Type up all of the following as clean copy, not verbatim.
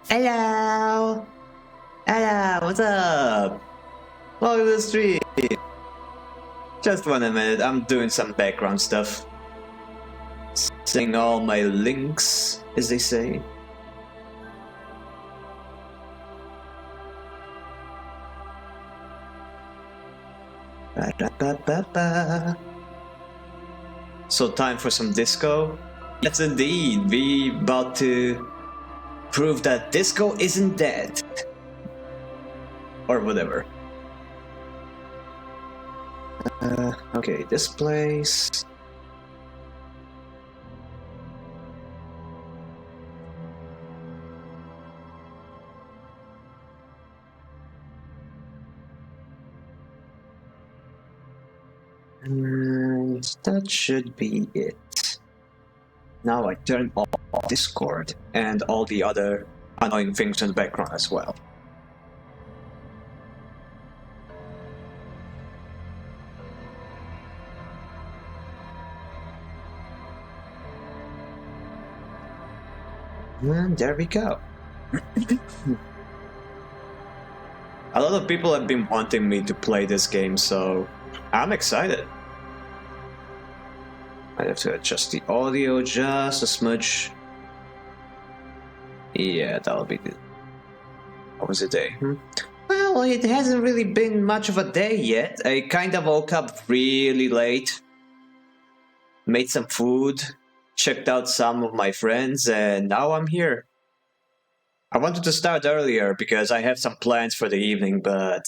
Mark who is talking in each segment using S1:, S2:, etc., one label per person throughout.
S1: Hello! Hello, what's up? Welcome to the stream. Just 1 minute, I'm doing some background stuff. Setting all my links, as they say. Ba-da-ba-ba-ba. So time for some disco? Yes indeed, we about to prove that disco isn't dead. Or whatever. Okay, this place. And that should be it. Now I turn off Discord and all the other annoying things in the background as well. And there we go. A lot of people have been wanting me to play this game, so I'm excited. I have to adjust the audio just a smudge. Yeah, that'll be good. How was the day? Well, it hasn't really been much of a day yet. I kind of woke up really late, made some food, checked out some of my friends, and now I'm here. I wanted to start earlier because I have some plans for the evening, but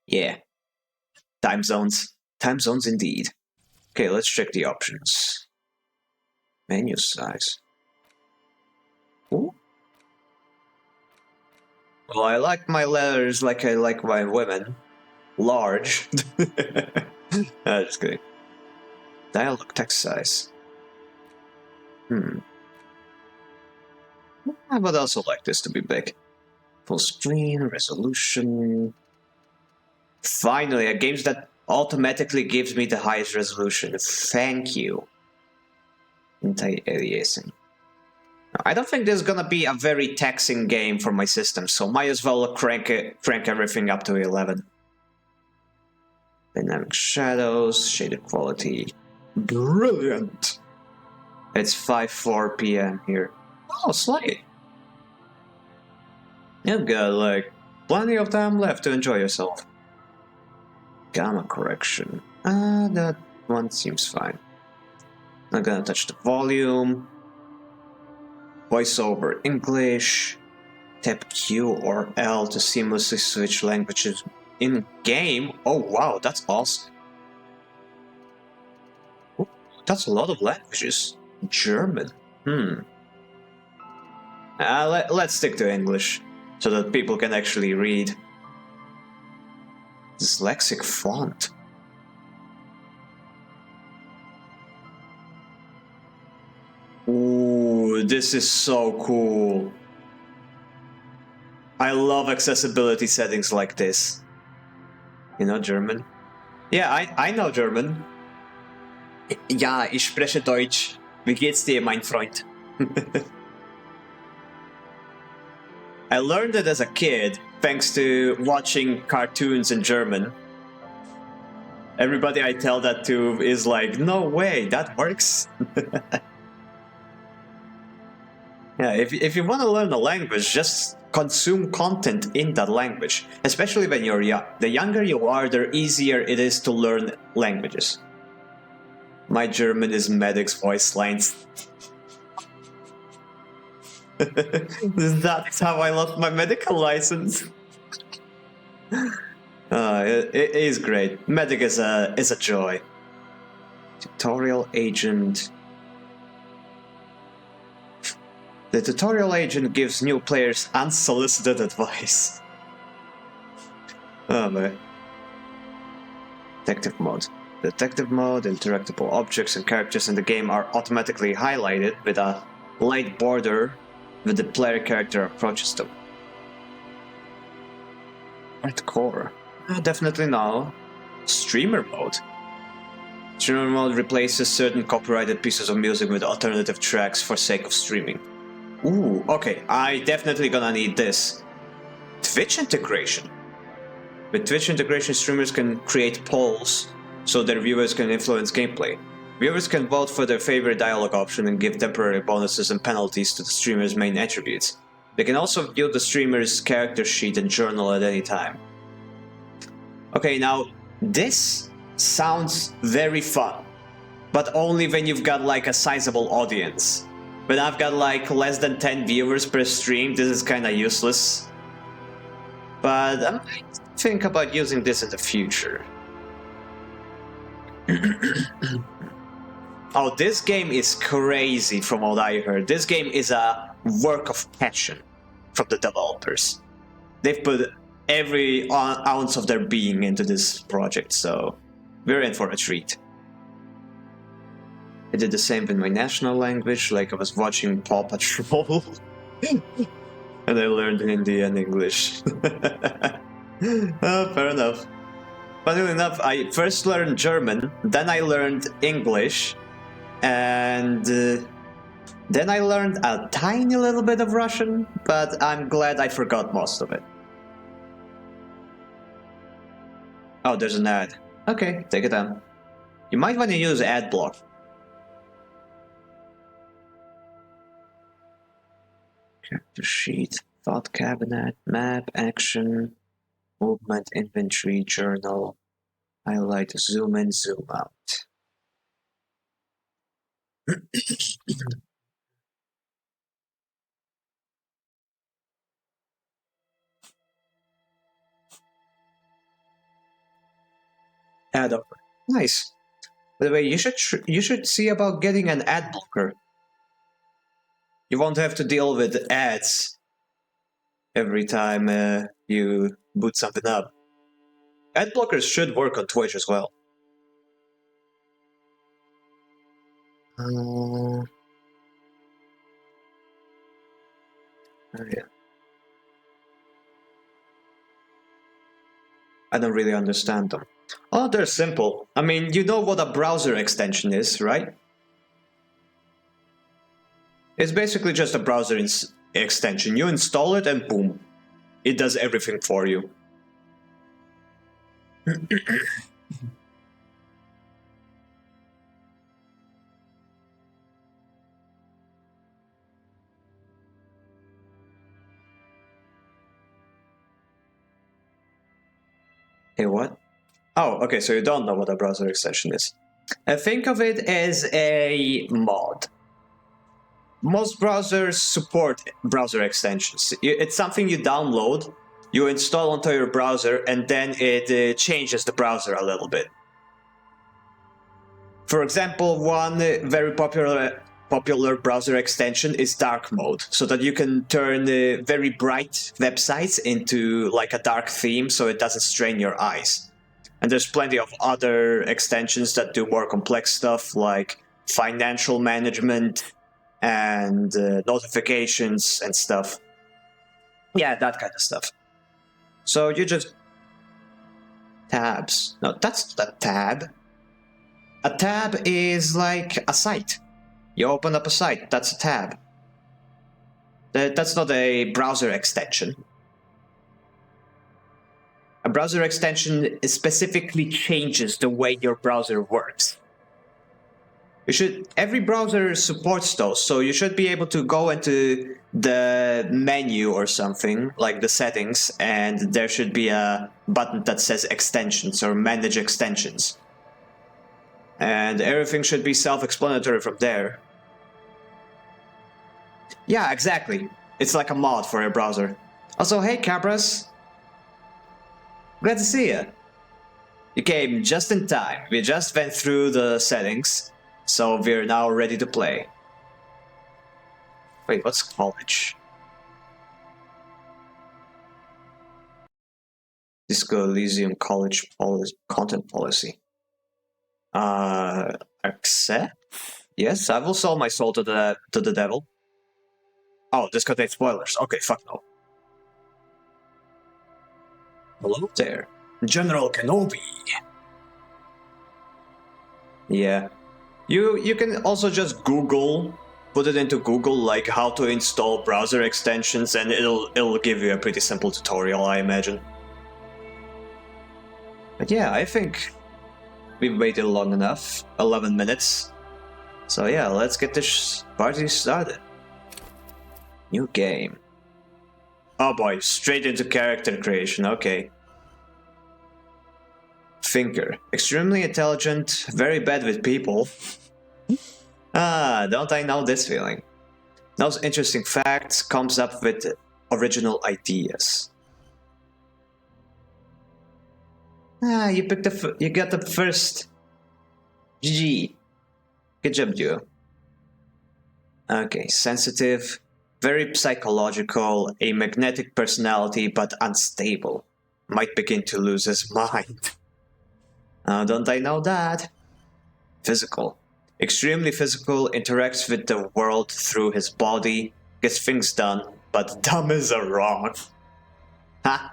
S1: yeah. Time zones. Time zones indeed. Okay, let's check the options. Menu size. Ooh. Well, I like my letters like I like my women. Large. Just kidding. Dialogue text size. I would also like this to be big. Full screen, resolution. Finally, a game that automatically gives me the highest resolution. Thank you. Anti-aliasing. I don't think this is gonna be a very taxing game for my system, so might as well crank everything up to 11. Dynamic shadows, shaded quality. Brilliant! It's 5:04 p.m. here. Oh, slightly. You've got, like, plenty of time left to enjoy yourself. Gamma correction. That one seems fine. Not gonna touch the volume. Voiceover English. Tap Q or L to seamlessly switch languages in-game. Oh wow, that's awesome. Ooh, that's a lot of languages. German. Let's stick to English, so that people can actually read. Dyslexic font. Ooh, this is so cool. I love accessibility settings like this. You know German? Yeah, I know German. Ja, ich spreche Deutsch. Wie geht's dir, mein Freund? I learned it as a kid thanks to watching cartoons in German. Everybody I tell that to is like, no way, that works. Yeah, if you want to learn a language, just consume content in that language, especially when you're young. The younger you are, the easier it is to learn languages. My German is medic's voice lines. That's how I lost my medical license. It is great. Medic is a joy. Tutorial agent. The tutorial agent gives new players unsolicited advice. Oh man. Detective mode. Detective mode, interactable objects and characters in the game are automatically highlighted with a light border when the player character approaches them. Hardcore. Definitely no. Streamer mode. Streamer mode replaces certain copyrighted pieces of music with alternative tracks for sake of streaming. Ooh, okay, I definitely gonna need this. Twitch integration. With Twitch integration, streamers can create polls so their viewers can influence gameplay. Viewers can vote for their favorite dialogue option and give temporary bonuses and penalties to the streamer's main attributes. They can also view the streamer's character sheet and journal at any time. Okay, now, this sounds very fun, but only when you've got like a sizable audience. When I've got like less than 10 viewers per stream, this is kinda useless. But I might think about using this in the future. Oh, this game is crazy from what I heard. This game is a work of passion from the developers. They've put every ounce of their being into this project, so we're in for a treat. I did the same with my national language, like I was watching Paw Patrol. And I learned Hindi and English. Oh, fair enough. Funnily enough, I first learned German, then I learned English, and then I learned a tiny little bit of Russian, but I'm glad I forgot most of it. Oh, there's an ad. Okay, take it down. You might want to use ad block. Character sheet, thought cabinet, map, action, movement, inventory, journal, highlight, zoom in, zoom out. Ad over. Nice. By the way, you should see about getting an ad blocker. You won't have to deal with ads every time you boot something up. Ad blockers should work on Twitch as well. Oh yeah. I don't really understand them. Oh, they're simple. I mean, you know what a browser extension is, right? It's basically just a browser extension. You install it and boom, it does everything for you. Hey, what? Oh, okay, so you don't know what a browser extension is. Think of it as a mod. Most browsers support browser extensions. It's something you download, you install onto your browser, and then it changes the browser a little bit. For example, one very popular browser extension is dark mode, so that you can turn very bright websites into like a dark theme so it doesn't strain your eyes. And there's plenty of other extensions that do more complex stuff like financial management and notifications and stuff. Yeah, that kind of stuff. So you just... Tabs. No, that's not a tab. A tab is like a site. You open up a site, that's a tab. That's not a browser extension. A browser extension specifically changes the way your browser works. Every browser supports those, so you should be able to go into the menu or something, like the settings, and there should be a button that says extensions or manage extensions. And everything should be self-explanatory from there. Yeah, exactly. It's like a mod for your browser. Also, hey Cabras. Glad to see you. You came just in time. We just went through the settings, so we're now ready to play. Wait, what's college? Disco Elysium college content policy. Accept? Yes, I will sell my soul to the devil. Oh, this contains spoilers. Okay, fuck no. Hello there, General Kenobi. Yeah, you can also just put it into Google, like how to install browser extensions, and it'll give you a pretty simple tutorial, I imagine. But yeah, I think we've waited long enough, 11 minutes. So yeah, let's get this party started. New game. Oh boy, straight into character creation, okay. Thinker. Extremely intelligent, very bad with people. Don't I know this feeling? Knows interesting facts, comes up with original ideas. You got the first. GG. Good job, duo. Okay, sensitive, very psychological, a magnetic personality but unstable. Might begin to lose his mind. Don't I know that? Physical. Extremely physical, interacts with the world through his body, gets things done, but dumb as a rock. Ha!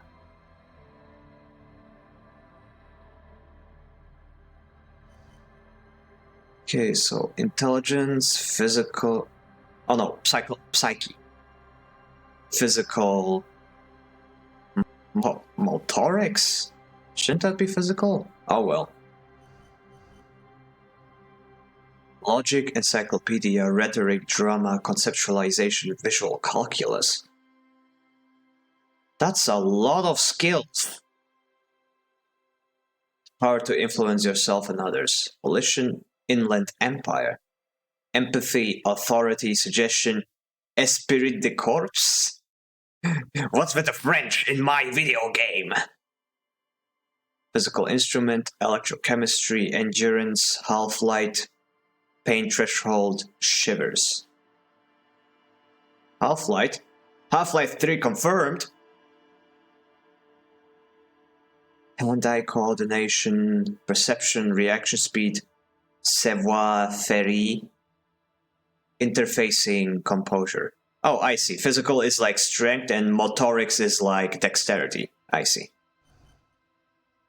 S1: Okay, so intelligence, physical... Oh no, psyche. Physical... Motorics? Shouldn't that be physical? Oh well. Logic, encyclopedia, rhetoric, drama, conceptualization, visual calculus. That's a lot of skills. Power to influence yourself and others. Volition, inland empire. Empathy, authority, suggestion, esprit de corps. What's with the French in my video game? Physical instrument, electrochemistry, endurance, half-light, pain threshold, shivers. Half-light? Half-Life 3 confirmed. Hand-eye coordination, perception, reaction speed, savoir-faire, interfacing, composure. Oh, I see. Physical is like strength and motorics is like dexterity. I see.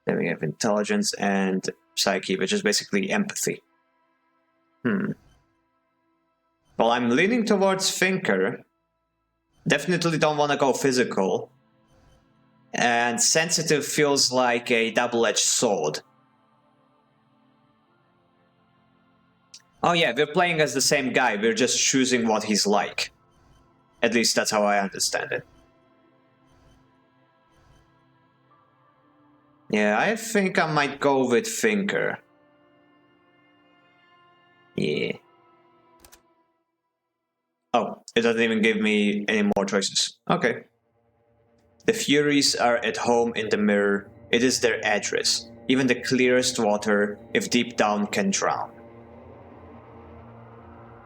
S1: Then we have intelligence and psyche, which is basically empathy. Well, I'm leaning towards thinker. Definitely don't want to go physical. And sensitive feels like a double-edged sword. Oh yeah, we're playing as the same guy, we're just choosing what he's like. At least that's how I understand it. Yeah, I think I might go with thinker. Yeah. Oh, it doesn't even give me any more choices. Okay. The Furies are at home in the mirror. It is their address. Even the clearest water, if deep down, can drown.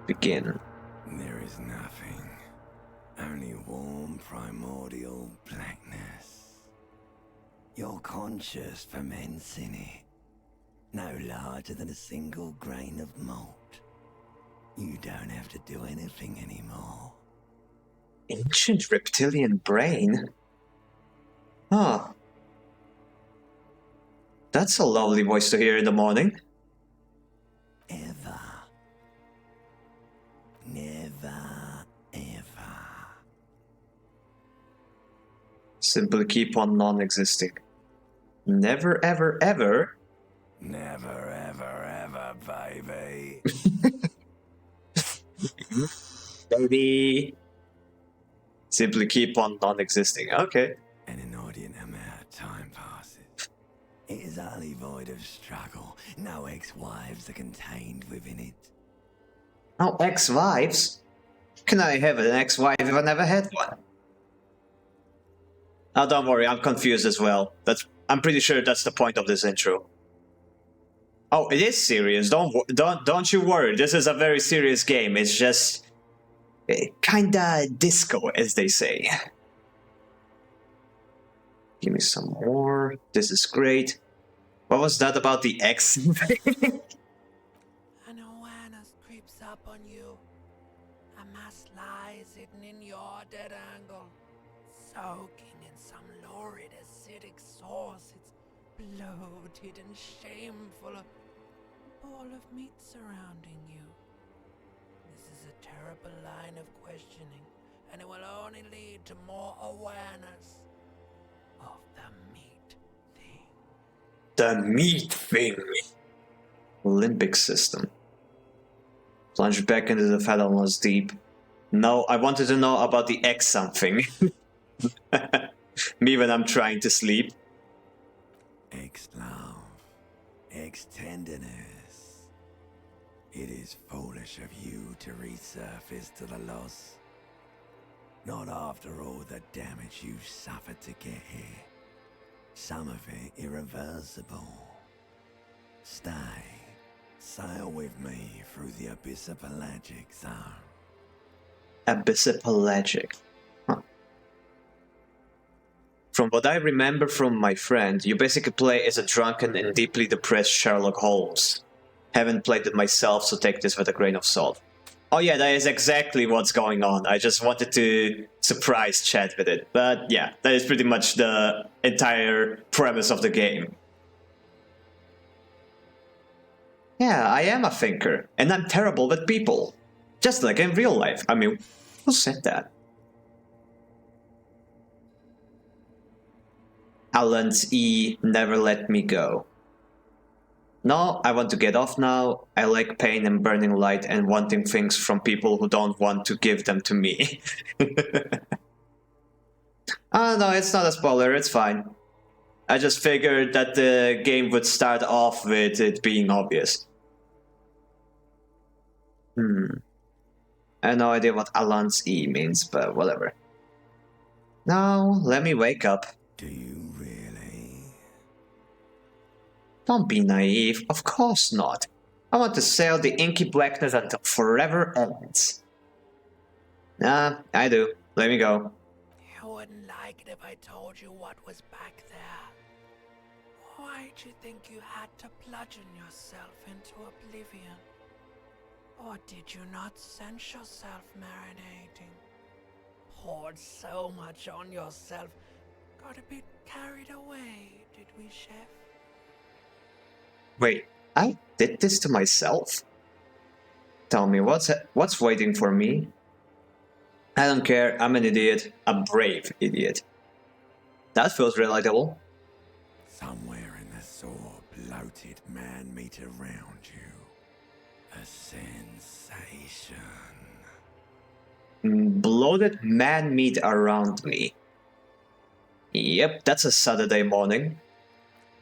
S1: Begin.
S2: There is nothing. Only warm primordial blackness. Your conscious ferments in it. No larger than a single grain of malt. You don't have to do anything anymore.
S1: Ancient reptilian brain? Huh. That's a lovely voice to hear in the morning.
S2: Ever. Never, ever.
S1: Simply keep on non-existing. Never, ever, ever?
S2: Never, ever, ever, baby.
S1: baby. Simply keep on non-existing. Okay.
S2: An inordinate amount of time passes. It is utterly void of struggle. No ex-wives are contained within it.
S1: No ex-wives? Can I have an ex-wife if I never had one? Oh, don't worry, I'm confused as well. I'm pretty sure that's the point of this intro. Oh, it is serious. Don't you worry. This is a very serious game. It's just kinda disco, as they say. Give me some more. This is great. What was that about the X?
S3: An awareness creeps up on you. A mass lies hidden in your dead angle, soaking in some lurid acidic sauce. It's bloated and shameful. A ball of meat surrounding you. This is a terrible line of questioning, and it will only lead to more awareness of the meat thing.
S1: The meat thing. Limbic system. Plunge back into the fathomless deep. No, I wanted to know about the X something. Me when I'm trying to sleep.
S2: Ex-love, ex-tenderness. It is foolish of you to resurface to the loss. Not after all the damage you've suffered to get here. Some of it irreversible. Stay. Sail with me through the abyssopelagic zone.
S1: Abyssopelagic. Huh. From what I remember from my friend, you basically play as a drunken and deeply depressed Sherlock Holmes. Haven't played it myself, so take this with a grain of salt. Oh yeah, that is exactly what's going on. I just wanted to surprise chat with it. But yeah, that is pretty much the entire premise of the game. Yeah, I am a thinker, and I'm terrible with people. Just like in real life. I mean, who said that? Alan's E never let me go. No, I want to get off now. I like pain and burning light and wanting things from people who don't want to give them to me. Oh no, it's not a spoiler, it's fine. I just figured that the game would start off with it being obvious. I have no idea what Alan's E means, but whatever. Now, let me wake up.
S2: Do you really?
S1: Don't be naive, of course not. I want to sail the inky blackness until forever ends. Nah, I do. Let me go.
S3: You wouldn't like it if I told you what was back there. Why'd you think you had to bludgeon yourself into oblivion? Or did you not sense yourself marinating? Poured so much on yourself, got a bit carried away, did we, Chef?
S1: Wait, I did this to myself? Tell me, what's waiting for me? I don't care, I'm an idiot. A brave idiot. That feels relatable.
S2: Somewhere in the sore, bloated man meat around you. A sensation.
S1: Bloated man meat around me. Yep, that's a Saturday morning.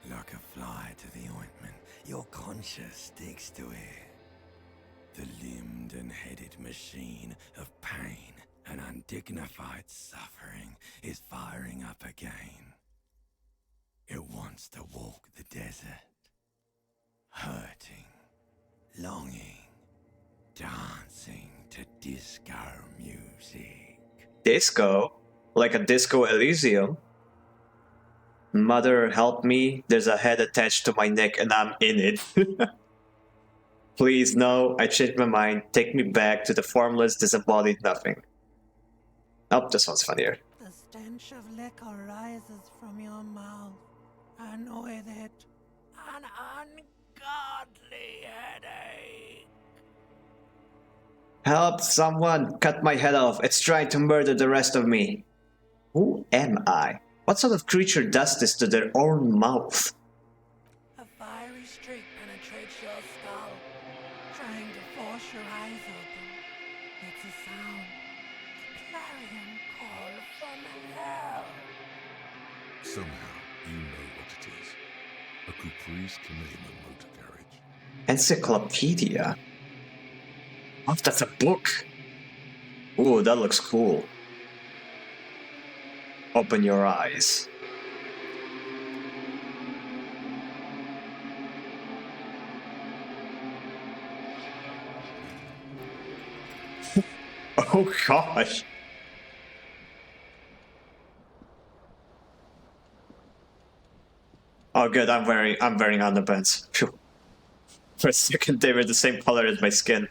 S2: Like a fly to the ointment, your conscience sticks to it. The limbed and headed machine of pain and undignified suffering is firing up again. It wants to walk the desert, hurting, longing, dancing to disco music.
S1: Disco? Like a disco Elysium? Mother, help me. There's a head attached to my neck and I'm in it. Please, no. I changed my mind. Take me back to the formless, disembodied nothing. Oh, this one's funnier.
S3: The stench of liquor rises from your mouth, and with it, an ungodly headache.
S1: Help, someone! Cut my head off. It's trying to murder the rest of me. Who am I? What sort of creature does this to their own mouth?
S3: A fiery streak penetrates your skull, trying to force your eyes open. It's a sound. A clarion call from hell.
S4: Somehow, you know what it is. A Caprice Canadian motor carriage.
S1: Encyclopedia. Oh, that's a book. Ooh, that looks cool. Open your eyes. Oh gosh. Oh good, I'm wearing underpants. Phew. For a second they were the same color as my skin.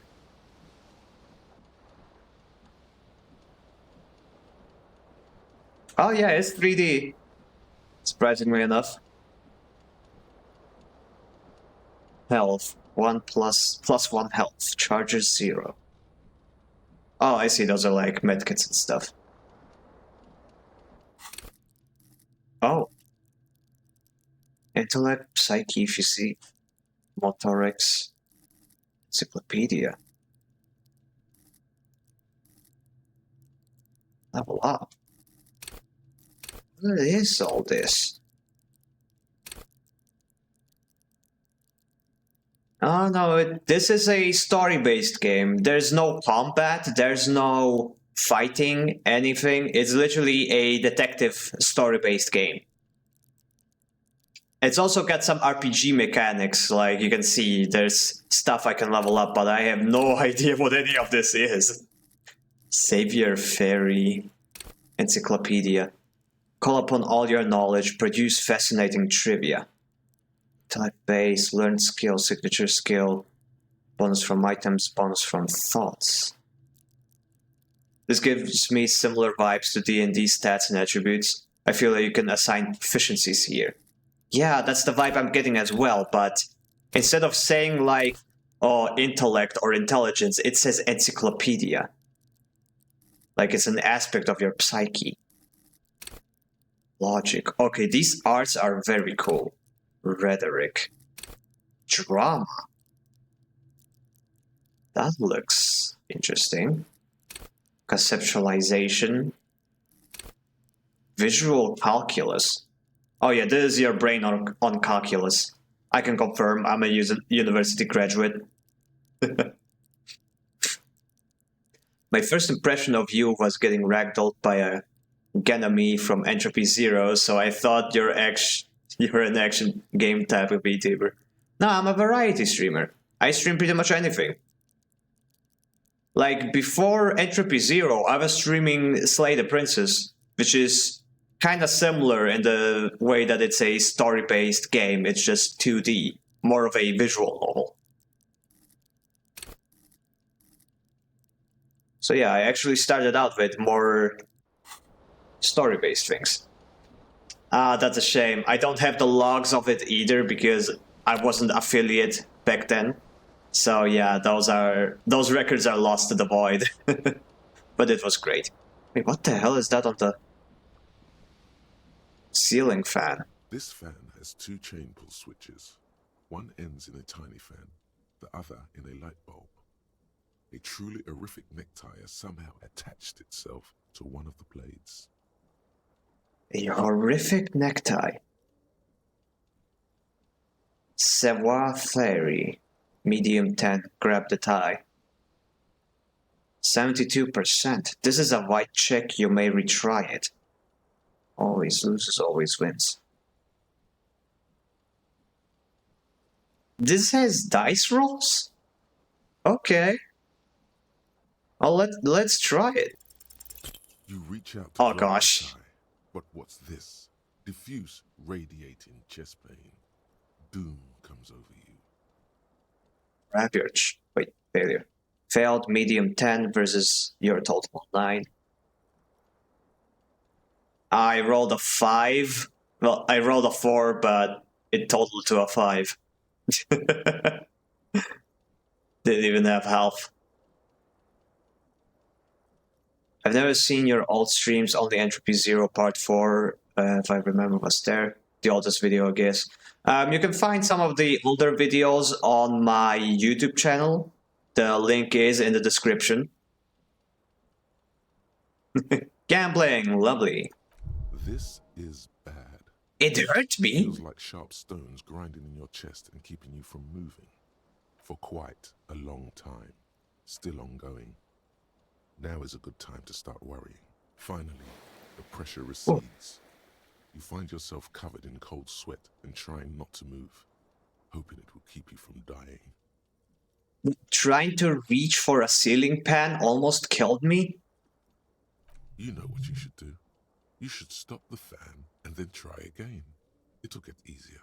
S1: Oh yeah, it's 3D. Surprisingly enough. Health. 1 plus 1 health. Charges 0. Oh, I see, those are like medkits and stuff. Oh. Intellect, psyche, physique, motorics, encyclopedia. Level up. What is all this? Oh no, this is a story-based game. There's no combat, there's no fighting, anything. It's literally a detective story-based game. It's also got some RPG mechanics, like you can see there's stuff I can level up, but I have no idea what any of this is. Savior Fairy, Encyclopedia. Call upon all your knowledge, produce fascinating trivia. Type base, learned skill, signature skill, bonus from items, bonus from thoughts. This gives me similar vibes to D&D stats and attributes. I feel like you can assign proficiencies here. Yeah, that's the vibe I'm getting as well, but instead of saying like, oh, intellect or intelligence, it says encyclopedia. Like it's an aspect of your psyche. Logic. Okay, these arts are very cool. Rhetoric. Drama. That looks interesting. Conceptualization. Visual calculus. Oh yeah, this is your brain on calculus. I can confirm I'm a university graduate. My first impression of you was getting ragdolled by a Ganame from Entropy Zero, so I thought you're an action game type of VTuber. No, I'm a variety streamer. I stream pretty much anything. Like, before Entropy Zero, I was streaming Slay the Princess, which is kind of similar in the way that it's a story-based game. It's just 2D, more of a visual novel. So yeah, I actually started out with more story-based things. Ah, that's a shame. I don't have the logs of it either because I wasn't affiliate back then. So yeah, those records are lost to the void. But it was great. Wait, what the hell is that on the ceiling fan?
S4: This fan has 2 chain pull switches. One ends in a tiny fan, the other in a light bulb. A truly horrific necktie has somehow attached itself to one of the blades.
S1: A horrific necktie. Savoir Fairy. Medium 10. Grab the tie. 72%. This is a white check. You may retry it. Always loses, always wins. This has dice rolls? Okay. Oh, let's try it.
S4: You reach out to
S1: Oh
S4: grab the
S1: gosh.
S4: tie, but what's this? Diffuse, radiating chest pain. Doom comes over you.
S1: Ravage. Wait, failure. Failed, medium 10 versus your total 9. I rolled a 5. Well, I rolled a 4, but it totaled to a 5. Didn't even have health. I've never seen your old streams, only Entropy Zero Part 4, if I remember, was there. The oldest video, I guess. You can find some of the older videos on my YouTube channel. The link is in the description. Gambling, lovely.
S4: This is bad.
S1: It hurt me.
S4: Feels like sharp stones grinding in your chest and keeping you from moving. For quite a long time. Still ongoing. Now is a good time to start worrying. Finally, the pressure recedes. You find yourself covered in cold sweat and trying not to move, hoping it will keep you from dying.
S1: Trying to reach for a ceiling fan almost killed me.
S4: You know what you should do. You should stop the fan and then try again. It'll get easier.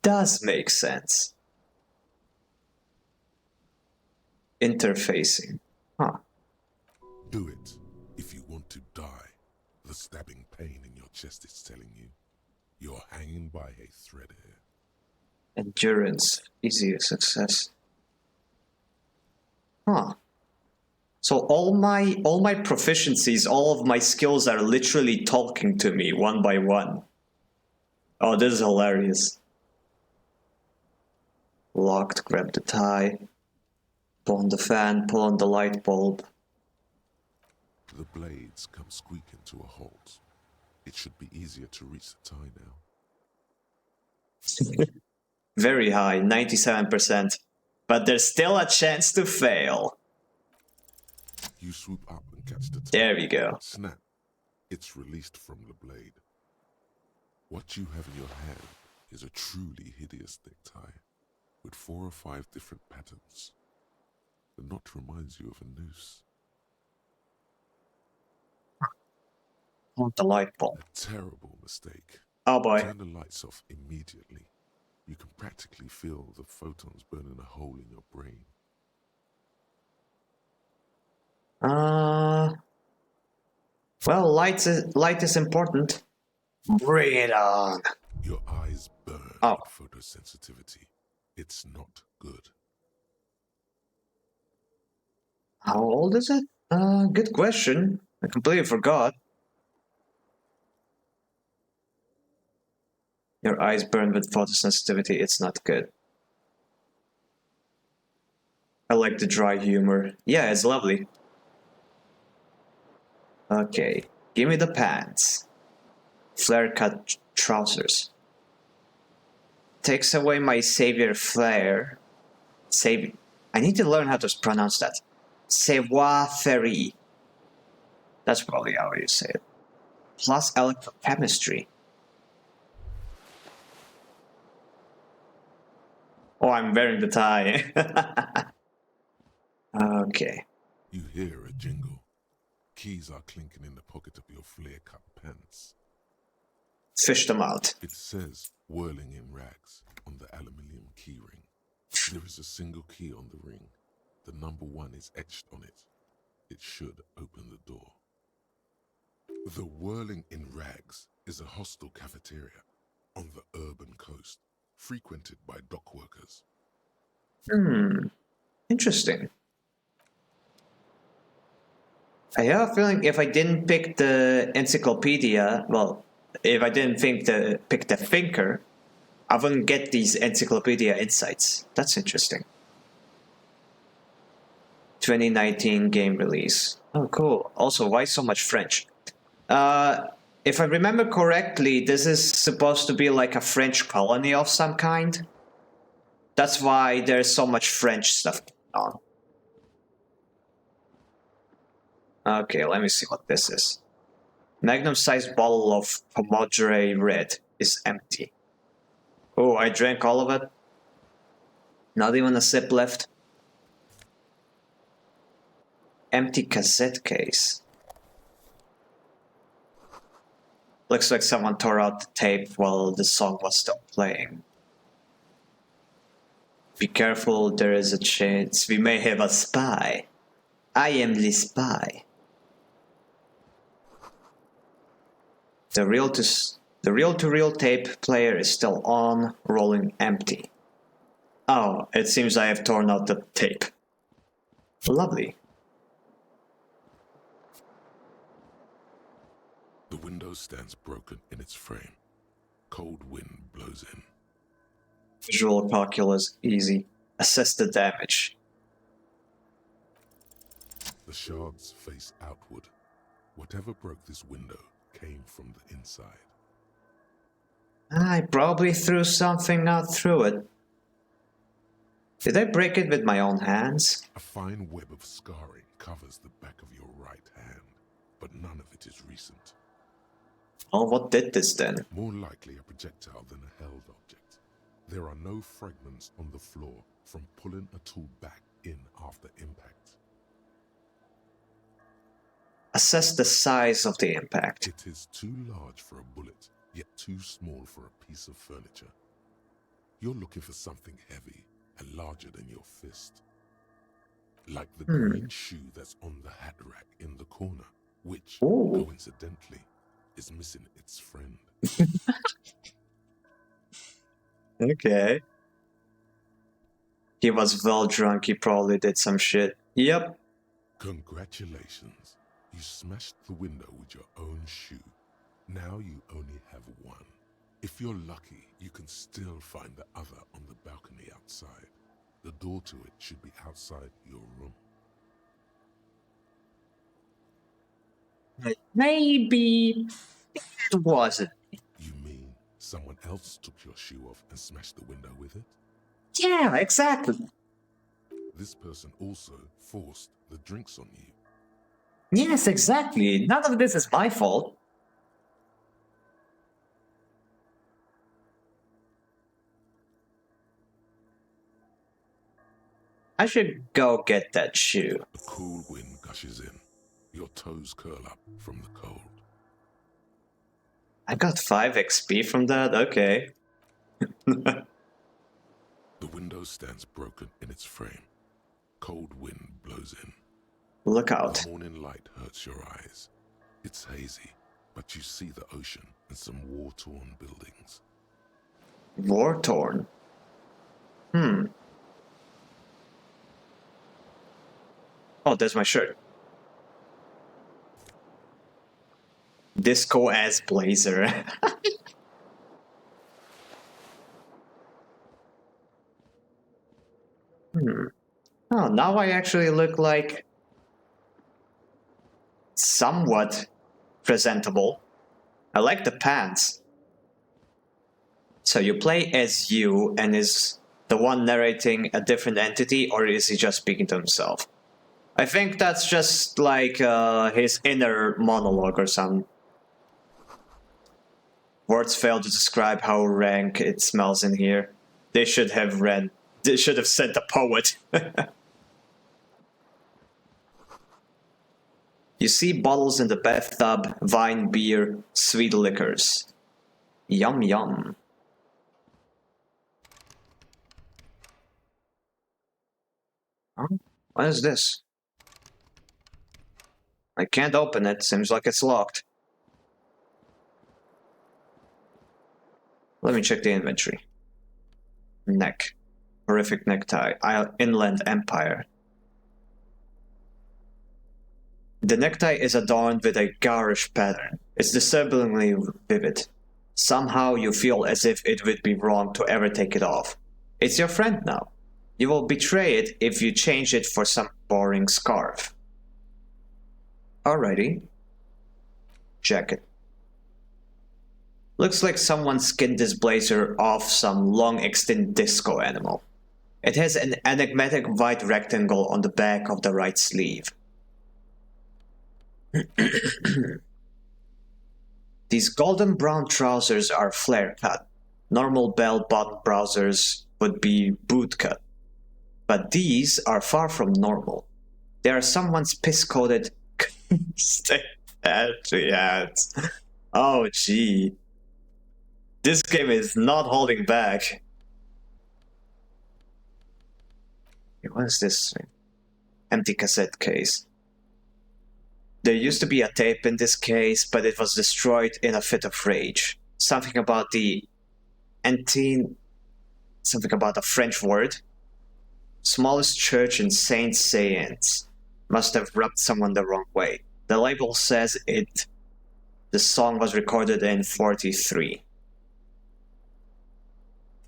S1: Does make sense. Interfacing. Huh.
S4: Do it if you want to die. The stabbing pain in your chest is telling you you're hanging by a thread here.
S1: Endurance. Easy success. Huh. So all my proficiencies, all of my skills are literally talking to me one by one. Oh, this is hilarious. Locked, grab the tie. Pull on the fan, pull on the light bulb.
S4: The blades come squeaking to a halt. It should be easier to reach the tie now.
S1: Very high, 97%. But there's still a chance to fail.
S4: You swoop up and catch the tie.
S1: There we go.
S4: Snap. It's released from the blade. What you have in your hand is a truly hideous necktie with 4 or 5 different patterns. The knot reminds you of a noose.
S1: On the light bulb.
S4: A terrible mistake.
S1: Oh boy.
S4: Turn the lights off immediately. You can practically feel the photons burning a hole in your brain.
S1: Well, light is important. Bring it on.
S4: Your eyes burn
S1: Oh.
S4: with photosensitivity. It's not good.
S1: How old is it? Good question. I completely forgot. Your eyes burn with photosensitivity. It's not good. I like the dry humor. Yeah, it's lovely. Okay, give me the pants. Flare cut trousers. Takes away my savior flare. I need to learn how to pronounce that. Savoir-faire. That's probably how you say it. Plus electrochemistry. Oh, I'm wearing the tie. Okay.
S4: You hear a jingle. Keys are clinking in the pocket of your flare-cut pants.
S1: Fish them out.
S4: It says whirling in rags on the aluminium key ring. There is a single key on the ring. The number 1 is etched on it. It should open the door. The Whirling in Rags is a hostel cafeteria on the urban coast, frequented by dock workers.
S1: Interesting. I have a feeling if I didn't pick the encyclopedia, well, if I didn't pick the thinker, I wouldn't get these encyclopedia insights. That's interesting. 2019 game release. Oh, cool. Also, why so much French? If I remember correctly, this is supposed to be like a French colony of some kind. That's why there's so much French stuff going on. Okay, let me see what this is. Magnum-sized bottle of Pomodore Red is empty. Oh, I drank all of it? Not even a sip left? Empty cassette case. Looks like someone tore out the tape while the song was still playing. Be careful, there is a chance we may have a spy. I am the spy. The reel-to-reel tape player is still on, rolling empty. Oh, it seems I have torn out the tape. Lovely.
S4: The window stands broken in its frame. Cold wind blows in.
S1: Visual calculus easy. Assess the damage.
S4: The shards face outward. Whatever broke this window came from the inside.
S1: I probably threw something out through it. Did I break it with my own hands?
S4: A fine web of scarring covers the back of your right hand, but none of it is recent.
S1: Oh, what did this then?
S4: More likely a projectile than a held object. There are no fragments on the floor from pulling a tool back in after impact.
S1: Assess the size of the impact.
S4: It is too large for a bullet, yet too small for a piece of furniture. You're looking for something heavy and larger than your fist. Like the green shoe that's on the hat rack in the corner, which, coincidentally, is missing its friend.
S1: Okay. He was well drunk, he probably did some shit. Yep.
S4: Congratulations. You smashed the window with your own shoe. Now you only have one. If you're lucky, you can still find the other on the balcony outside. The door to it should be outside your room.
S1: Maybe it wasn't.
S4: You mean someone else took your shoe off and smashed the window with it?
S1: Yeah, exactly.
S4: This person also forced the drinks on you.
S1: Yes, exactly. None of this is my fault. I should go get that shoe.
S4: A cool wind gushes in. Your toes curl up from the cold.
S1: I got 5 XP from that? Okay.
S4: The window stands broken in its frame. Cold wind blows in.
S1: Look out.
S4: The morning light hurts your eyes. It's hazy, but you see the ocean and some war-torn buildings.
S1: War-torn? Oh, there's my shirt. Disco-ass blazer. Oh, now I actually look like somewhat presentable. I like the pants. So you play as you, and is the one narrating a different entity, or is he just speaking to himself? I think that's just like his inner monologue or something. Words fail to describe how rank it smells in here. They should have sent a poet. You see bottles in the bathtub, wine, beer, sweet liquors. Yum yum. Huh? What is this? I can't open it, seems like it's locked. Let me check the inventory. Neck. Horrific necktie. Inland Empire. The necktie is adorned with a garish pattern. It's disturbingly vivid. Somehow you feel as if it would be wrong to ever take it off. It's your friend now. You will betray it if you change it for some boring scarf. Alrighty. Jacket. Looks like someone skinned this blazer off some long-extinct disco animal. It has an enigmatic white rectangle on the back of the right sleeve. These golden brown trousers are flare cut. Normal bell-bottom trousers would be boot cut. But these are far from normal. They are someone's piss-coated hats. Oh gee. This game is not holding back. What is this thing? Empty cassette case. There used to be a tape in this case, but it was destroyed in a fit of rage. Something about something about a French word. Smallest church in Saint Saëns. Must have rubbed someone the wrong way. The label says the song was recorded in 43.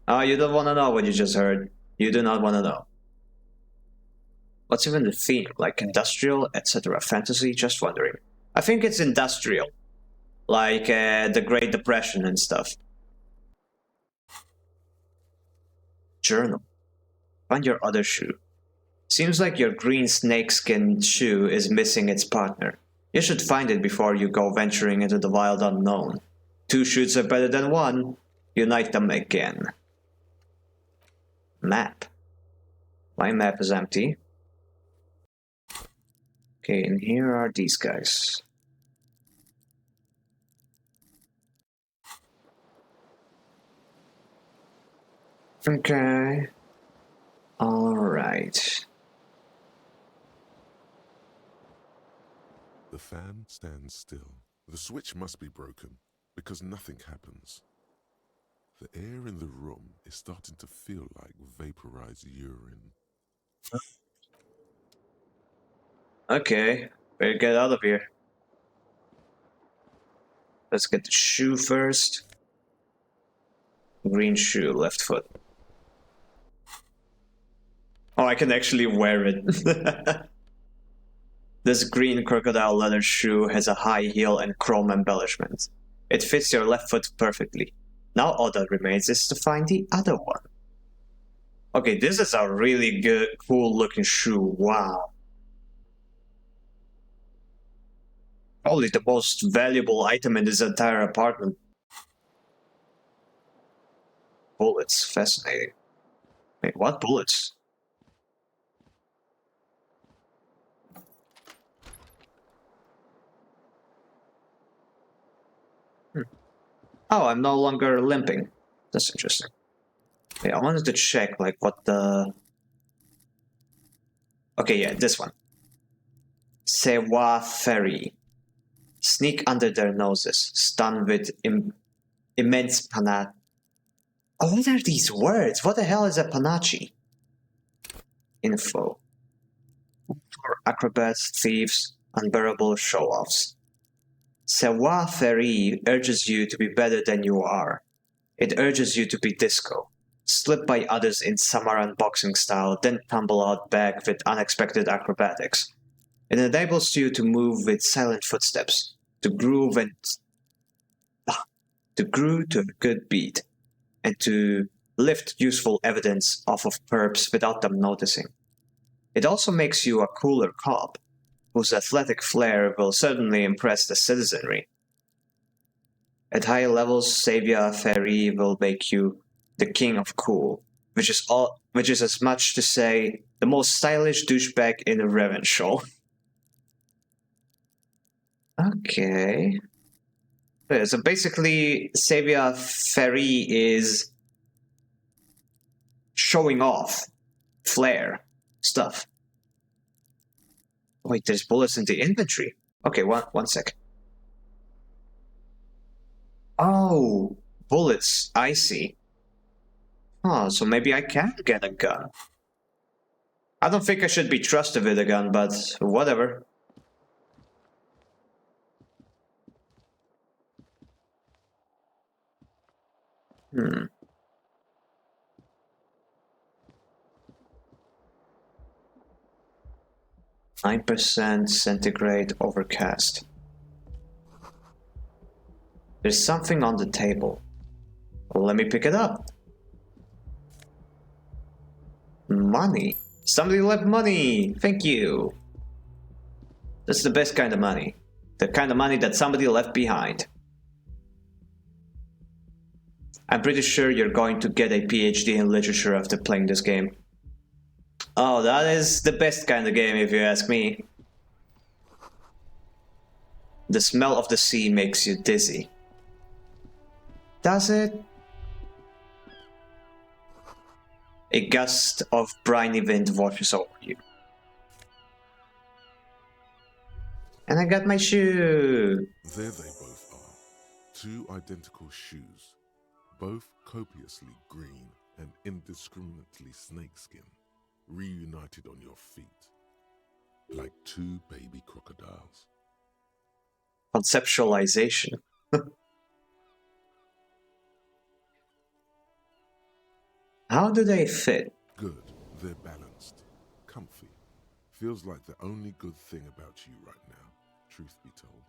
S1: Oh, you don't want to know what you just heard. You do not want to know. What's even the theme? Like industrial, etc. Fantasy? Just wondering. I think it's industrial. Like the Great Depression and stuff. Journal. Find your other shoe. Seems like your green snakeskin shoe is missing its partner. You should find it before you go venturing into the wild unknown. 2 shoes are better than 1. Unite them again. Map. My map is empty. Okay, and here are these guys. Okay. Alright.
S4: The fan stands still. The switch must be broken, because nothing happens. The air in the room is starting to feel like vaporized urine.
S1: Okay, better get out of here. Let's get the shoe first. Green shoe, left foot. Oh, I can actually wear it. This green crocodile leather shoe has a high heel and chrome embellishment. It fits your left foot perfectly. Now all that remains is to find the other one. Okay, this is a really good, cool looking shoe. Wow. Probably the most valuable item in this entire apartment. Bullets, fascinating. Wait, what bullets? Oh, I'm no longer limping. That's interesting. Okay, I wanted to check, like, what the... Okay, yeah, this one. Sewa Ferry. Sneak under their noses, stun with immense panache. Oh, what are these words? What the hell is a panache? Info. For acrobats, thieves, unbearable show-offs. Sewa Ferry urges you to be better than you are. It urges you to be disco. Slip by others in Samaran boxing style, then tumble out back with unexpected acrobatics. It enables you to move with silent footsteps, to groove to a good beat, and to lift useful evidence off of perps without them noticing. It also makes you a cooler cop, whose athletic flair will certainly impress the citizenry. At higher levels, Savia Ferry will make you the king of cool, which is as much to say the most stylish douchebag in a revenge show. Okay. Yeah, so basically, Savia Ferry is showing off flair stuff. Wait, there's bullets in the inventory. Okay, one sec. Oh, bullets. I see. Oh, so maybe I can get a gun. I don't think I should be trusted with a gun, but whatever. Hmm. %, centigrade, overcast. There's something on the table. Well, let me pick it up. Money. Somebody left money. Thank you. That's the best kind of money. The kind of money that somebody left behind. I'm pretty sure you're going to get a PhD in literature after playing this game. Oh, that is the best kind of game if you ask me. The smell of the sea makes you dizzy. Does it? A gust of briny wind washes over you. And I got my shoe!
S4: There they both are. 2 identical shoes, both copiously green and indiscriminately snakeskin, reunited on your feet, like 2 baby crocodiles.
S1: Conceptualization. How do they fit?
S4: Good, they're balanced, comfy. Feels like the only good thing about you right now, truth be told.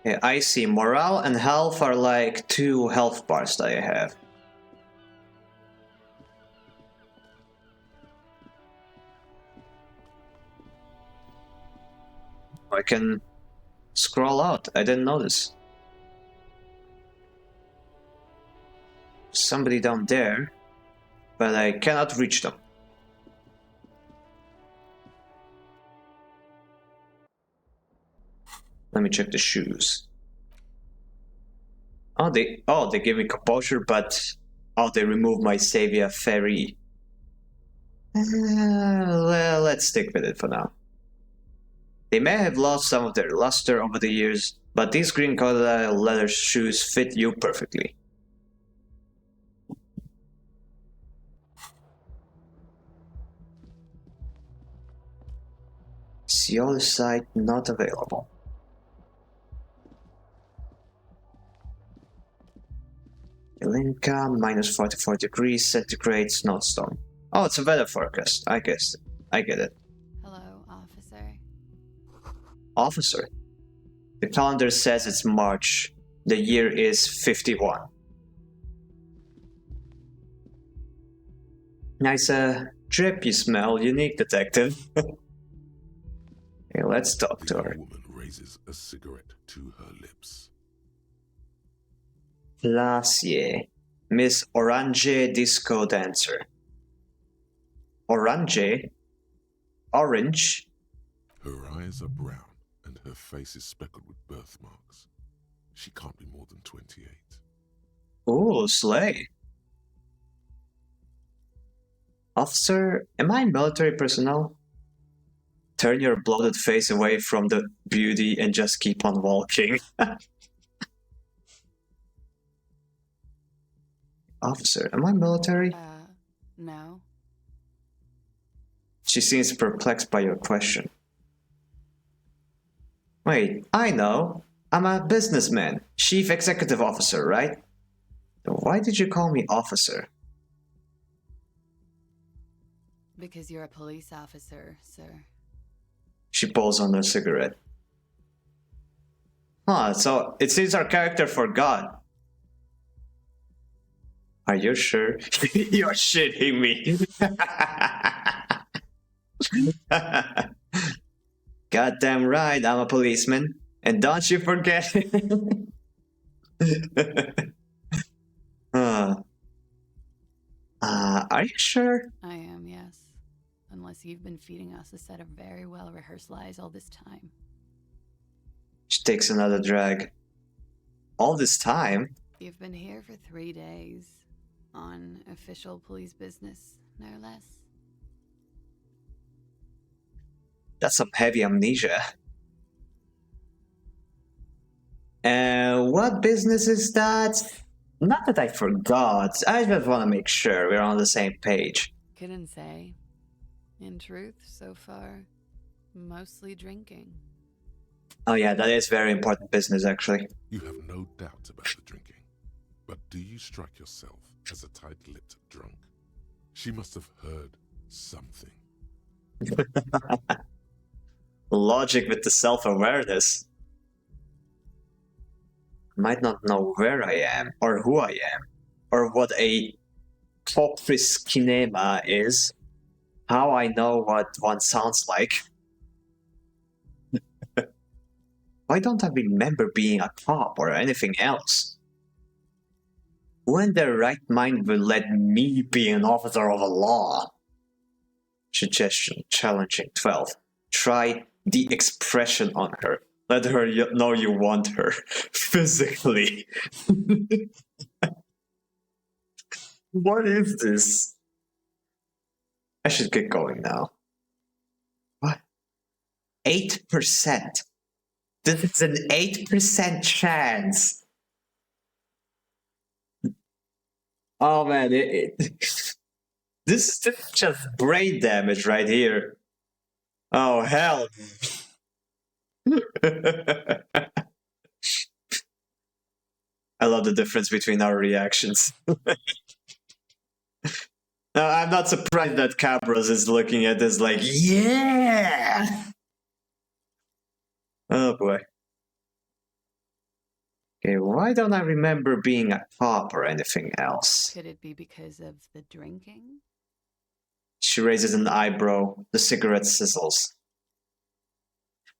S1: Yeah, I see. Morale and health are like 2 health bars that I have. I can scroll out. I didn't notice. Somebody down there, but I cannot reach them. Let me check the shoes. Oh, they give me composure, but they remove my Savia Ferry. Well, let's stick with it for now. They may have lost some of their luster over the years, but these green crocodile leather shoes fit you perfectly. See other site not available. Ilinka, minus 44 degrees centigrade snowstorm. Oh, it's a weather forecast. I guess. I get it.
S5: Hello, officer.
S1: Officer. The calendar says it's March. The year is 51. Nice drip you smell, unique detective. Okay, let's talk to
S4: The
S1: her.
S4: young woman raises a cigarette to her lips.
S1: Glacier. Miss Orange Disco Dancer. Orange? Orange?
S4: Her eyes are brown and her face is speckled with birthmarks. She can't be more than 28.
S1: Ooh, slay. Officer, am I military personnel? Turn your bloated face away from the beauty and just keep on walking. Officer, am I military?
S5: No.
S1: She seems perplexed by your question. Wait, I know. I'm a businessman, chief executive officer, right? Why did you call me officer?
S5: Because you're a police officer, sir.
S1: She pulls on her cigarette. Huh, so it seems our character forgot. Are you sure? You're shitting me. Goddamn right, I'm a policeman. And don't you forget. Are you sure?
S5: I am, yes. Unless you've been feeding us a set of very well-rehearsed lies all this time.
S1: She takes another drag. All this time?
S5: You've been here for 3 days. On official police business, no less.
S1: That's some heavy amnesia. What business is that? Not that I forgot. I just want to make sure we're on the same page.
S5: Couldn't say. In truth, so far, mostly drinking.
S1: Oh yeah, that is very important business, actually.
S4: You have no doubt about the drinking. But do you strike yourself as a tight-lipped drunk? She must have heard something.
S1: Logic with the self-awareness. Might not know where I am, or who I am, or what a corpus kinema is. How I know what one sounds like. Why don't I remember being a cop or anything else? Who in their right mind will let me be an officer of the law? Suggestion challenging 12. Try the expression on her. Let her know you want her. Physically. What is this? I should get going now. What? 8%. This is an 8% chance. Oh man, this is just brain damage right here. Oh hell. I love the difference between our reactions. I'm not surprised that Cabros is looking at this like, yeah! Oh boy. Okay, why don't I remember being a cop or anything else?
S5: Could it be because of the drinking?
S1: She raises an eyebrow. The cigarette sizzles.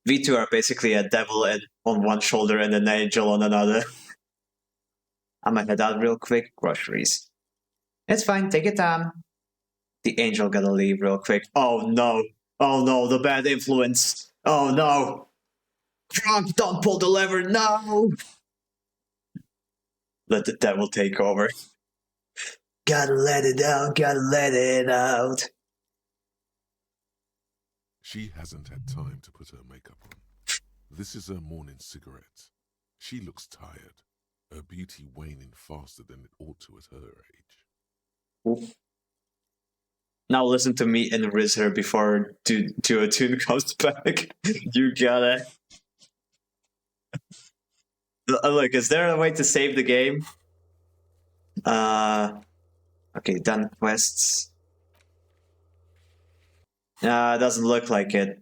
S1: V2 are basically a devil on one shoulder and an angel on another. I'ma head out real quick. Groceries. It's fine, take your time. The angel gotta leave real quick. Oh no. Oh no, the bad influence. Oh no. Drunk, don't pull the lever, no! Let the devil take over. Gotta let it out, gotta let it out.
S4: She hasn't had time to put her makeup on. This is her morning cigarette. She looks tired, her beauty waning faster than it ought to at her age.
S1: Oof. Now listen to me and riz her before Duotune comes back. You gotta... Look, is there a way to save the game? Okay, done quests. Doesn't look like it.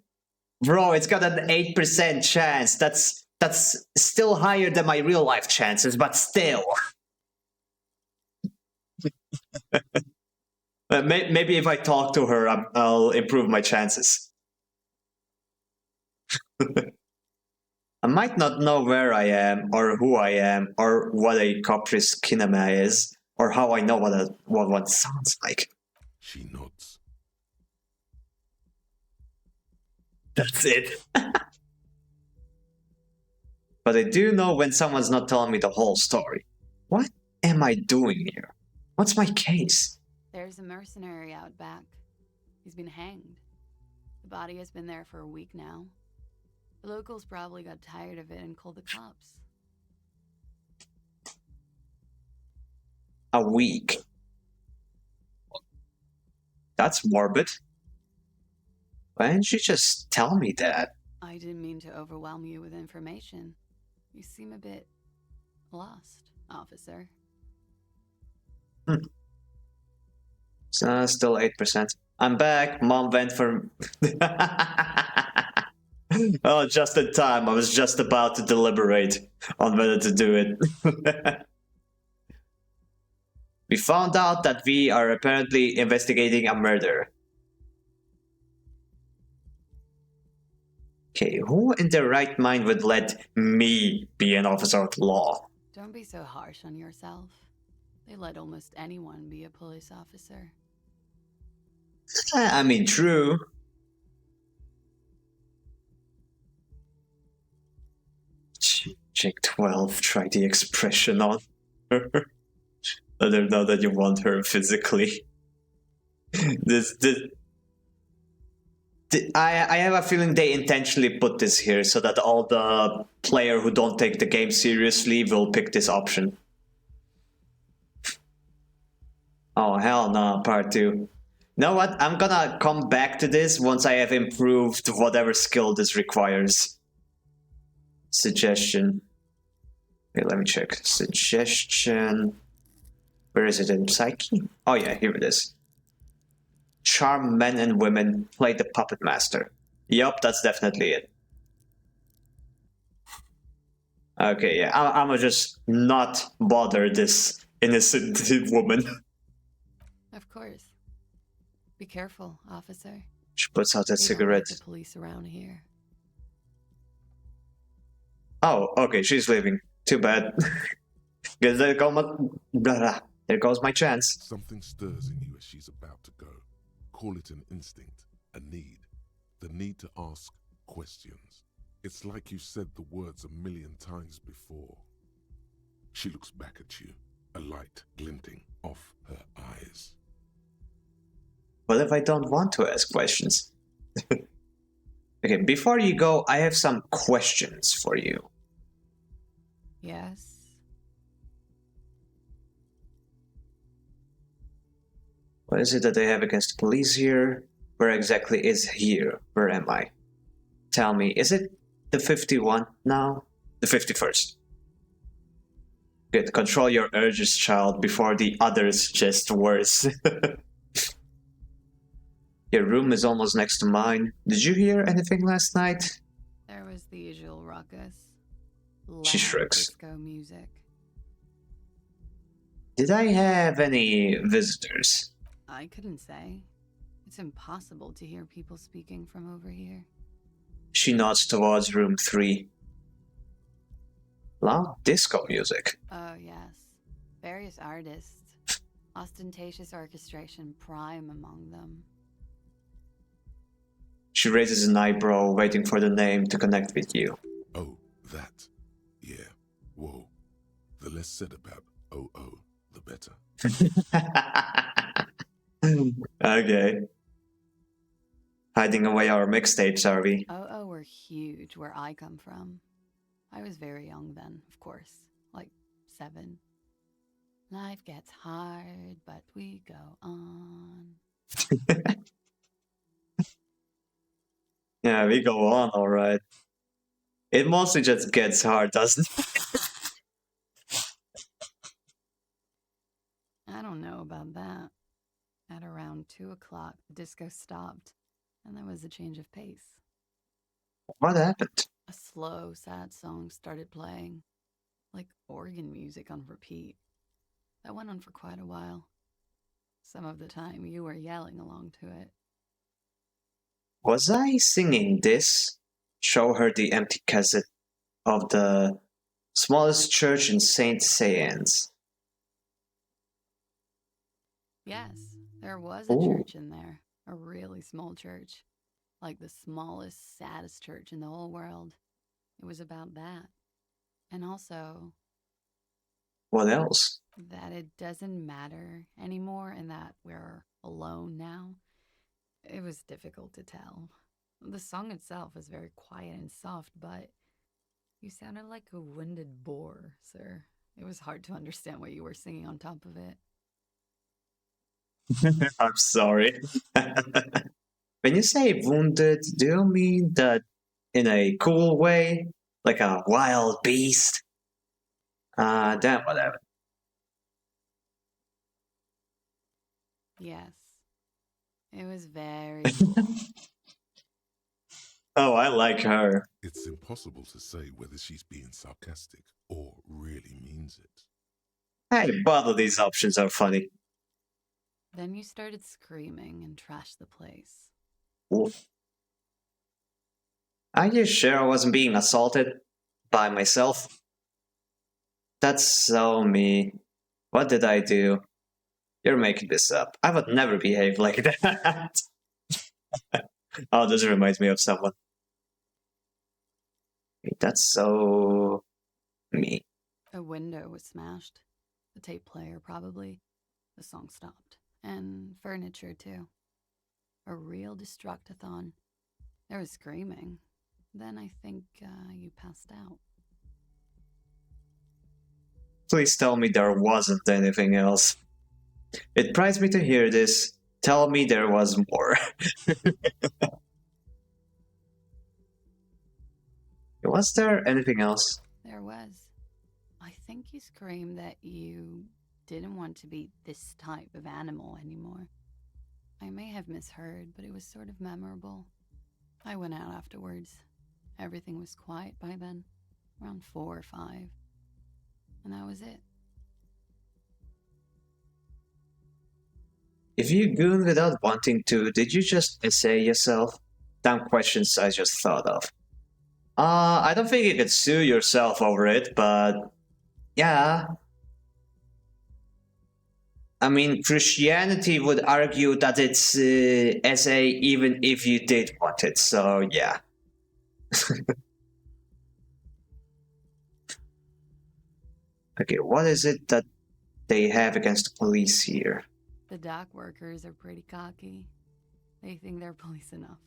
S1: Bro, it's got an 8% chance. That's still higher than my real life chances, but still. Maybe if I talk to her, I'll improve my chances. I might not know where I am, or who I am, or what a Caprice kinema is, or how I know what one sounds like.
S4: She nods.
S1: That's it. But I do know when someone's not telling me the whole story. What am I doing here? What's my case?
S5: There's a mercenary out back. He's been hanged. The body has been there for a week now. The locals probably got tired of it and called the cops.
S1: A week. That's morbid. Why didn't you just tell me that?
S5: I didn't mean to overwhelm you with information. You seem a bit lost, officer.
S1: So, still 8%. I'm back. Mom went for... Oh, just in time. I was just about to deliberate on whether to do it. We found out that we are apparently investigating a murder. Okay, who in their right mind would let me be an officer of the law?
S5: Don't be so harsh on yourself. They let almost anyone be a police officer.
S1: I mean, true. Check 12, try the expression on her. Let her know that you want her physically. I have a feeling they intentionally put this here so that all the player who don't take the game seriously will pick this option. Oh, hell no, part 2. You know what? I'm gonna come back to this once I have improved whatever skill this requires. Suggestion. Okay, let me check. Suggestion. Where is it in Psyche? Oh yeah, here it is. Charm men and women, play the puppet master. Yup, that's definitely it. Okay, yeah, I'ma just not bother this innocent woman.
S5: Of course. Be careful, officer.
S1: She puts out that
S5: They don't
S1: cigarette.
S5: like the police around here.
S1: Oh, okay, she's leaving. Too bad. Guess there goes my chance.
S4: Something stirs in you as she's about to go. Call it an instinct, a need. The need to ask questions. It's like you said the words 1,000,000 times before. She looks back at you, a light glinting off her eyes.
S1: What if I don't want to ask questions? Okay, before you go, I have some questions for you.
S5: Yes?
S1: What is it that they have against the police here? Where exactly is here? Where am I? Tell me, is it the 51 now? The 51st. Good, control your urges, child, before the others just worse. Your room is almost next to mine. Did you hear anything last night?
S5: There was the usual ruckus.
S1: She
S5: Loud
S1: shrugs.
S5: disco music.
S1: Did I have any visitors?
S5: I couldn't say. It's impossible to hear people speaking from over here.
S1: She nods towards room 3. Loud disco music.
S5: Oh, yes. Various artists. Ostentatious orchestration prime among them.
S1: She raises an eyebrow, waiting for the name to connect with you.
S4: Oh, that. Yeah. Whoa. The less said about OO, the better.
S1: Okay. Hiding away our mixtapes, are we?
S5: Oh, were huge where I come from. I was very young then, of course. Like 7. Life gets hard, but we go on.
S1: Yeah, we go on, alright. It mostly just gets hard, doesn't it?
S5: I don't know about that. At around 2 o'clock, the disco stopped, and there was a change of pace.
S1: What happened?
S5: A slow, sad song started playing, like organ music on repeat. That went on for quite a while. Some of the time, you were yelling along to it.
S1: Was I singing this? Show her the empty cassette of the smallest church in St. Saëns.
S5: Yes, there was a
S1: Ooh.
S5: church in there. A really small church. Like the smallest, saddest church in the whole world. It was about that. And also,
S1: What else?
S5: that it doesn't matter anymore and that we're alone now. It was difficult to tell. The song itself is very quiet and soft, but you sounded like a winded boar, sir. It was hard to understand what you were singing on top of it.
S1: I'm sorry. When you say wounded, do you mean that in a cool way? Like a wild beast? Damn, whatever.
S5: Yes. It was very
S1: Oh, I like her.
S4: It's impossible to say whether she's being sarcastic or really means it.
S1: Hey, both of these options are funny.
S5: Then you started screaming and trashed the place.
S1: Ooh. Are you sure I wasn't being assaulted by myself? That's so me. What did I do? You're making this up. I would never behave like that. Oh, this reminds me of someone. That's so me.
S5: A window was smashed. The tape player, probably. The song stopped. And furniture, too. A real destructathon. There was screaming. Then I think you passed out.
S1: Please tell me there wasn't anything else. It prides me to hear this. Tell me there was more. Was there anything else?
S5: There was. I think you screamed that you didn't want to be this type of animal anymore. I may have misheard, but it was sort of memorable. I went out afterwards. Everything was quiet by then, around 4 or 5. And that was it.
S1: If you goon without wanting to, did you just essay yourself? Dumb questions I just thought of. I don't think you could sue yourself over it, but yeah. I mean, Christianity would argue that it's essay even if you did want it, so yeah. Okay, what is it that they have against the police here?
S5: The dock workers are pretty cocky. They think they're police enough.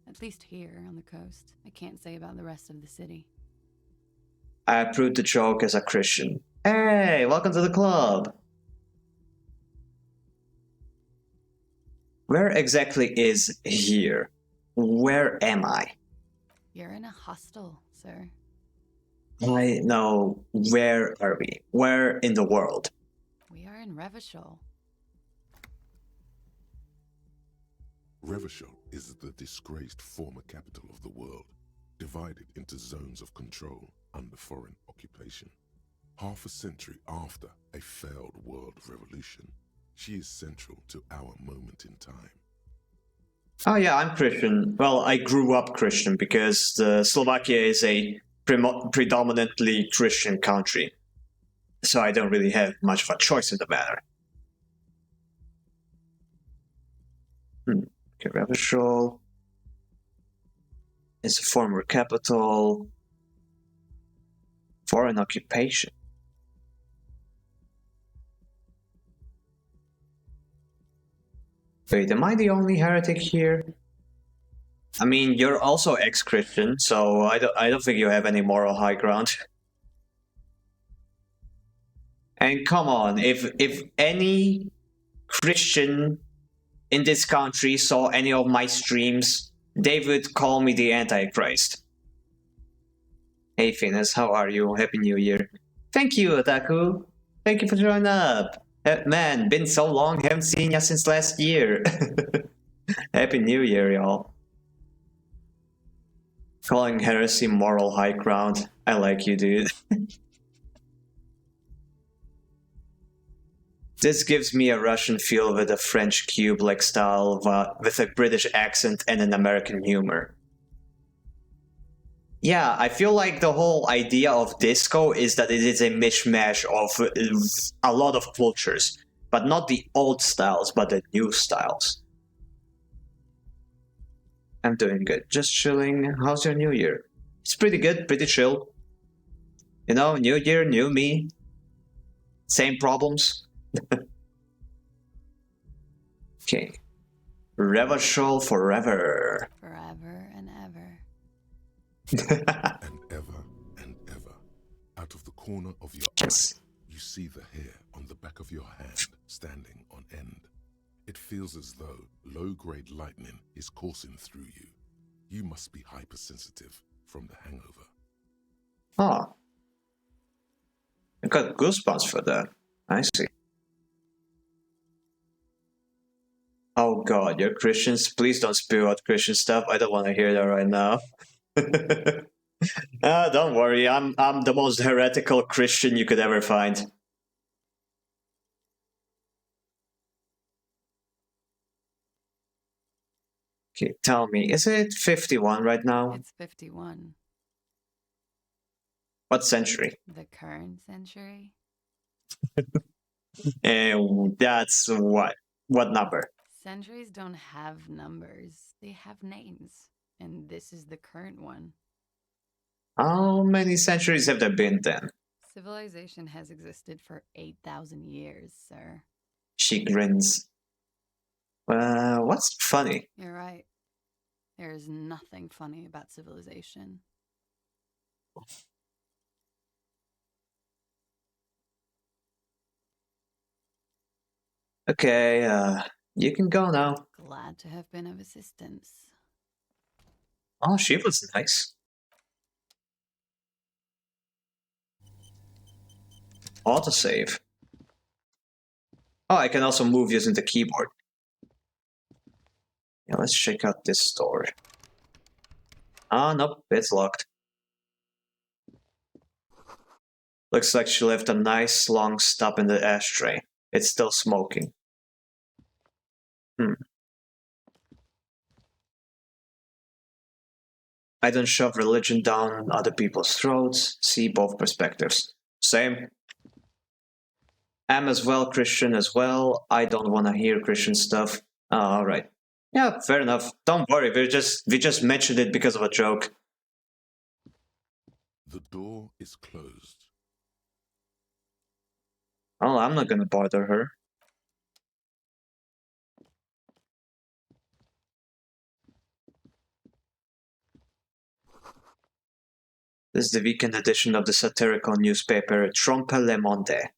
S5: At least here on the coast. I can't say about the rest of the city.
S1: I approve the joke as a Christian. Hey, welcome to the club. Where exactly is here? Where am I?
S5: You're in a hostel, sir.
S1: I know. Where are we? Where in the world?
S5: We are in Revachol.
S4: Revachol is the disgraced former capital of the world, divided into zones of control under foreign occupation. Half a century after a failed world revolution, she is central to our moment in time.
S1: Oh yeah, I'm Christian. Well, I grew up Christian because Slovakia is a predominantly Christian country. So I don't really have much of a choice in the matter. Okay, Revachol is a former capital. Foreign occupation. Wait, am I the only heretic here? I mean, you're also ex-Christian, so I don't think you have any moral high ground. And come on, if any Christian in this country saw any of my streams, they would call me the Antichrist. Hey Finis, how are you? Happy New Year. Thank you, Otaku. Thank you for joining up. Man, been so long, haven't seen you since last year. Happy New Year, y'all. Calling heresy moral high ground. I like you, dude. This gives me a Russian feel with a French cube-like style with a British accent and an American humor. Yeah, I feel like the whole idea of disco is that it is a mishmash of a lot of cultures, but not the old styles, but the new styles. I'm doing good, just chilling. How's your new year? It's pretty good, pretty chill. You know, new year, new me. Same problems. Okay. Revachol forever.
S5: Forever and ever.
S4: And ever, out of the corner of your
S1: Yes.
S4: eye, you see the hair on the back of your hand standing on end. It feels as though low-grade lightning is coursing through you. You must be hypersensitive from the hangover.
S1: Oh. I got goosebumps for that. I see. Oh god, you're Christians? Please don't spew out Christian stuff. I don't want to hear that right now. Don't worry, I'm the most heretical Christian you could ever find. Okay, tell me, is it 51 right now?
S5: It's 51.
S1: What century?
S5: The current century?
S1: And that's what? What number?
S5: Centuries don't have numbers, they have names. And this is the current one.
S1: How many centuries have there been then?
S5: Civilization has existed for 8,000 years, sir.
S1: She grins. What's funny?
S5: You're right. There is nothing funny about civilization.
S1: Okay, you can go now.
S5: Glad to have been of assistance.
S1: Oh, she was nice. Autosave. Oh, I can also move using the keyboard. Yeah, let's check out this store. Ah, nope, it's locked. Looks like she left a nice long stub in the ashtray. It's still smoking. I don't shove religion down other people's throats. See both perspectives. Same. I'm as well Christian as well. I don't want to hear Christian stuff. All right. Yeah, fair enough. Don't worry. We just mentioned it because of a joke.
S4: The door is closed.
S1: Oh, I'm not gonna bother her. This is the weekend edition of the satirical newspaper Trompe le Monde.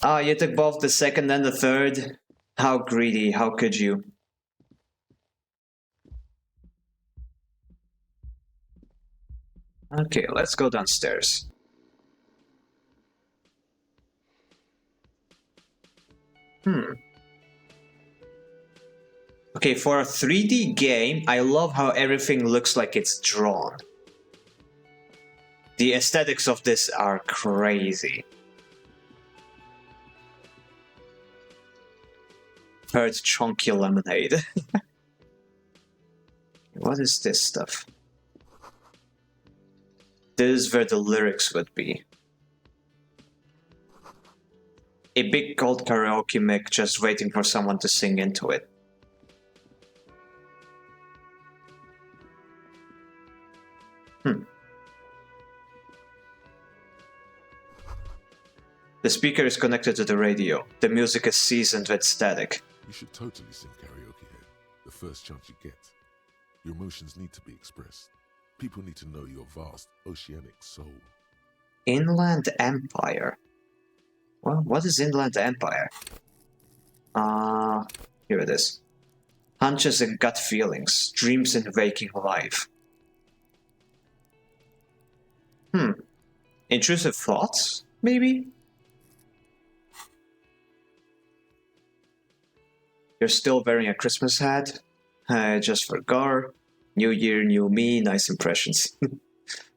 S1: Ah, you took both the second and the third? How greedy, how could you? Okay, let's go downstairs. Okay, for a 3D game, I love how everything looks like it's drawn. The aesthetics of this are crazy. Heard chunky lemonade. What is this stuff? This is where the lyrics would be. A big gold karaoke mic just waiting for someone to sing into it. The speaker is connected to the radio. The music is seasoned with static.
S4: You should totally sing karaoke here, the first chance you get. Your emotions need to be expressed. People need to know your vast, oceanic soul.
S1: Inland Empire. Well, what is Inland Empire? Here it is. Hunches and gut feelings, dreams in waking life. Intrusive thoughts, maybe? You're still wearing a Christmas hat? I just forgot. New year, new me, nice impressions. No,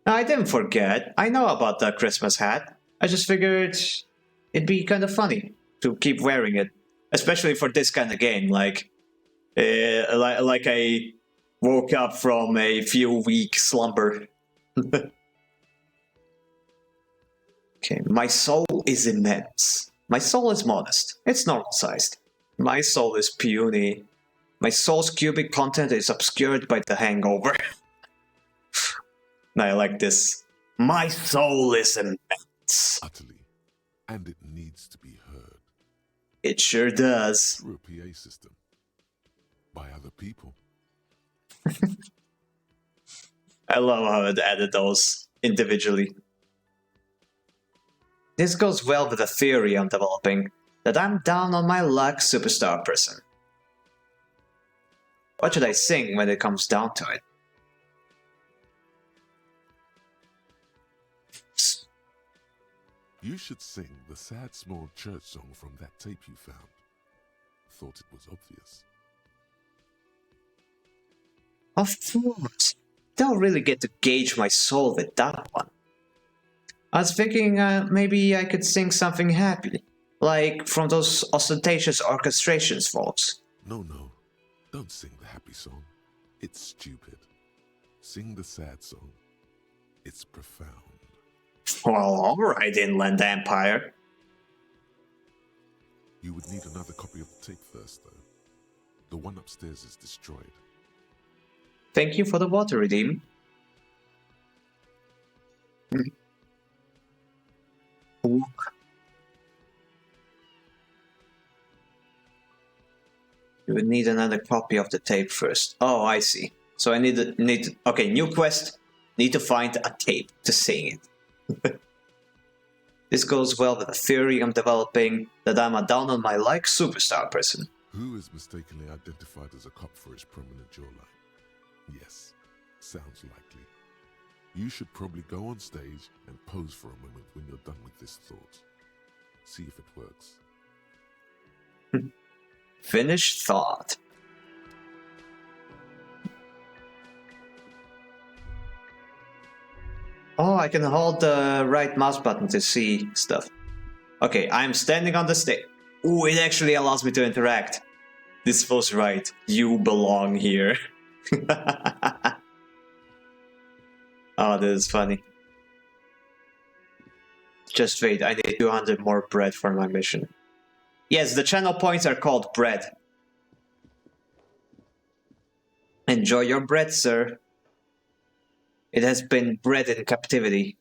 S1: I didn't forget. I know about the Christmas hat. I just figured it'd be kind of funny to keep wearing it. Especially for this kind of game, like I woke up from a few week slumber. Okay, my soul is immense. My soul is modest. It's normal sized. My soul is puny. My soul's cubic content is obscured by the hangover. I like this. My soul is immense.
S4: Utterly. And it needs to be heard.
S1: It sure does.
S4: Through a PA system. By other people.
S1: I love how it added those individually. This goes well with the theory I'm developing, that I'm down on my luck superstar person. What should I sing when it comes down to it?
S4: You should sing the sad small church song from that tape you found. Thought it was obvious.
S1: Of course. Don't really get to gauge my soul with that one. I was thinking maybe I could sing something happy, like from those ostentatious orchestrations folks.
S4: No. Don't sing the happy song. It's stupid. Sing the sad song. It's profound.
S1: Well, alright, Inland Empire.
S4: You would need another copy of the tape first, though. The one upstairs is destroyed.
S1: Thank you for the water, Redeem. You would need another copy of the tape first. Oh, I see. So I need okay, new quest. Need to find a tape to sing it. This goes well with the theory I'm developing that I'm a down on my luck superstar person.
S4: Who is mistakenly identified as a cop for his prominent jawline? Yes, sounds likely. You should probably go on stage and pose for a moment when you're done with this thought. See if it works.
S1: Finished thought. Oh, I can hold the right mouse button to see stuff. Okay, I'm standing on the stage. Ooh, it actually allows me to interact. This feels right. You belong here. Oh, this is funny. Just wait, I need 200 more bread for my mission. Yes, the channel points are called bread. Enjoy your bread, sir. It has been bred in captivity.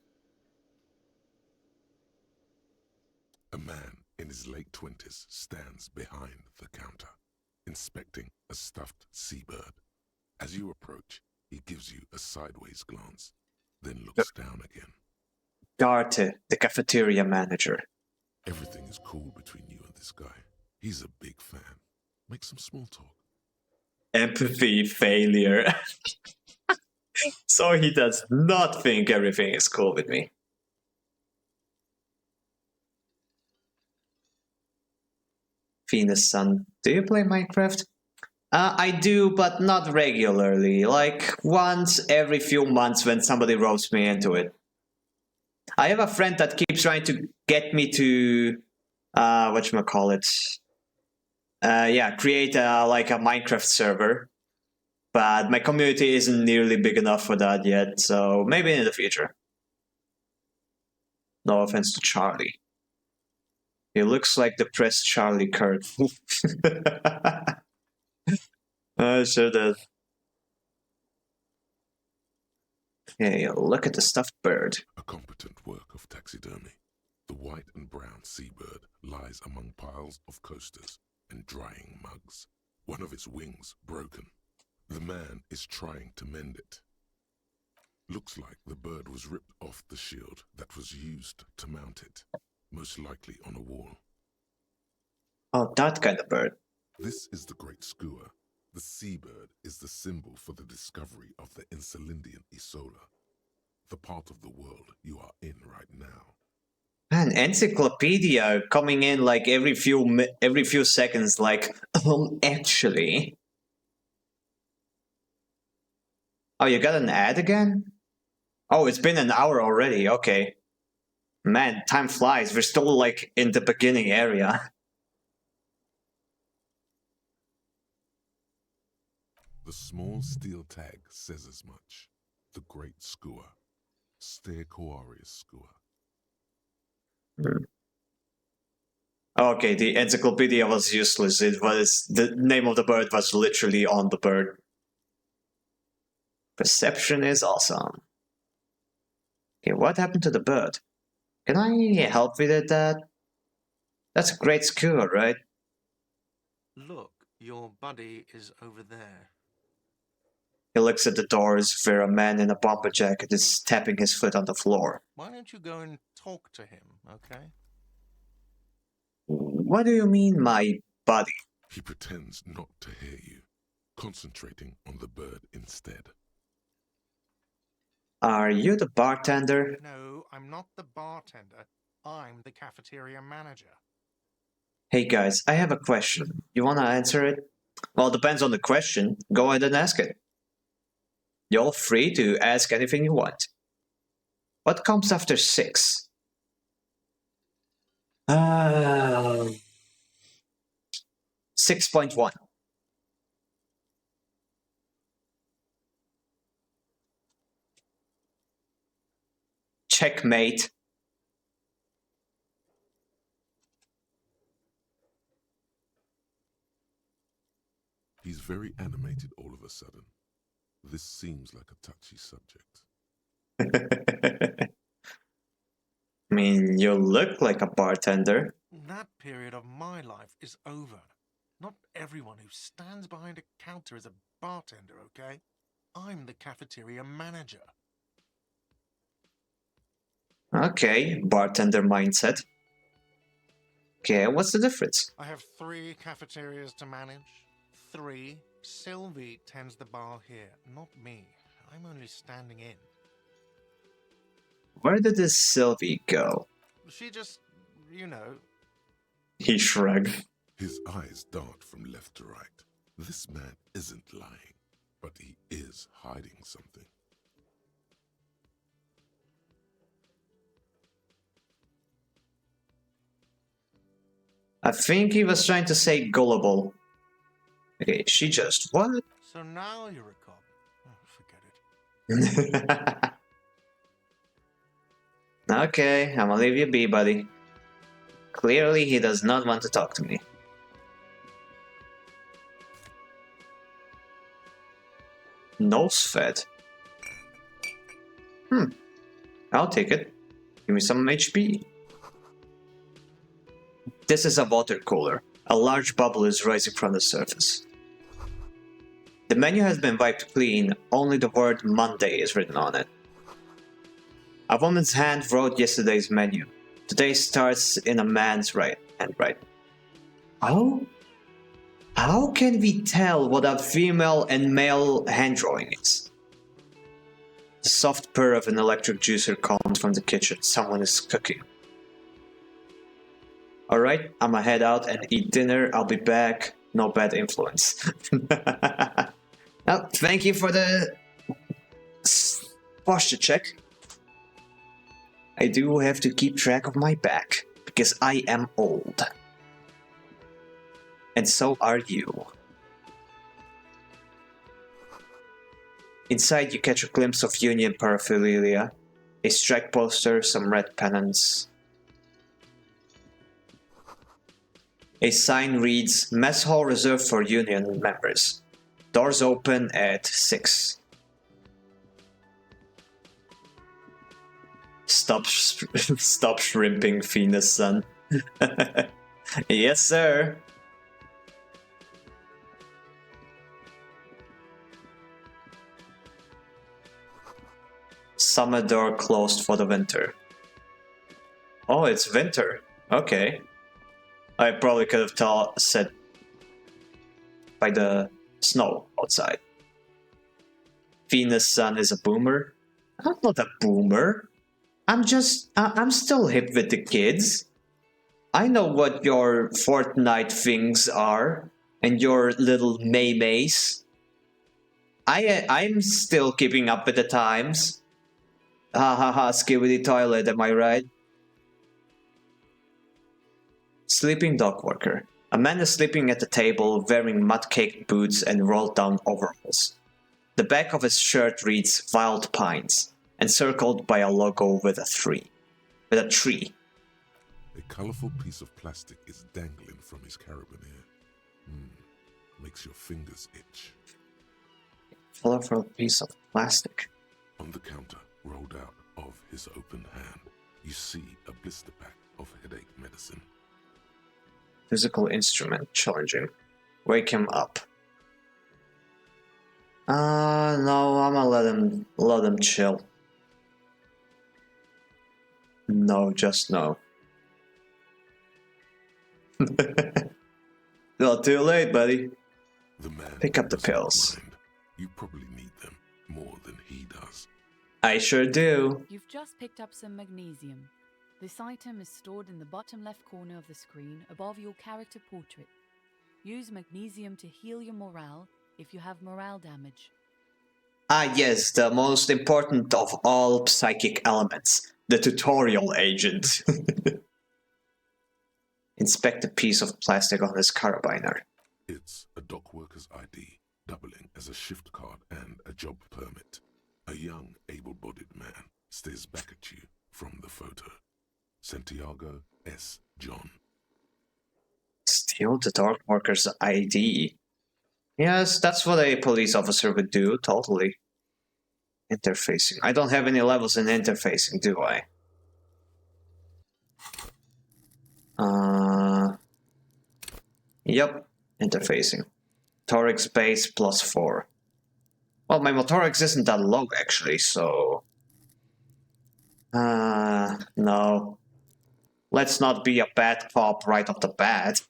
S4: A man in his late 20s stands behind the counter, inspecting a stuffed seabird. As you approach, he gives you a sideways glance, then looks down again.
S1: Garte, the cafeteria manager.
S4: Everything is cool between you and this guy. He's a big fan. Make some small talk.
S1: Empathy failure. So he does not think everything is cool with me. Venus Sun, do you play Minecraft? I do, but not regularly. Like once every few months when somebody ropes me into it. I have a friend that keeps trying to get me to, whatchamacallit, yeah, create like a Minecraft server. But my community isn't nearly big enough for that yet, so maybe in the future. No offense to Charlie. He looks like depressed Charlie Kirk. Sure does. Hey, look at the stuffed bird.
S4: A competent work of taxidermy. The white and brown seabird lies among piles of coasters and drying mugs. One of its wings broken. The man is trying to mend it. Looks like the bird was ripped off the shield that was used to mount it, most likely on a wall.
S1: Oh, that kind of bird.
S4: This is the great skua. The seabird is the symbol for the discovery of the Encelindian Isola, the part of the world you are in right now.
S1: Man, encyclopedia coming in like every few seconds, like, actually. Oh, you got an ad again? Oh, it's been an hour already, okay. Man, time flies, we're still like in the beginning area.
S4: The small steel tag says as much. The great skua. Stegosaurus skua.
S1: Okay, the encyclopedia was useless. It was the name of the bird was literally on the bird. Perception is awesome. Okay, what happened to the bird? Can I help with it, Dad? That's a great skua, right?
S6: Look, your buddy is over there.
S1: He looks at the doors where a man in a bomber jacket is tapping his foot on the floor.
S6: Why don't you go and talk to him, okay?
S1: What do you mean, my buddy?
S4: He pretends not to hear you, concentrating on the bird instead.
S1: Are you the bartender?
S6: No, I'm not the bartender. I'm the cafeteria manager.
S1: Hey guys, I have a question. You wanna answer it? Well, depends on the question. Go ahead and ask it. You're free to ask anything you want. What comes after 6? 6.1. Checkmate.
S4: He's very animated all of a sudden. This seems like a touchy subject.
S1: I mean, you look like a bartender.
S6: That period of my life is over. Not everyone who stands behind a counter is a bartender, okay? I'm the cafeteria manager.
S1: Okay, bartender mindset. Okay, what's the difference?
S6: I have 3 cafeterias to manage. 3. Sylvie tends the bar here, not me. I'm only standing in.
S1: Where did this Sylvie go?
S6: She just, you know.
S1: He shrugged.
S4: His eyes dart from left to right. This man isn't lying, but he is hiding something.
S1: I think he was trying to say gullible. Okay, she just what?
S6: So now you're a cop. Oh, forget it.
S1: Okay, I'm gonna leave you be, buddy. Clearly, he does not want to talk to me. Nose fed. I'll take it. Give me some HP. This is a water cooler. A large bubble is rising from the surface. The menu has been wiped clean, only the word Monday is written on it. A woman's hand wrote yesterday's menu. Today starts in a man's handwriting. How can we tell what a female and male handdrawing is? The soft purr of an electric juicer comes from the kitchen. Someone is cooking. Alright, I'ma head out and eat dinner. I'll be back. No bad influence. Well, thank you for the posture check. I do have to keep track of my back, because I am old. And so are you. Inside, you catch a glimpse of Union paraphernalia, a strike poster, some red pennants. A sign reads, Mess Hall reserved for Union members. Doors open at 6. Stop shrimping, Venus, son. Yes, sir. Summer door closed for the winter. Oh, it's winter. Okay. I probably could have said by the snow outside. Venus' son is a boomer. I'm not a boomer. I'm still hip with the kids. I know what your Fortnite things are and your little May-Mays. I'm still keeping up with the times. Ha ha ha, skibidi toilet, am I right? Sleeping dog worker. A man is sleeping at the table wearing mud-caked boots and rolled-down overalls. The back of his shirt reads Wild Pines, encircled by a logo with a tree.
S4: A colourful piece of plastic is dangling from his carabiner. Makes your fingers itch.
S1: Colorful piece of plastic.
S4: On the counter, rolled out of his open hand, you see a blister pack of headache medicine.
S1: Physical instrument challenging. Wake him up. No, I'm gonna let him chill. No, just no. Not too late, buddy.
S4: The man
S1: Pick up the
S4: doesn't
S1: pills.
S4: mind. You probably need them more than he does.
S1: I sure do.
S7: You've just picked up some magnesium. This item is stored in the bottom left corner of the screen above your character portrait. Use magnesium to heal your morale if you have morale damage.
S1: Ah yes, the most important of all psychic elements. The tutorial agent. Inspect a piece of plastic on his carabiner.
S4: It's a dock worker's ID, doubling as a shift card and a job permit. A young, able-bodied man stares back at you from the photo. Santiago S. John.
S1: Steal the dog worker's ID. Yes, that's what a police officer would do, totally. Interfacing. I don't have any levels in interfacing, do I? Yep, interfacing. Motorics base +4. Well, my motorics isn't that low, actually, so... no. Let's not be a bad cop right off the bat.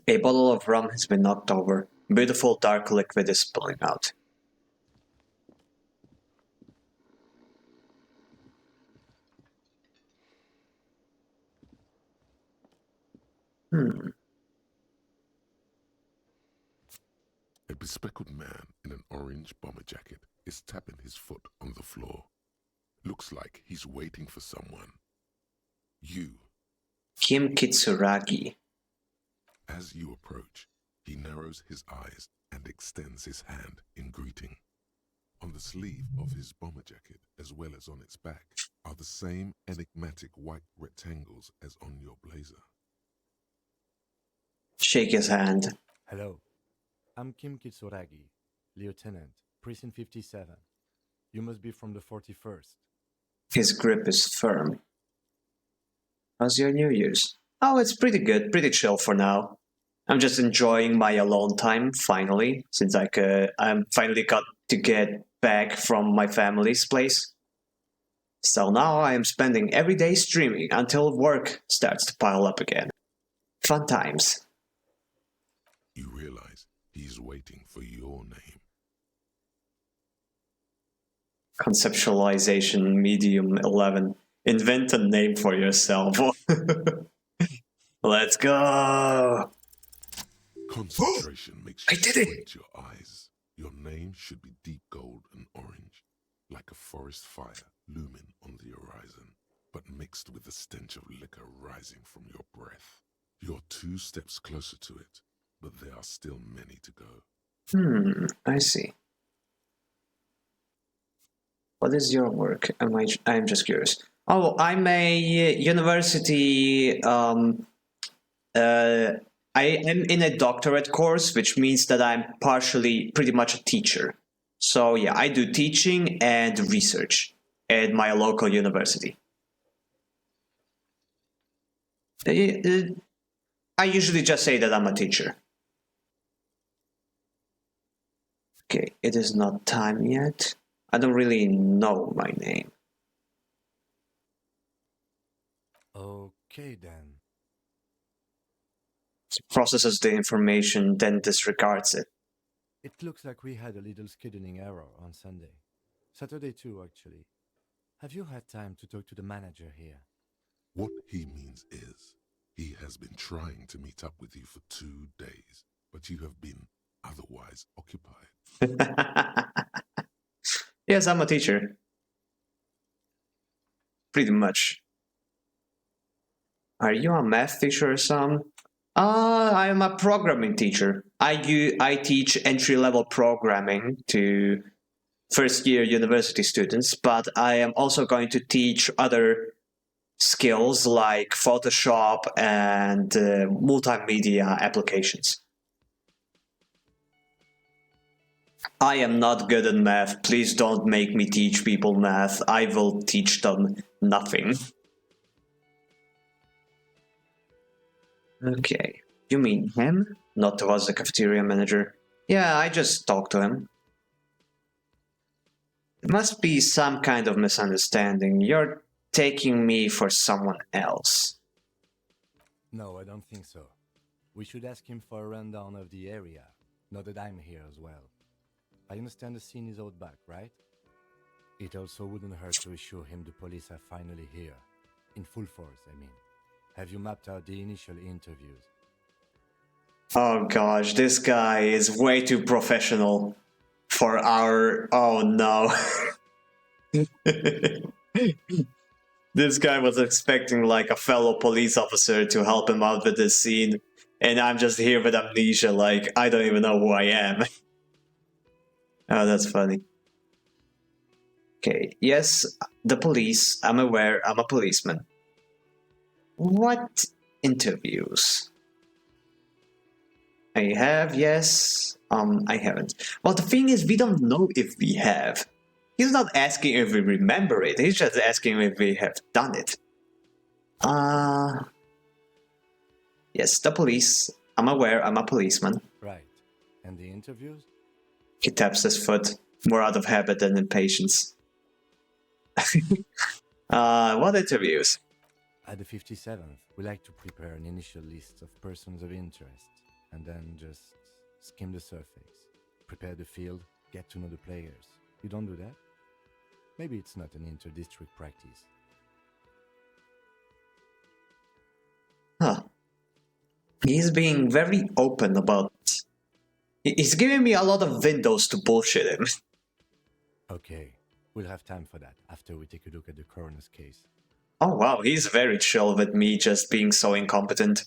S1: A bottle of rum has been knocked over. Beautiful dark liquid is spilling out.
S4: A bespectacled man in an orange bomber jacket is tapping his foot on the floor. Looks like he's waiting for someone. You.
S1: Kim Kitsuragi.
S4: As you approach, he narrows his eyes and extends his hand in greeting. On the sleeve of his bomber jacket, as well as on its back, are the same enigmatic white rectangles as on your blazer.
S1: Shake his hand.
S8: Hello, I'm Kim Kitsuragi, Lieutenant, Precinct 57. You must be from the 41st.
S1: His grip is firm. How's your New Year's? Oh, it's pretty good, pretty chill for now. I'm just enjoying my alone time, finally, since I'm finally got to get back from my family's place. So now I am spending every day streaming until work starts to pile up again. Fun times.
S4: You realize he's waiting for your name.
S1: Conceptualization medium 11. Invent a name for yourself. Let's go.
S4: Concentration makes
S1: I
S4: you
S1: did it!
S4: squint your eyes. Your name should be deep gold and orange, like a forest fire looming on the horizon, but mixed with the stench of liquor rising from your breath. You're 2 steps closer to it, but there are still many to go.
S1: I see. What is your work? I'm just curious. Oh, I'm a university. I'm in a doctorate course, which means that I'm partially pretty much a teacher. So yeah, I do teaching and research at my local university. I usually just say that I'm a teacher. Okay, it is not time yet. I don't really know my name.
S8: Okay then.
S1: Processes the information, then disregards it.
S8: It looks like we had a little scheduling error on Sunday. Saturday too, actually. Have you had time to talk to the manager here?
S4: What he means is, he has been trying to meet up with you for 2 days, but you have been otherwise occupied.
S1: Yes, I'm a teacher. Pretty much. Are you a math teacher or something? I am a programming teacher. I teach entry-level programming to first-year university students, but I am also going to teach other skills like Photoshop and multimedia applications. I am not good at math. Please don't make me teach people math. I will teach them nothing. Okay. You mean him? Not was the cafeteria manager. Yeah, I just talked to him. It must be some kind of misunderstanding. You're taking me for someone else.
S8: No, I don't think so. We should ask him for a rundown of the area, now that I'm here as well. I understand the scene is out back, right? It also wouldn't hurt to assure him the police are finally here. In full force, I mean. Have you mapped out the initial interviews?
S1: Oh gosh, this guy is way too professional for our... Oh no. This guy was expecting like a fellow police officer to help him out with this scene, and I'm just here with amnesia, like I don't even know who I am. Oh, that's funny. Okay, yes, the police. I'm aware I'm a policeman. What interviews? I have, yes. I haven't. Well, the thing is, we don't know if we have. He's not asking if we remember it. He's just asking if we have done it. Yes, the police. I'm aware I'm a policeman.
S8: Right. And the interviews?
S1: He taps his foot, more out of habit than impatience. What interviews?
S8: At the 57th, we like to prepare an initial list of persons of interest, and then just skim the surface. Prepare the field, get to know the players. You don't do that? Maybe it's not an inter-district practice.
S1: Huh. He's being very open about... He's giving me a lot of windows to bullshit him.
S8: Okay, we'll have time for that after we take a look at the coroner's case.
S1: Oh wow, he's very chill with me just being so incompetent.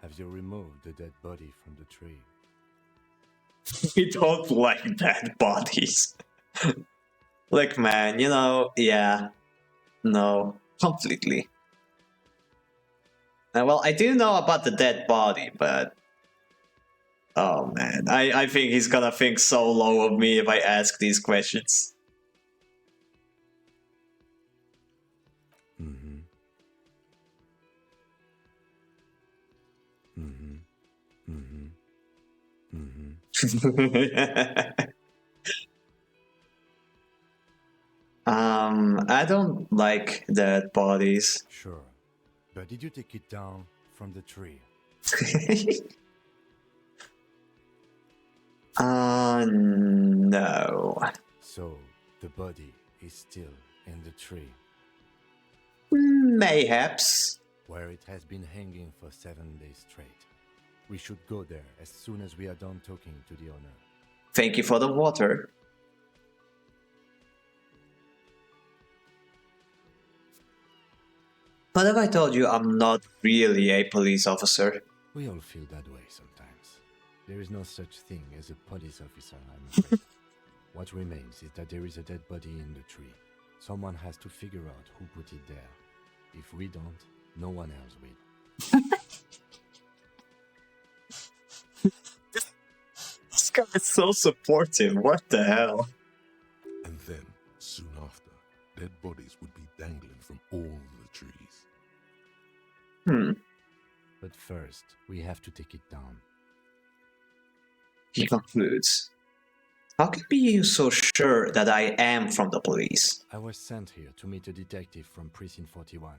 S8: Have you removed the dead body from the tree?
S1: We don't like dead bodies. Look man, you know, yeah. No, completely. Well, I do know about the dead body, but... Oh man, I think he's gonna think so low of me if I ask these questions.
S8: Mm-hmm. Mm-hmm. Mm-hmm. Mm-hmm.
S1: I don't like dead bodies.
S8: Sure. But did you take it down from the tree?
S1: No.
S8: So, The body is still in the tree,
S1: Mayhaps.
S8: where it has been hanging for 7 days straight. We should go there as soon as we are done talking to the owner.
S1: Thank you for the water. But have I told you I'm not really a police officer?
S8: We all feel that way sometimes. There is no such thing as a police officer, I'm afraid. What remains is that there is a dead body in the tree. Someone has to figure out who put it there. If we don't, no one else will.
S1: This guy is so supportive. What the hell?
S4: And then, soon after, dead bodies would be dangling from all the trees.
S8: But first, we have to take it down.
S1: He concludes. How can be you so sure that I am from the police?
S8: I was sent here to meet a detective from Precinct 41.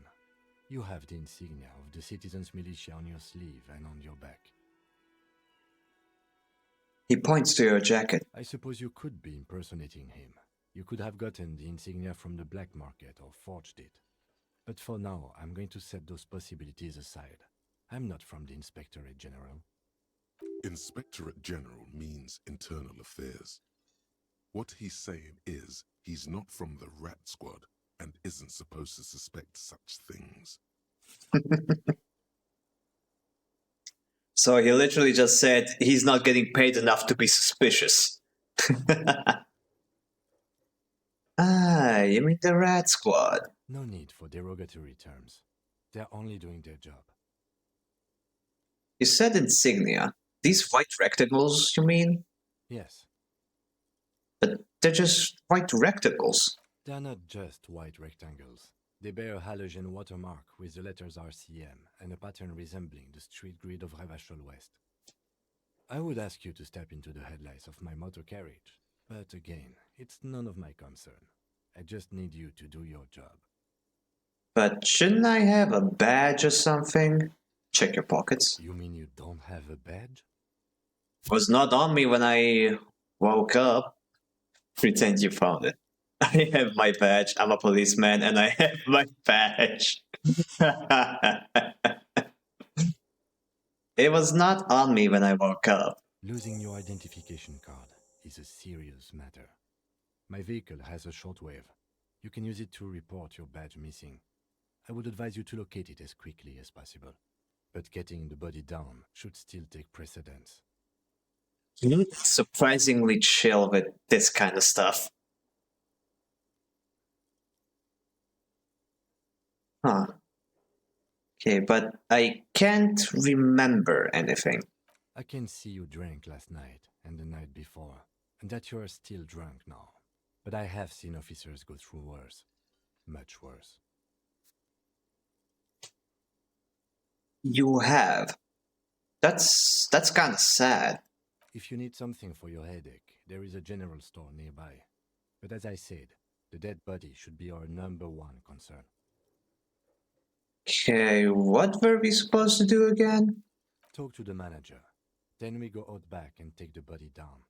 S8: You have the insignia of the Citizens Militia on your sleeve and on your back.
S1: He points to your jacket.
S8: I suppose you could be impersonating him. You could have gotten the insignia from the black market or forged it. But for now, I'm going to set those possibilities aside. I'm not from the Inspectorate General.
S4: Inspectorate General means internal affairs. What he's saying is he's not from the rat squad and isn't supposed to suspect such things.
S1: So he literally just said he's not getting paid enough to be suspicious. Ah, you mean the rat squad?
S8: No need for derogatory terms. They're only doing their job.
S1: You said insignia. These white rectangles, you mean?
S8: Yes,
S1: But they're just white rectangles.
S8: they're not just white rectangles. They bear a halogen watermark with the letters RCM and a pattern resembling the street grid of Revachol West. I would ask you to step into the headlights of my motor carriage, but again, it's none of my concern. I just need you to do your job.
S1: But shouldn't I have a badge or something? Check your pockets.
S8: You mean you don't have a badge?
S1: Was not on me when I woke up. Pretend you found it. I have my badge. I'm a policeman and I have my badge. It was not on me when I woke up.
S8: Losing your identification card is a serious matter. My vehicle has a shortwave. You can use it to report your badge missing. I would advise you to locate it as quickly as possible. But getting the body down should still take precedence.
S1: Surprisingly chill with this kind of stuff. Huh. Okay, but I can't remember anything.
S8: I can see you drank last night and the night before, and that you are still drunk now. But I have seen officers go through worse. Much worse.
S1: You have. That's kind of sad.
S8: If you need something for your headache, there is a general store nearby. But as I said, the dead body should be our #1 concern.
S1: Okay, what were we supposed to do again?
S8: Talk to the manager. Then we go out back and take the body down.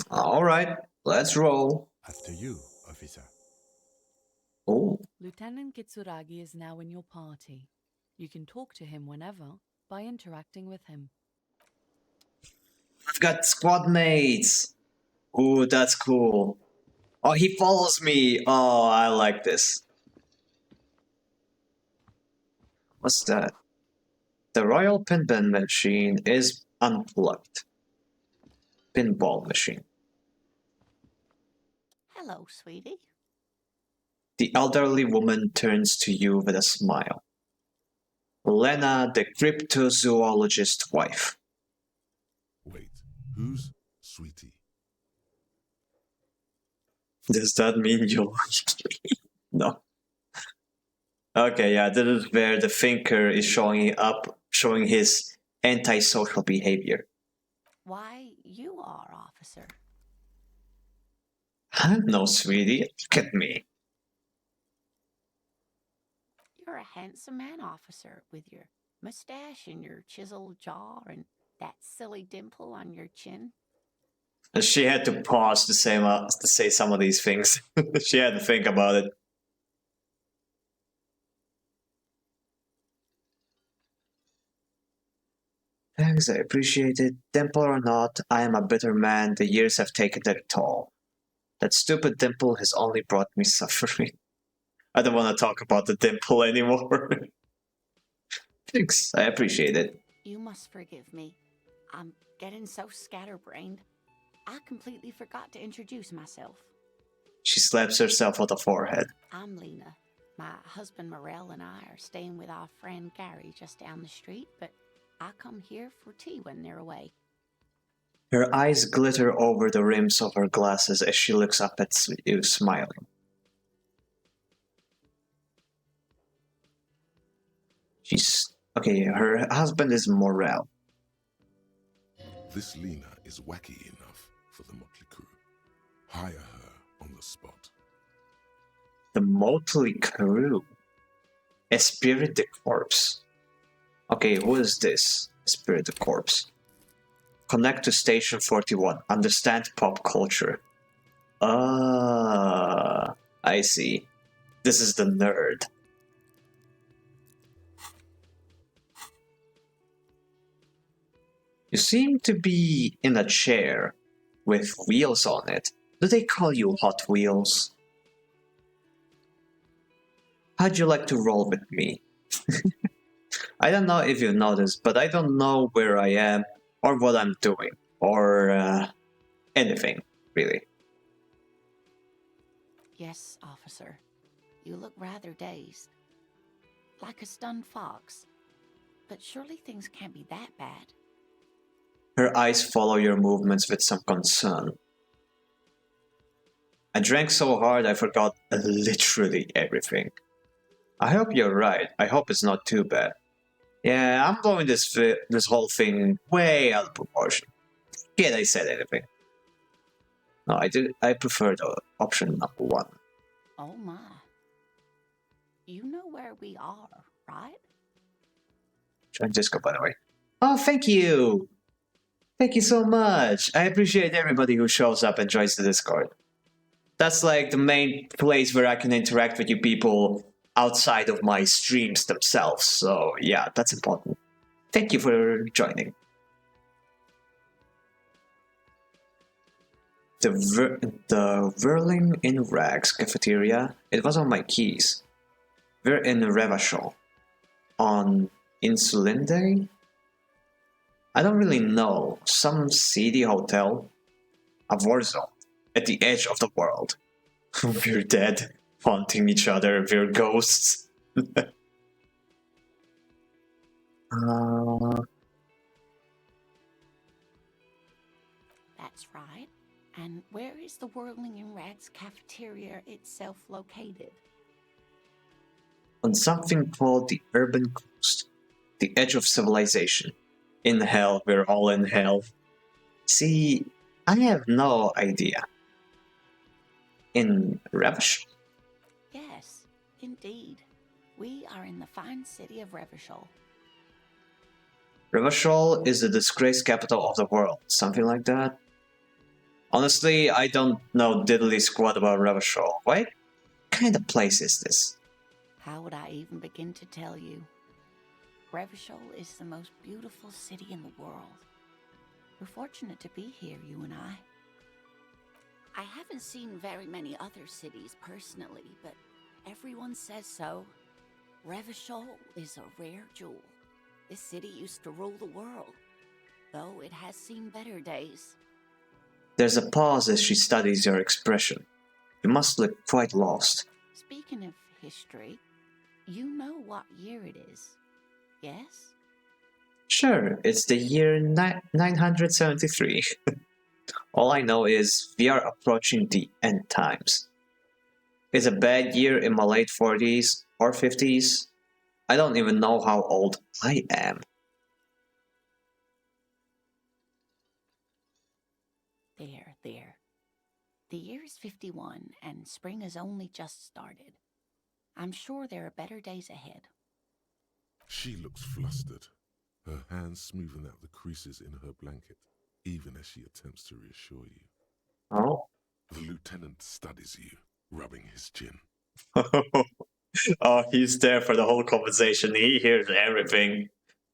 S1: Alright, let's roll.
S8: After you, officer.
S1: Oh,
S7: Lieutenant Kitsuragi is now in your party. You can talk to him whenever by interacting with him.
S1: I've got squad mates. Ooh, that's cool. Oh, he follows me. Oh, I like this. What's that? The Royal Pinball machine is unplugged. Pinball machine.
S9: Hello, sweetie.
S1: The elderly woman turns to you with a smile. Lena, the cryptozoologist's wife.
S4: Wait, who's Sweetie?
S1: Does that mean you like me? No. Okay, yeah, this is where the thinker is showing his antisocial behavior.
S9: Why, you are, officer.
S1: No, sweetie, look at me.
S9: You're a handsome man, officer, with your mustache and your chiseled jaw and that silly dimple on your chin.
S1: And she had to pause to say some of these things. She had to think about it. Thanks, I appreciate it. Dimple or not, I am a bitter man. The years have taken their toll. That stupid dimple has only brought me suffering. I don't want to talk about the dimple anymore. Thanks, I appreciate it.
S9: You must forgive me. I'm getting so scatterbrained. I completely forgot to introduce myself.
S1: She slaps herself on the forehead.
S9: I'm Lena. My husband Morel and I are staying with our friend Gary just down the street, but I come here for tea when they're away.
S1: Her eyes glitter over the rims of her glasses as she looks up at you, smiling. Okay, her husband is Morel.
S4: This Lena is wacky enough for the motley crew. Hire her on the spot.
S1: The motley crew? Esprit de Corpse. Okay, who is this? Esprit de Corpse. Connect to Station 41. Understand pop culture. Ah, I see. This is the nerd. You seem to be in a chair with wheels on it. Do they call you Hot Wheels? How'd you like to roll with me? I don't know if you noticed, but I don't know where I am or what I'm doing or anything, really.
S9: Yes, officer. You look rather dazed. Like a stunned fox. But surely things can't be that bad.
S1: Her eyes follow your movements with some concern. I drank so hard I forgot literally everything. I hope you're right. I hope it's not too bad. Yeah, I'm blowing this whole thing way out of proportion. Can't I said anything? No, I prefer the option number one.
S9: Oh my. You know where we are, right?
S1: Francisco, by the way. Oh, thank you! Thank you so much! I appreciate everybody who shows up and joins the Discord. That's like the main place where I can interact with you people outside of my streams themselves. So yeah, that's important. Thank you for joining. The Whirling in Rags cafeteria, it was on my keys. We're in Revachol. On Insulin Day? I don't really know. Some seedy hotel? A war zone. At the edge of the world. We're dead. Haunting each other. We're ghosts.
S9: That's right. And where is the Whirling in Rags cafeteria itself located?
S1: On something called the Urban Coast. The edge of civilization. In hell, we're all in hell. See, I have no idea. In Revachol?
S9: Yes, indeed. We are in the fine city of Revachol.
S1: Revachol is the disgraced capital of the world. Something like that? Honestly, I don't know diddly squat about Revachol. What kind of place is this?
S9: How would I even begin to tell you? Revachol is the most beautiful city in the world. We're fortunate to be here, you and I. I haven't seen very many other cities personally, but everyone says so. Revachol is a rare jewel. This city used to rule the world, though it has seen better days.
S1: There's a pause as she studies your expression. You must look quite lost.
S9: Speaking of history, you know what year it is, yes?
S1: Sure, it's the year 973. All I know is we are approaching the end times. It's a bad year in my late 40s or 50s. I don't even know how old I am.
S9: There. The year is 51, and spring has only just started. I'm sure there are better days ahead.
S4: She looks flustered, her hands smoothing out the creases in her blanket. even as she attempts to reassure you.
S1: Oh.
S4: The lieutenant studies you, rubbing his chin.
S1: Oh, he's there for the whole conversation. He hears everything.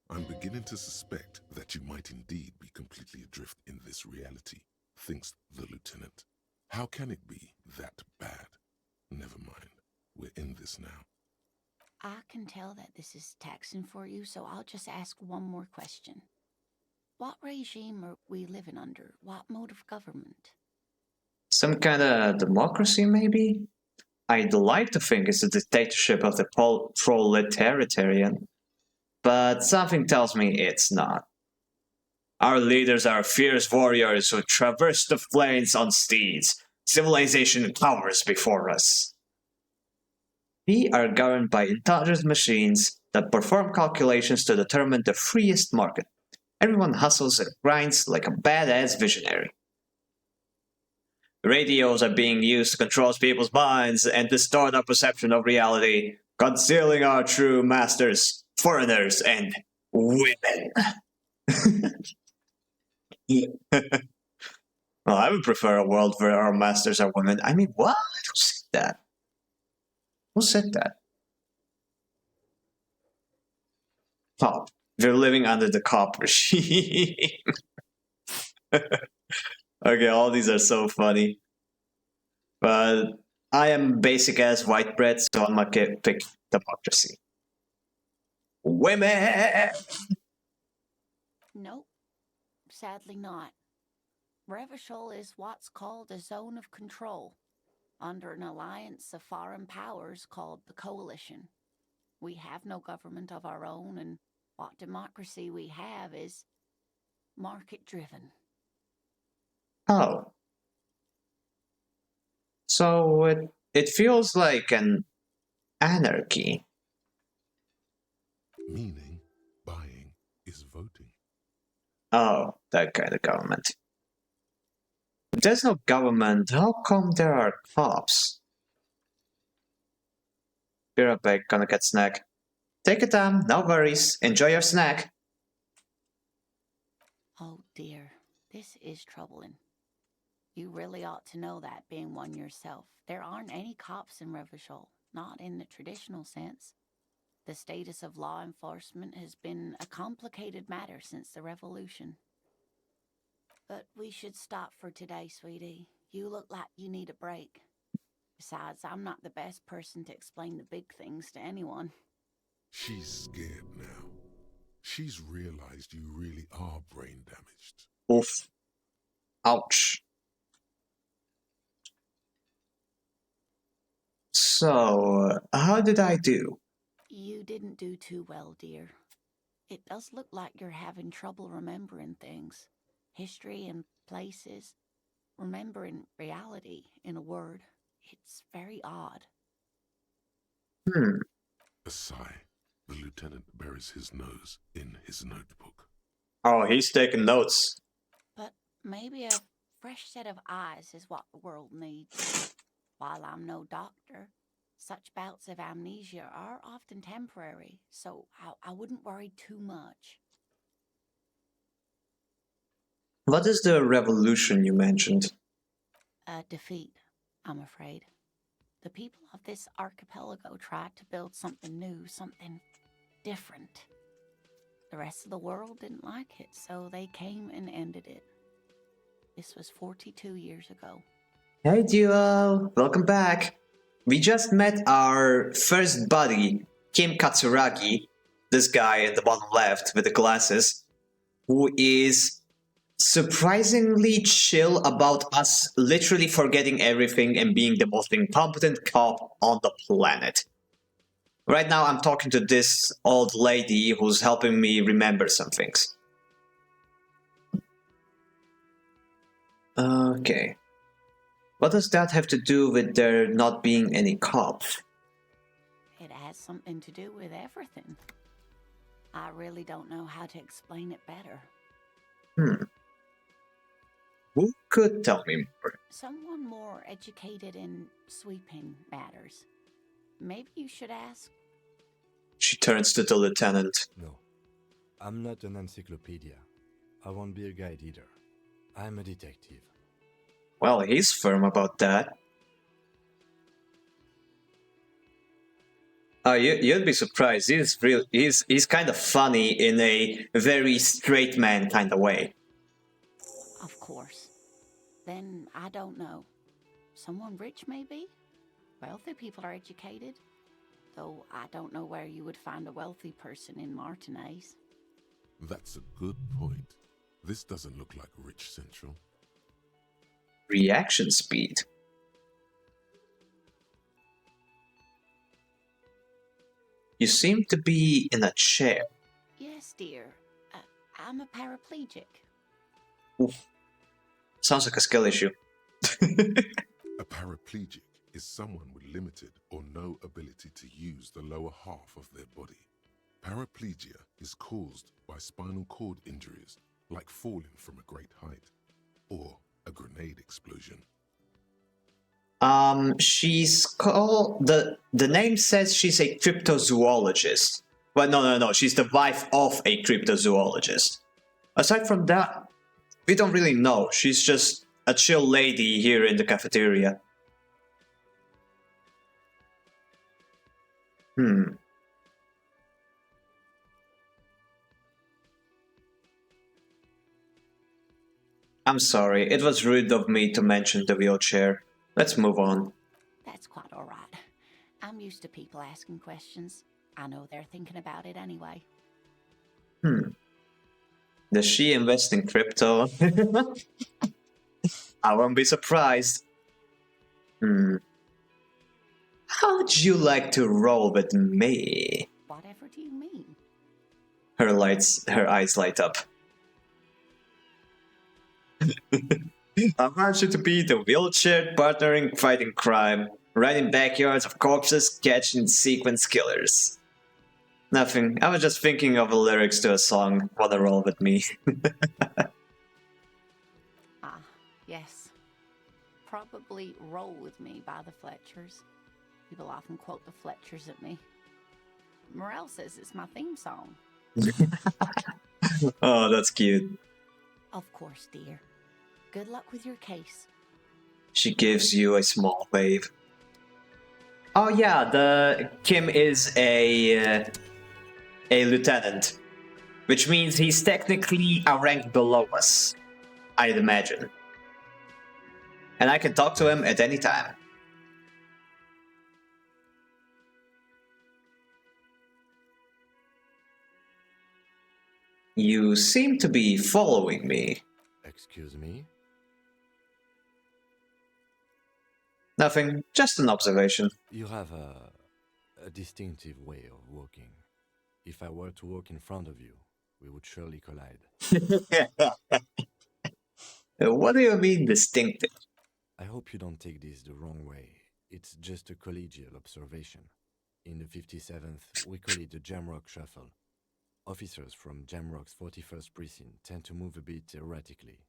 S4: I'm beginning to suspect that you might indeed be completely adrift in this reality, thinks the lieutenant. How can it be that bad? Never mind. We're in this now.
S9: I can tell that this is taxing for you, so I'll just ask one more question. What regime are we living under? What mode of government?
S1: Some kind of democracy, maybe? I'd like to think it's a dictatorship of the proletarian, but something tells me it's not. Our leaders are fierce warriors who traverse the plains on steeds. Civilization cowers before us. We are governed by intelligent machines that perform calculations to determine the freest market. Everyone hustles and grinds like a badass visionary. Radios are being used to control people's minds and distort our perception of reality, concealing our true masters, foreigners, and women. Well, I would prefer a world where our masters are women. I mean, what? Who said that? Who said that? Oh, we're living under the cop regime. Okay, all these are so funny. But I am basic as white bread, so I'm gonna pick democracy. Women!
S9: Nope, sadly not. Revachol is what's called a zone of control, under an alliance of foreign powers called the Coalition. We have no government of our own, and what democracy we have is market-driven.
S1: Oh. So it feels like an anarchy.
S4: Meaning, buying is voting.
S1: Oh, that kind of government. If there's no government, how come there are cops? Be right back, gonna get snack. Take your time, no worries. Enjoy your snack.
S9: Oh dear, this is troubling. You really ought to know that, being one yourself. There aren't any cops in Revachol, not in the traditional sense. The status of law enforcement has been a complicated matter since the revolution. But we should stop for today, sweetie. You look like you need a break. Besides, I'm not the best person to explain the big things to anyone.
S4: She's scared now. She's realized you really are brain damaged.
S1: Oof. Ouch. So, how did I do?
S9: You didn't do too well, dear. It does look like you're having trouble remembering things. History and places. Remembering reality, in a word. It's very odd.
S4: A sigh. The lieutenant buries his nose in his notebook.
S1: Oh, he's taking notes.
S9: But maybe a fresh set of eyes is what the world needs. While I'm no doctor, such bouts of amnesia are often temporary, so I wouldn't worry too much.
S1: What is the revolution you mentioned?
S9: A defeat, I'm afraid. The people of this archipelago tried to build something new, something different. The rest of the world didn't like it, so they came and ended it. This was 42 years ago.
S1: Hey duo, welcome back. We just met our first buddy, Kim Katsuragi, this guy at the bottom left with the glasses, who is surprisingly chill about us literally forgetting everything and being the most incompetent cop on the planet. Right now I'm talking to this old lady who's helping me remember some things. Okay. What does that have to do with there not being any cops?
S9: It has something to do with everything. I really don't know how to explain it better.
S1: Who could tell me more?
S9: Someone more educated in sweeping matters. Maybe you should ask.
S1: She turns to the lieutenant.
S8: No, I'm not an encyclopedia. I won't be a guide either. I'm a detective.
S1: Well, he's firm about that. You'd be surprised. He's kind of funny in a very straight man kind of way.
S9: Of course. Then I don't know. Someone rich, maybe? Wealthy people are educated. Though I don't know where you would find a wealthy person in Martinez.
S4: That's a good point. This doesn't look like Rich Central.
S1: Reaction speed. You seem to be in a chair.
S9: Yes, dear. I'm a paraplegic.
S1: Oof. Sounds like a skill issue.
S4: A paraplegic is someone with limited or no ability to use the lower half of their body. Paraplegia is caused by spinal cord injuries, like falling from a great height, or a grenade explosion.
S1: She's called the name says she's a cryptozoologist. Well, no. She's the wife of a cryptozoologist. Aside from that, we don't really know. She's just a chill lady here in the cafeteria. I'm sorry, it was rude of me to mention the wheelchair. Let's move on.
S9: That's quite all right. I'm used to people asking questions. I know they're thinking about it anyway.
S1: Does she invest in crypto? I won't be surprised. How would you like to roll with me?
S9: Whatever do you mean?
S1: Her eyes light up. I want you to be the wheelchair partnering fighting crime, running backyards of corpses, catching sequence killers. Nothing. I was just thinking of the lyrics to a song. Wanna roll with me?
S9: Ah, yes. Probably Roll With Me by the Fletchers. People often quote the Fletchers at me. Morel says it's my theme song.
S1: Oh, that's cute.
S9: Of course, dear. Good luck with your case.
S1: She gives you a small wave. Oh yeah, the Kim is a lieutenant, which means he's technically a rank below us, I'd imagine. And I can talk to him at any time. You seem to be following me.
S8: Excuse me?
S1: Nothing, just an observation.
S8: You have a distinctive way of walking. If I were to walk in front of you, we would surely collide.
S1: What do you mean distinctive?
S8: I hope you don't take this the wrong way. It's just a collegial observation. In the 57th, we call it the Jamrock Shuffle. Officers from Jamrock's 41st Precinct tend to move a bit erratically.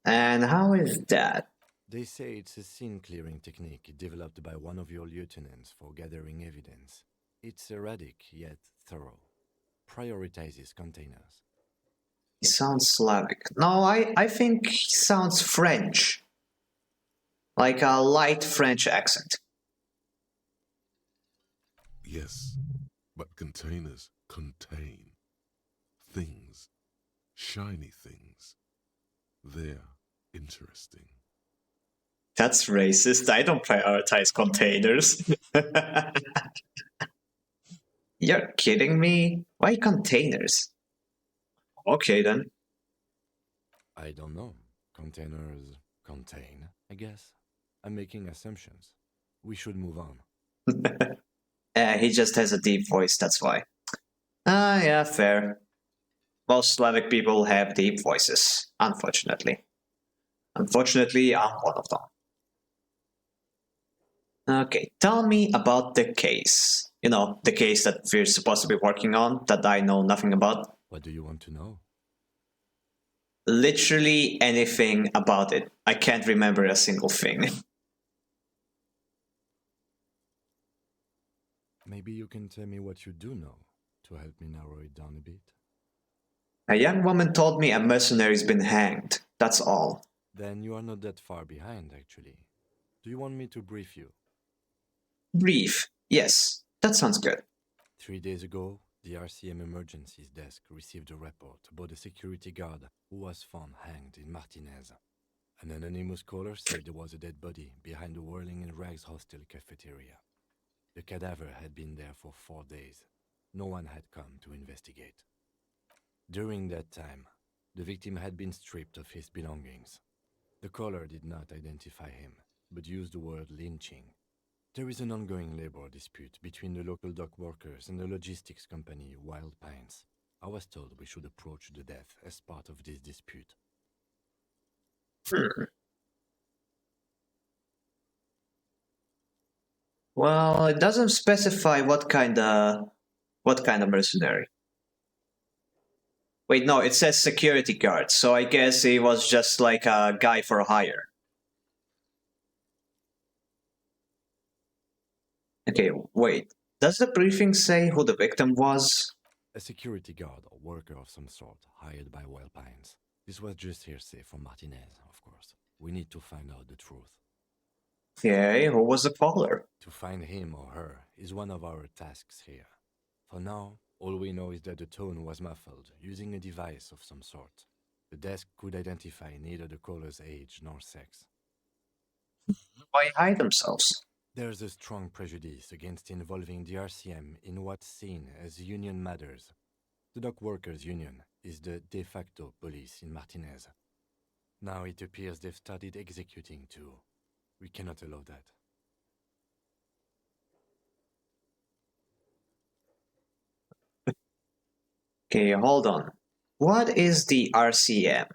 S1: And how is that?
S8: They say it's a scene-clearing technique developed by one of your lieutenants for gathering evidence. It's erratic, yet thorough. Prioritizes containers.
S1: He sounds Slavic. No, I think he sounds French. Like a light French accent.
S4: Yes, but containers contain things, shiny things. They're interesting.
S1: That's racist. I don't prioritize containers. You're kidding me? Why containers? Okay then.
S8: I don't know. Containers contain, I guess. I'm making assumptions. We should move on.
S1: He just has a deep voice, that's why. Ah, yeah, fair. Most Slavic people have deep voices, unfortunately. Unfortunately, I'm one of them. Okay, tell me about the case. You know, the case that we're supposed to be working on, that I know nothing about.
S8: What do you want to know?
S1: Literally anything about it. I can't remember a single thing.
S8: Maybe you can tell me what you do know to help me narrow it down a bit.
S1: A young woman told me a mercenary's been hanged. That's all.
S8: Then you are not that far behind, actually. Do you want me to brief you?
S1: Brief. Yes, that sounds good.
S8: 3 days ago, the RCM Emergencies Desk received a report about a security guard who was found hanged in Martinez. An anonymous caller said there was a dead body behind the Whirling in Rags hostel cafeteria. The cadaver had been there for 4 days. No one had come to investigate. During that time, the victim had been stripped of his belongings. The caller did not identify him, but used the word lynching. There is an ongoing labor dispute between the local dock workers and the logistics company Wild Pines. I was told we should approach the death as part of this dispute.
S1: Well, it doesn't specify what kind of mercenary. Wait, no, it says security guard, so I guess he was just like a guy for hire. Okay, wait. Does the briefing say who the victim was?
S8: A security guard or worker of some sort hired by Wild Pines. This was just hearsay from Martinez, of course. We need to find out the truth.
S1: Okay, who was the caller?
S8: To find him or her is one of our tasks here. For now, all we know is that the tone was muffled, using a device of some sort. The desk could identify neither the caller's age nor sex.
S1: Why hide themselves?
S8: There's a strong prejudice against involving the RCM in what's seen as union matters. The dock workers' union is the de facto police in Martinez. Now it appears they've started executing too. We cannot allow that.
S1: Okay, hold on. What is the RCM?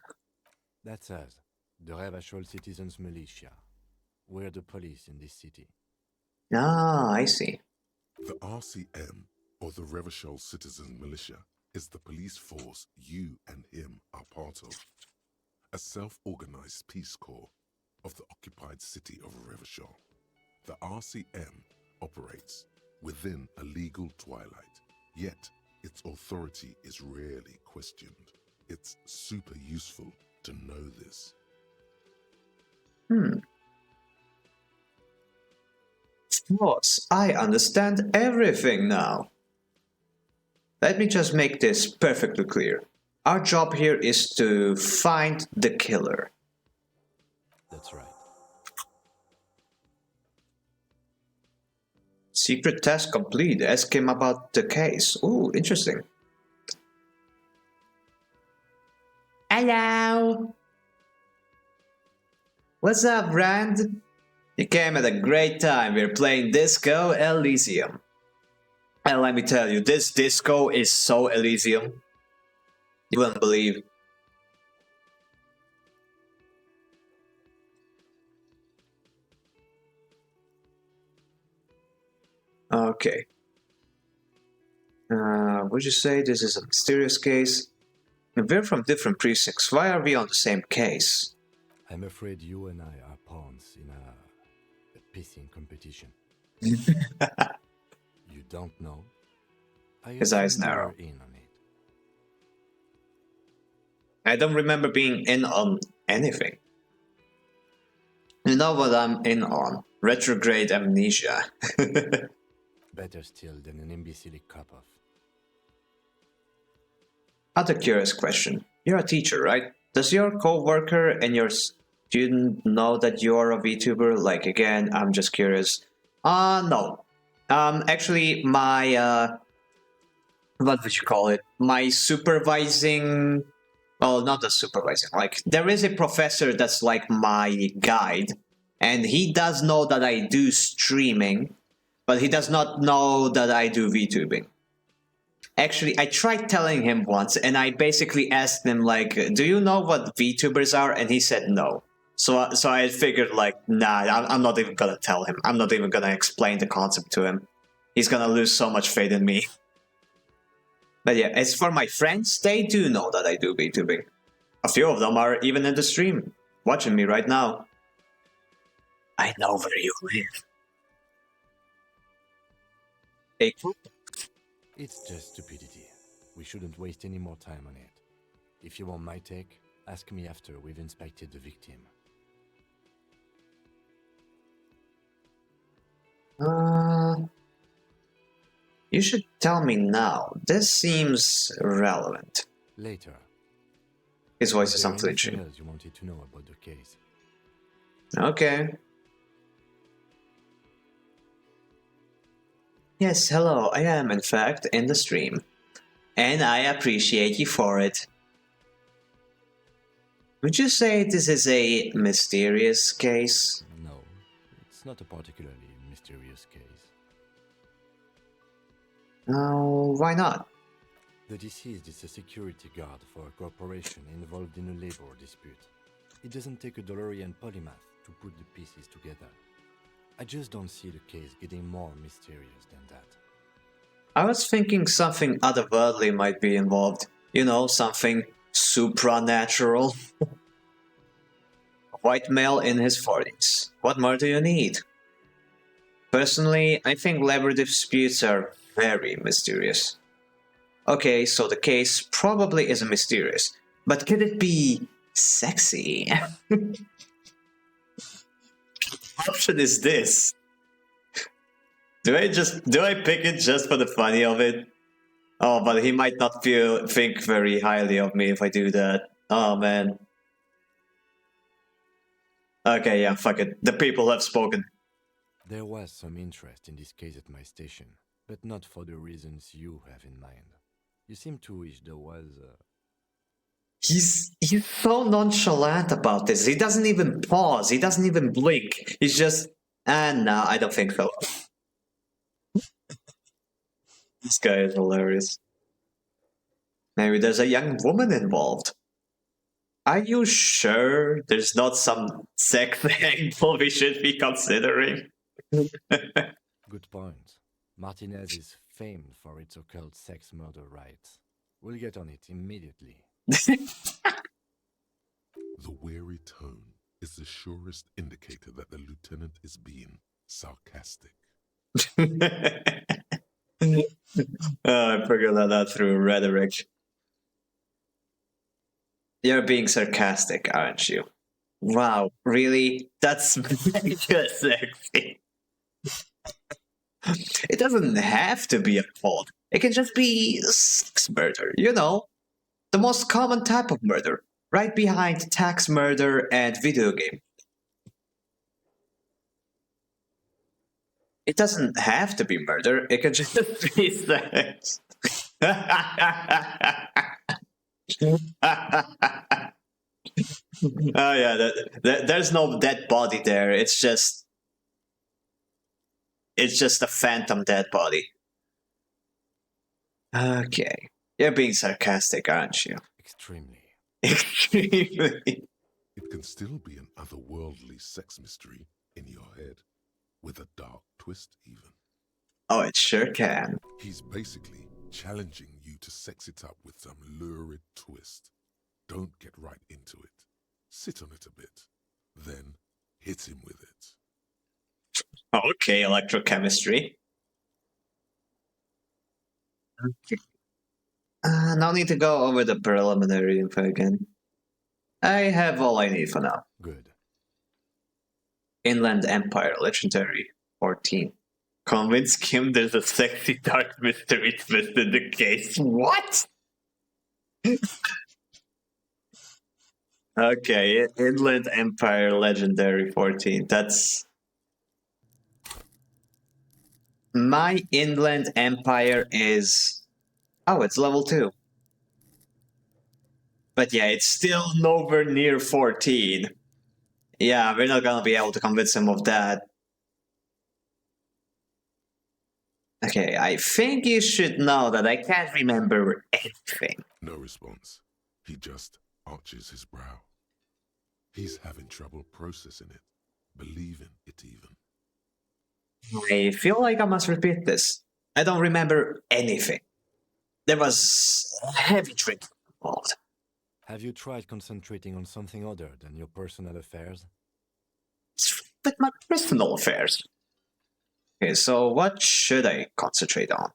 S8: That's us, the Revachol Citizens Militia. We're the police in this city.
S1: Ah, I see.
S4: The RCM, or the Revachol Citizen Militia, is the police force you and him are part of. A self-organized peace corps of the occupied city of Revachol. The RCM operates within a legal twilight, yet its authority is rarely questioned. It's super useful to know this.
S1: Of course, I understand everything now. Let me just make this perfectly clear. Our job here is to find the killer.
S8: That's right.
S1: Secret task complete. Ask him about the case. Ooh, interesting. Hello. What's up, Rand? You came at a great time. We're playing Disco Elysium. And let me tell you, this disco is so Elysium. You wouldn't believe. Okay. Would you say this is a mysterious case? We're from different precincts. Why are we on the same case?
S8: I'm afraid you and I are pawns in a pissing competition. You don't know?
S1: His eyes
S8: assumed you
S1: narrow.
S8: were in on it.
S1: I don't remember being in on anything. You know what I'm in on? Retrograde amnesia.
S8: Better still than an imbecilic cop-off.
S1: Other curious question. You're a teacher, right? Does your co-worker and your student know that you're a VTuber? Like, again, I'm just curious. No. Actually, my, what would you call it? My supervising... Well, not the supervising. Like, there is a professor that's like my guide. And he does know that I do streaming. But he does not know that I do VTubing. Actually, I tried telling him once, and I basically asked him, like, do you know what VTubers are? And he said no. So I figured, like, nah, I'm not even gonna tell him. I'm not even gonna explain the concept to him. He's gonna lose so much faith in me. But yeah, as for my friends, they do know that I do VTubing. A few of them are even in the stream, watching me right now. I know where you live. Hey,
S8: It's just stupidity. We shouldn't waste any more time on it. If you want my take, ask me after we've inspected the victim.
S1: You should tell me now. This seems relevant.
S8: Later.
S1: His voice
S8: Was
S1: is
S8: there anything
S1: unflinching.
S8: else you wanted to know about the case?
S1: Okay. Yes, hello. I am, in fact, in the stream. And I appreciate you for it. Would you say this is a mysterious case?
S8: No, it's not a particularly mysterious case.
S1: No, why not?
S8: The deceased is a security guard for a corporation involved in a labor dispute. It doesn't take a DeLorean polymath to put the pieces together. I just don't see the case getting more mysterious than that.
S1: I was thinking something otherworldly might be involved. You know, something supernatural. A white male in his 40s. What more do you need? Personally, I think labor disputes are very mysterious. Okay, so the case probably isn't mysterious, but could it be sexy? Option is this. Do I pick it just for the funny of it? Oh, but he might not think very highly of me if I do that. Oh man. Okay, yeah, fuck it. The people have spoken.
S8: There was some interest in this case at my station, but not for the reasons you have in mind. You seem to wish there was
S1: He's so nonchalant about this. He doesn't even pause. He doesn't even blink. He's just, no, I don't think so. This guy is hilarious. Maybe there's a young woman involved. Are you sure there's not some sex angle we should be considering?
S8: Good point. Martinez is famed for its occult sex murder rights. We'll get on it immediately.
S4: The wary tone is the surest indicator that the lieutenant is being sarcastic.
S1: I figured that out through rhetoric. You're being sarcastic, aren't you? Wow, really? That's mega sexy. It doesn't have to be a cult. It can just be sex murder, you know? The most common type of murder, right behind tax murder and video game. It doesn't have to be murder, it can just be sex. Oh yeah, there's no dead body there. It's just a phantom dead body. Okay, you're being sarcastic, aren't you?
S8: Extremely.
S1: Extremely.
S4: It can still be an otherworldly sex mystery in your head, with a dark twist even.
S1: Oh, it sure can.
S4: He's basically challenging you to sex it up with some lurid twist. Don't get right into it. Sit on it a bit. Then hit him with it.
S1: Okay, electrochemistry. Okay. No need to go over the preliminary info again. I have all I need for now.
S8: Good.
S1: Inland Empire, Legendary 14. Convince Kim there's a sexy dark mystery twist in the case. What? Okay, Inland Empire, Legendary 14. That's... My Inland Empire is... Oh, it's level 2. But yeah, it's still nowhere near 14. Yeah, we're not gonna be able to convince him of that. Okay, I think you should know that I can't remember anything.
S4: No response. He just arches his brow. He's having trouble processing it, believing it even.
S1: I feel like I must repeat this. I don't remember anything. There was heavy drinking involved.
S8: Have you tried concentrating on something other than your personal affairs?
S1: It's with my personal affairs. Okay, so what should I concentrate on?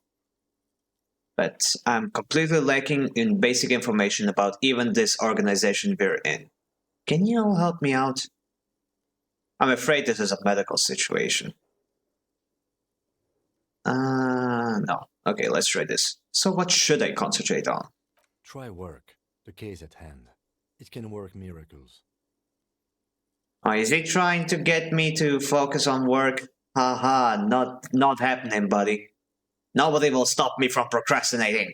S1: but I'm completely lacking in basic information about even this organization we're in. Can you help me out? I'm afraid this is a medical situation. No. Okay, let's try this. So what should I concentrate on?
S8: Try work. The case at hand. It can work miracles.
S1: Oh, is he trying to get me to focus on work? Haha, not happening, buddy. Nobody will stop me from procrastinating.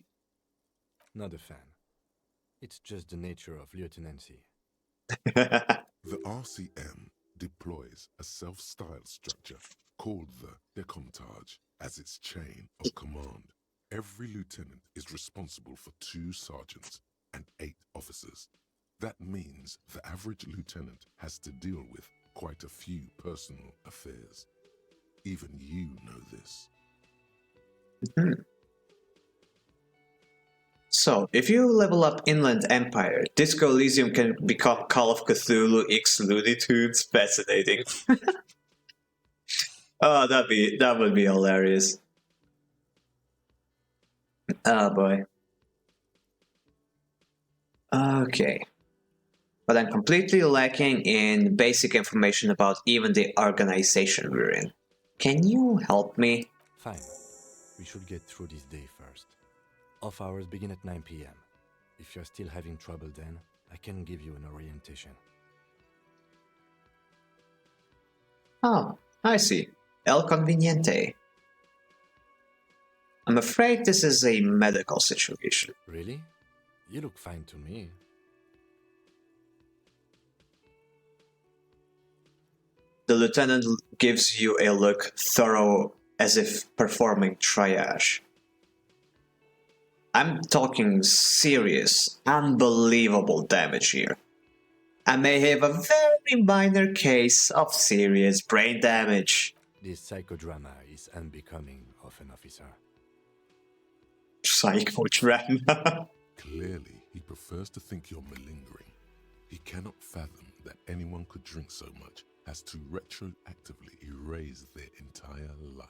S8: Not a fan. It's just the nature of lieutenancy.
S4: The RCM deploys a self-styled structure called the Decomptage as its chain of command. Every lieutenant is responsible for 2 sergeants and 8 officers. That means the average lieutenant has to deal with quite a few personal affairs. Even you know this.
S1: So, if you level up Inland Empire, Disco Elysium can become Call of Cthulhu X Looney Tunes. Fascinating. Oh, that would be hilarious. Oh boy. Okay. But I'm completely lacking in basic information about even the organization we're in. Can you help me?
S8: Fine. We should get through this day first. Off hours begin at 9 p.m. If you're still having trouble then, I can give you an orientation.
S1: Oh, I see. El Conveniente. I'm afraid this is a medical situation.
S8: Really? You look fine to me.
S1: The lieutenant gives you a look thorough as if performing triage. I'm talking serious, unbelievable damage here. I may have a very minor case of serious brain damage.
S8: This psychodrama is unbecoming of an officer.
S1: Psychodrama.
S4: Clearly, he prefers to think you're malingering. He cannot fathom that anyone could drink so much as to retroactively erase their entire life.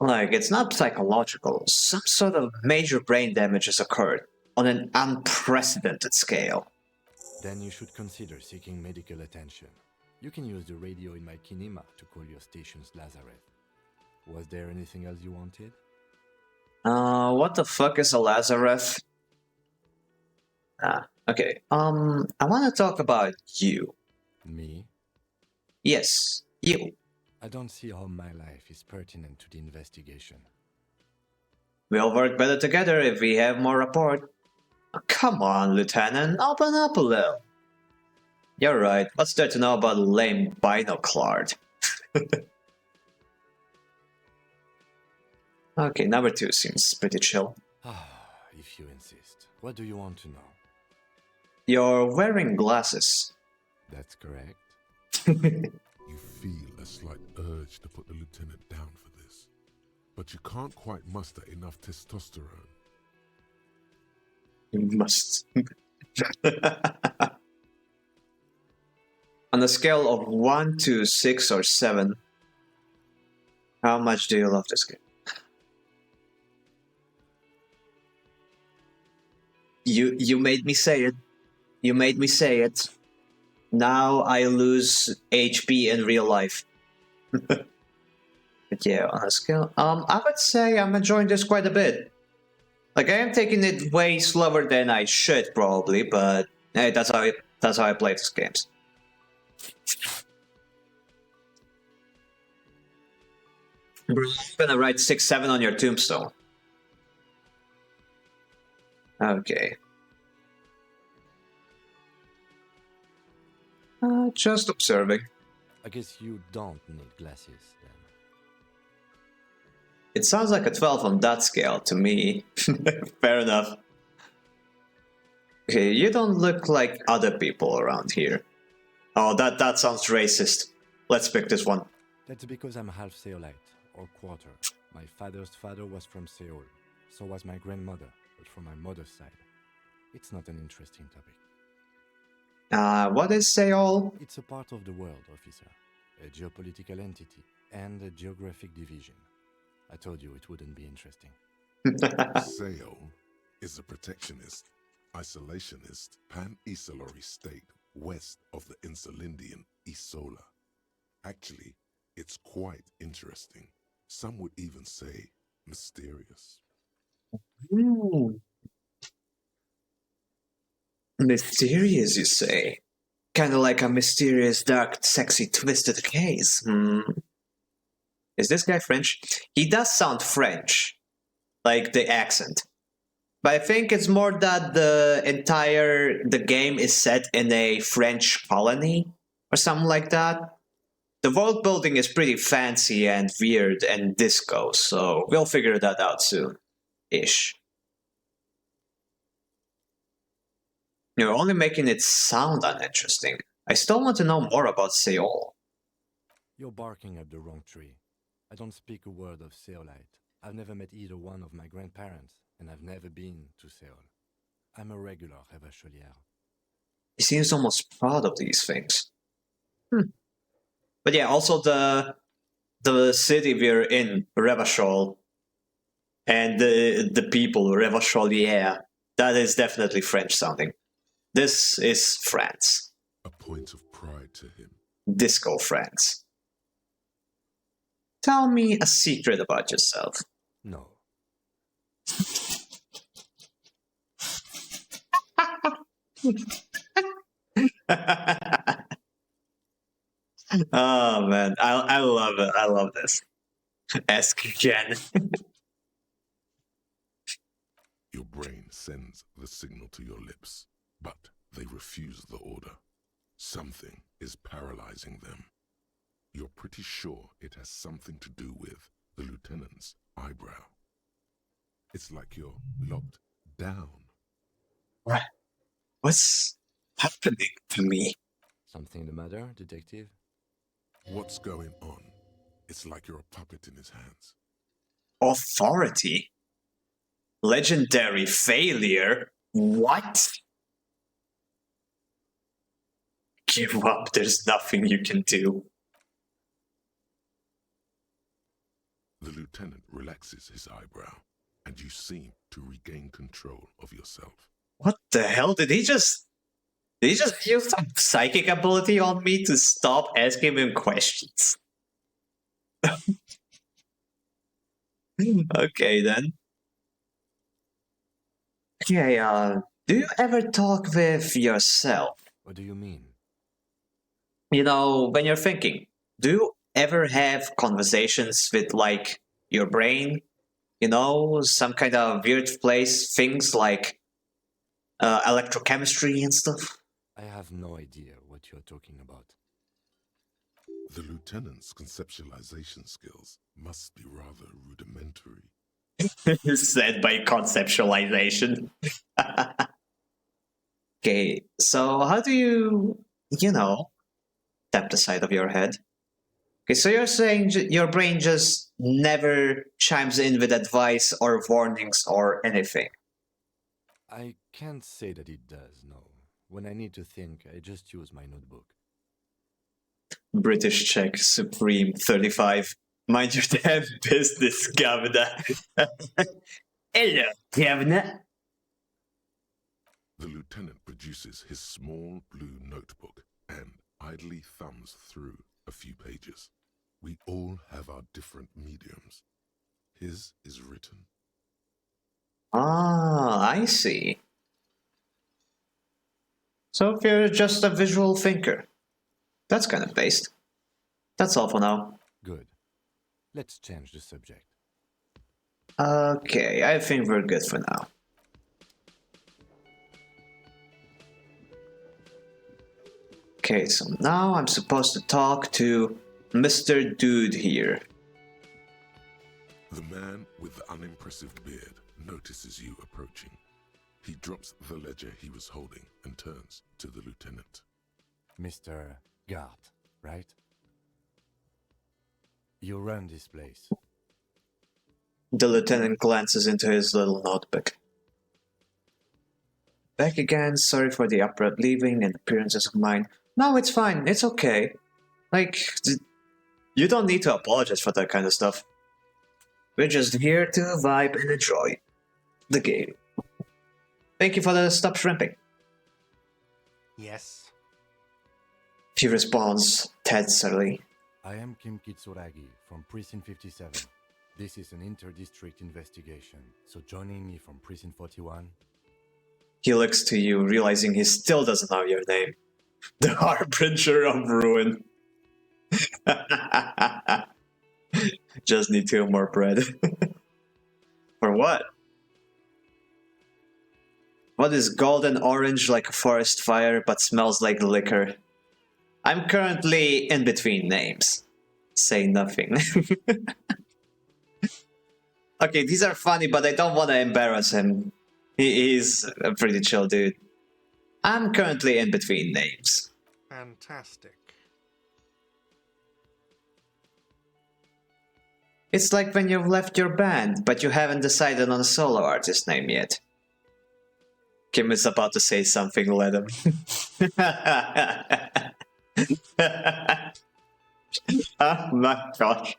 S1: Like, it's not psychological. Some sort of major brain damage has occurred on an unprecedented scale.
S8: Then you should consider seeking medical attention. You can use the radio in my kinema to call your station's Lazareth. Was there anything else you wanted?
S1: What the fuck is a Lazareth? Okay. I want to talk about you.
S8: Me?
S1: Yes, you.
S8: I don't see how my life is pertinent to the investigation.
S1: We'll work better together if we have more rapport. Oh, come on, Lieutenant, open up a little. You're right, what's there to know about a lame binoclard? Okay, number 2 seems pretty chill.
S8: If you insist. What do you want to know?
S1: You're wearing glasses.
S8: That's correct.
S4: You feel a slight urge to put the lieutenant down for this, but you can't quite muster enough testosterone.
S1: You must. On a scale of 1 to 6 or 7, how much do you love this game? You made me say it. You made me say it. Now I lose HP in real life. But yeah, on a scale, I would say I'm enjoying this quite a bit. Like, I am taking it way slower than I should probably, but hey, that's how I play these games. I'm gonna write 6-7 on your tombstone. Okay. Just observing.
S8: I guess you don't need glasses then.
S1: It sounds like a 12 on that scale to me. Fair enough. Okay, you don't look like other people around here. Oh, that sounds racist. Let's pick this one.
S8: That's because I'm half Seolite, or quarter. My father's father was from Seoul. So was my grandmother, but from my mother's side. It's not an interesting topic.
S1: What is Seoul?
S8: It's a part of the world, officer. A geopolitical entity and a geographic division. I told you it wouldn't be interesting.
S4: Sayo is a protectionist, isolationist, pan-Isolari state west of the Insulindian Isola. Actually, it's quite interesting. Some would even say mysterious.
S1: Hmm. Mysterious, you say? Kind of like a mysterious, dark, sexy, twisted case. Is this guy French? He does sound French, like the accent. But I think it's more that the game is set in a French colony or something like that. The world building is pretty fancy and weird and disco, so we'll figure that out soon. Ish. You're only making it sound uninteresting. I still want to know more about Seoul.
S8: You're barking at the wrong tree. I don't speak a word of Seolite. I've never met either one of my grandparents, and I've never been to Seoul. I'm a regular Revacholière.
S1: He seems almost proud of these things. But yeah, also the city we're in, Revachol, and the people, Revacholière, that is definitely French sounding. This is France.
S4: A point of pride to him.
S1: Disco France. Tell me a secret about yourself.
S8: No.
S1: Oh man, I love it. I love this. Ask again.
S4: Your brain sends the signal to your lips, but they refuse the order. Something is paralyzing them. You're pretty sure it has something to do with the lieutenant's eyebrow. It's like you're locked down.
S1: What? What's happening to me?
S8: Something the matter, detective?
S4: What's going on? It's like you're a puppet in his hands.
S1: Authority? Legendary failure? What? Give up, there's nothing you can do.
S4: The lieutenant relaxes his eyebrow, and you seem to regain control of yourself.
S1: What the hell? Did he just use some psychic ability on me to stop asking him questions? Okay then. Okay, do you ever talk with yourself?
S8: What do you mean?
S1: You know, when you're thinking, do you ever have conversations with, like, your brain? You know, some kind of weird place, things like electrochemistry and stuff?
S8: I have no idea what you're talking about.
S4: The lieutenant's conceptualization skills must be rather rudimentary.
S1: Said by conceptualization. Okay, so how do you tap the side of your head? Okay, so you're saying your brain just never chimes in with advice or warnings or anything?
S8: I can't say that it does, no. When I need to think, I just use my notebook.
S1: British Czech Supreme 35. Mind your damn business, Governor. Hello, Governor.
S4: The lieutenant produces his small blue notebook and idly thumbs through a few pages. We all have our different mediums. His is written.
S1: Ah, I see. So if you're just a visual thinker, that's kind of based. That's all for now.
S8: Good. Let's change the subject.
S1: Okay, I think we're good for now. Okay, so now I'm supposed to talk to Mr. Dude here.
S4: The man with the unimpressive beard notices you approaching. He drops the ledger he was holding and turns to the lieutenant.
S8: Mr. Gart, right? You run this place.
S1: The lieutenant glances into his little notebook. Back again, sorry for the abrupt leaving and appearances of mine. No, it's fine, it's okay. Like, you don't need to apologize for that kind of stuff. We're just here to vibe and enjoy the game. Thank you for the stop shrimping.
S6: Yes.
S1: He responds tensely.
S8: I am Kim Kitsuragi from Precinct 57. This is an inter-district investigation, so joining me from Precinct 41...
S1: He looks to you, realizing he still doesn't know your name. The Harbinger of Ruin. Just need 2 more bread. For what? What is golden orange like a forest fire but smells like liquor? I'm currently in between names. Say nothing. Okay, these are funny, but I don't want to embarrass him. He's a pretty chill dude. I'm currently in between names.
S6: Fantastic.
S1: It's like when you've left your band, but you haven't decided on a solo artist name yet. Kim is about to say something, let him. Oh my gosh.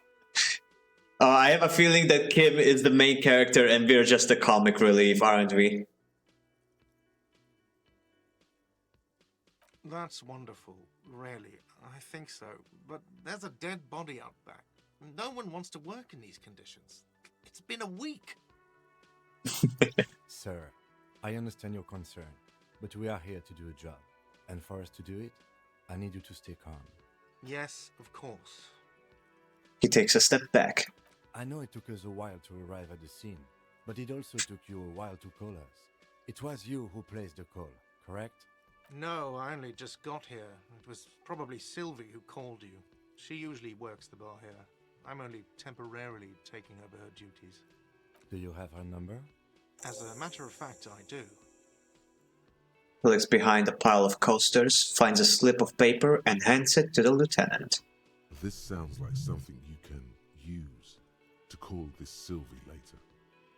S1: I have a feeling that Kim is the main character and we're just the comic relief, aren't we?
S6: That's wonderful, really. I think so. But there's a dead body out back. No one wants to work in these conditions. It's been a week.
S8: Sir, I understand your concern, but we are here to do a job. And for us to do it, I need you to stay calm.
S6: Yes, of course.
S1: He takes a step back.
S8: I know it took us a while to arrive at the scene, but it also took you a while to call us. It was you who placed the call, correct?
S6: No, I only just got here. It was probably Sylvie who called you. She usually works the bar here. I'm only temporarily taking over her duties.
S8: Do you have her number?
S6: As a matter of fact, I do.
S1: He looks behind a pile of coasters, finds a slip of paper, and hands it to the lieutenant.
S4: This sounds like something you can use to call this Sylvie later.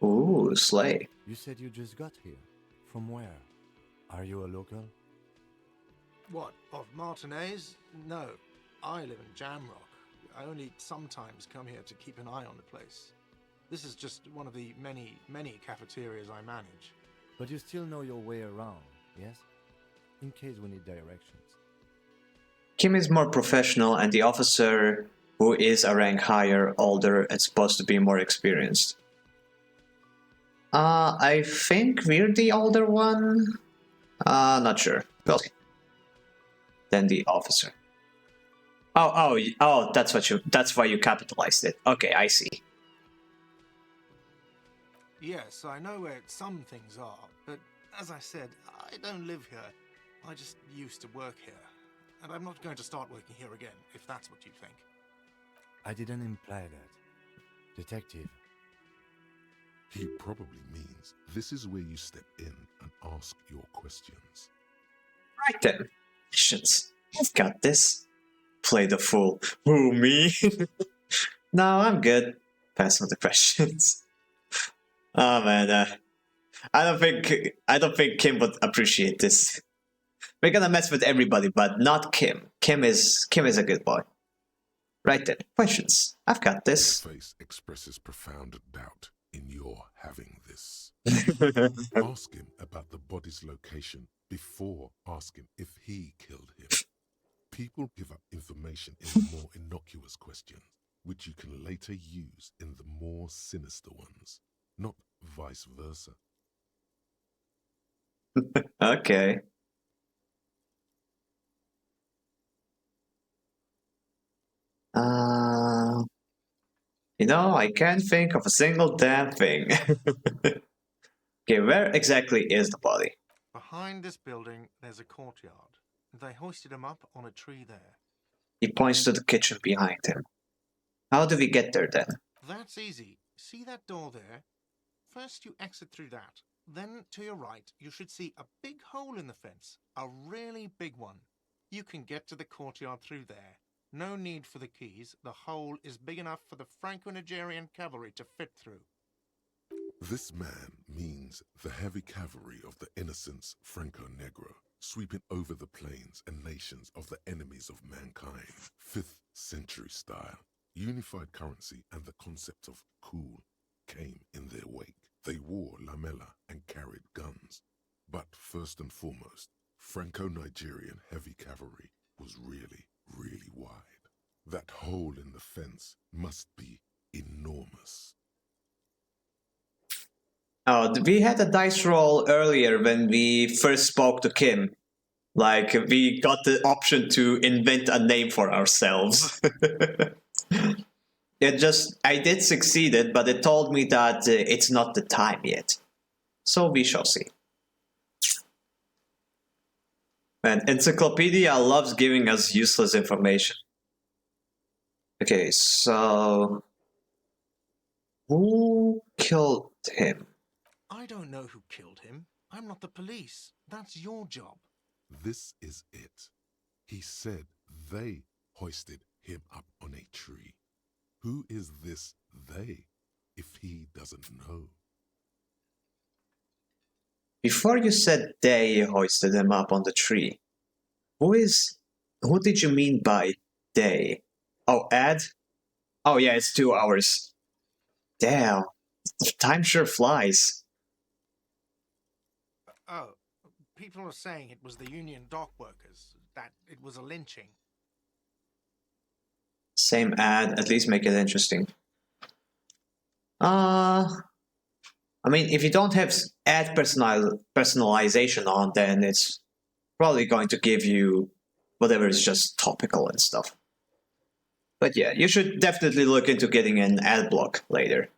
S1: Ooh, slay.
S8: You said you just got here. From where? Are you a local?
S6: What, of Martinez? No, I live in Jamrock. I only sometimes come here to keep an eye on the place. This is just one of the many cafeterias I manage.
S8: But you still know your way around, yes? In case we need directions.
S1: Kim is more professional and the officer who is a rank higher, older, and supposed to be more experienced. I think we're the older one? Not sure. Well, then the officer. Oh, that's why you capitalized it. Okay, I see.
S6: Yes, I know where some things are, but as I said, I don't live here. I just used to work here. And I'm not going to start working here again, if that's what you think.
S8: I didn't imply that. Detective.
S4: He probably means this is where you step in and ask your questions.
S1: Right then. Questions. I've got this. Play the fool. Who, me? No, I'm good. Pass on the questions. Oh man, I don't think Kim would appreciate this. We're gonna mess with everybody, but not Kim. Kim is a good boy. Right then, questions. I've got this.
S4: His face expresses profound doubt in your having this. Ask him about the body's location before asking if he killed him. People give up information in the more innocuous questions, which you can later use in the more sinister ones, not vice versa.
S1: Okay. I can't think of a single damn thing. Okay, where exactly is the body?
S6: Behind this building, there's a courtyard. They hoisted him up on a tree there.
S1: He points to the kitchen behind him. How do we get there then?
S6: That's easy. See that door there? First you exit through that. Then to your right, you should see a big hole in the fence. A really big one. You can get to the courtyard through there. No need for the keys. The hole is big enough for the Franco-Nigerian cavalry to fit through.
S4: This man means the heavy cavalry of the innocents Franco-Negro, sweeping over the plains and nations of the enemies of mankind. 5th century style, unified currency and the concept of cool came in their wake. They wore lamella and carried guns. But first and foremost, Franco-Nigerian heavy cavalry was really, really wide. That hole in the fence must be enormous.
S1: Oh, we had a dice roll earlier when we first spoke to Kim. Like, we got the option to invent a name for ourselves. I did succeed it, but it told me that it's not the time yet. So we shall see. And Encyclopedia loves giving us useless information. Okay, so... who killed him?
S6: I don't know who killed him. I'm not the police. That's your job.
S4: This is it. He said they hoisted him up on a tree. Who is this they, if he doesn't know?
S1: Before you said they hoisted him up on the tree, who did you mean by they? Oh, Ed? Oh yeah, it's 2 hours. Damn, time sure flies.
S6: Oh, people are saying it was the union dock workers, that it was a lynching.
S1: Same ad, at least make it interesting. I mean, if you don't have ad personalization on, then it's probably going to give you whatever is just topical and stuff. But yeah, you should definitely look into getting an ad block later.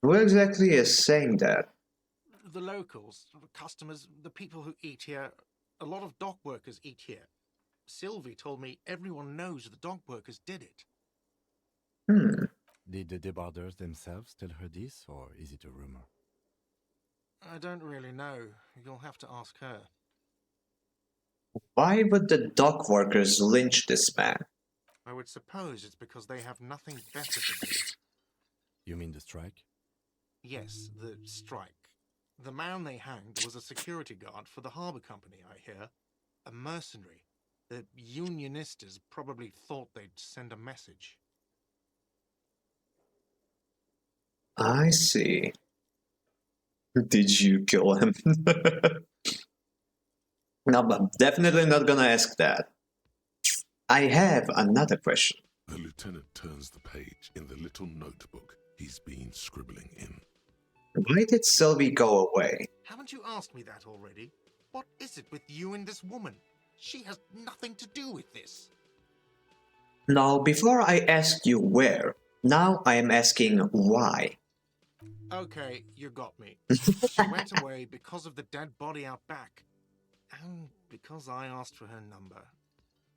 S1: Who exactly is saying that?
S6: The locals, the customers, the people who eat here, a lot of dock workers eat here. Sylvie told me everyone knows the dock workers did it.
S8: Did the debarders themselves tell her this, or is it a rumor?
S6: I don't really know. You'll have to ask her.
S1: Why would the dock workers lynch this man?
S6: I would suppose it's because they have nothing better to do.
S8: You mean the strike?
S6: Yes, the strike. The man they hanged was a security guard for the harbour company, I hear. A mercenary. The unionistas probably thought they'd send a message.
S1: I see. Did you kill him? No, I'm definitely not gonna ask that. I have another question.
S4: The lieutenant turns the page in the little notebook he's been scribbling in.
S1: Why did Sylvie go away?
S6: Haven't you asked me that already? What is it with you and this woman? She has nothing to do with this.
S1: No, before I asked you where, now I am asking why.
S6: Okay, you got me. She went away because of the dead body out back. And because I asked for her number.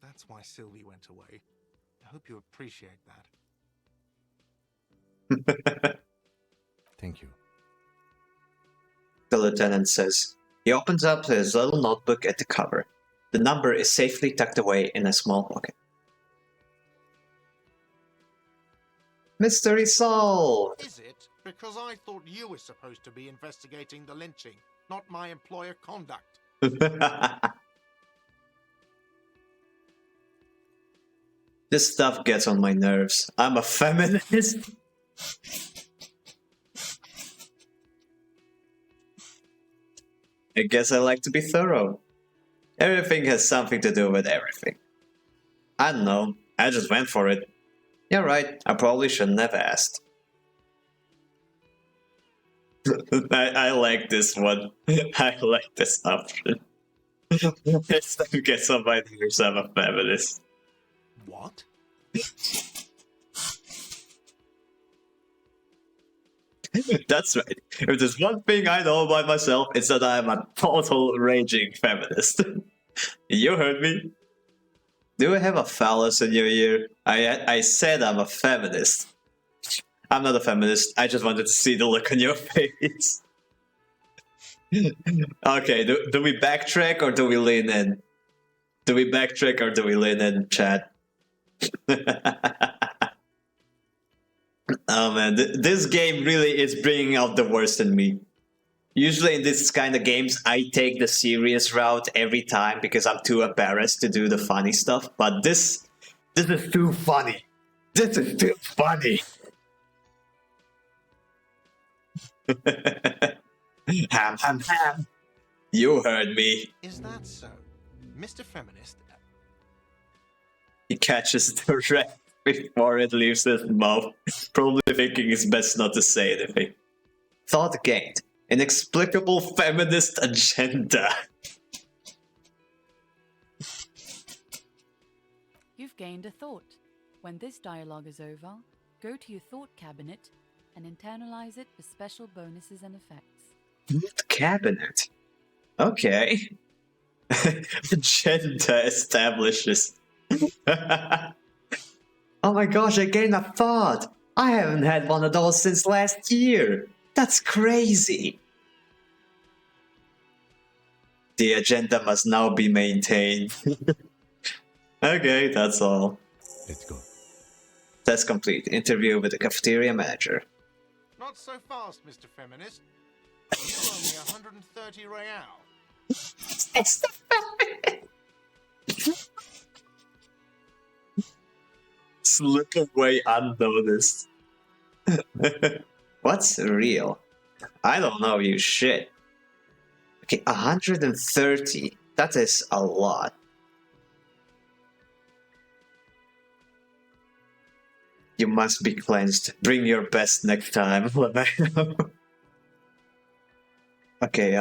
S6: That's why Sylvie went away. I hope you appreciate that.
S8: Thank you.
S1: The lieutenant says. He opens up his little notebook at the cover. The number is safely tucked away in a small pocket. Mystery solved!
S6: Is it? Because I thought you were supposed to be investigating the lynching, not my employer conduct.
S1: This stuff gets on my nerves. I'm a feminist. I guess I like to be thorough. Everything has something to do with everything. I don't know. I just went for it. You're right. I probably shouldn't have asked. I like this one. I like this option. It's to get somebody who's a feminist.
S6: What?
S1: That's right. If there's one thing I know about myself, it's that I'm a total raging feminist. You heard me. Do I have a phallus in your ear? I said I'm a feminist. I'm not a feminist. I just wanted to see the look on your face. Okay, do we backtrack or do we lean in? Do we backtrack or do we lean in, chat? Oh man, this game really is bringing out the worst in me. Usually in this kind of games, I take the serious route every time because I'm too embarrassed to do the funny stuff. But this This is too funny. This is too funny. Ham, ham, ham. You heard me.
S6: Is that so? Mr. Feminist,
S1: He catches the rat before it leaves his mouth, probably thinking it's best not to say anything. Thought gained. Inexplicable feminist agenda.
S7: You've gained a thought. When this dialogue is over, go to your thought cabinet and internalize it for special bonuses and effects.
S1: Thought cabinet? Okay. Agenda establishes. Oh my gosh, I gained a thought! I haven't had one of those since last year! That's crazy! The agenda must now be maintained. Okay, that's all.
S8: Let's go.
S1: Task complete. Interview with the cafeteria manager.
S6: not so fast, Mr. Feminist. You owe me 130 real.
S1: Slip away unnoticed. What's real? I don't know, you shit. Okay, 130. That is a lot. You must be cleansed. Bring your best next time. Okay,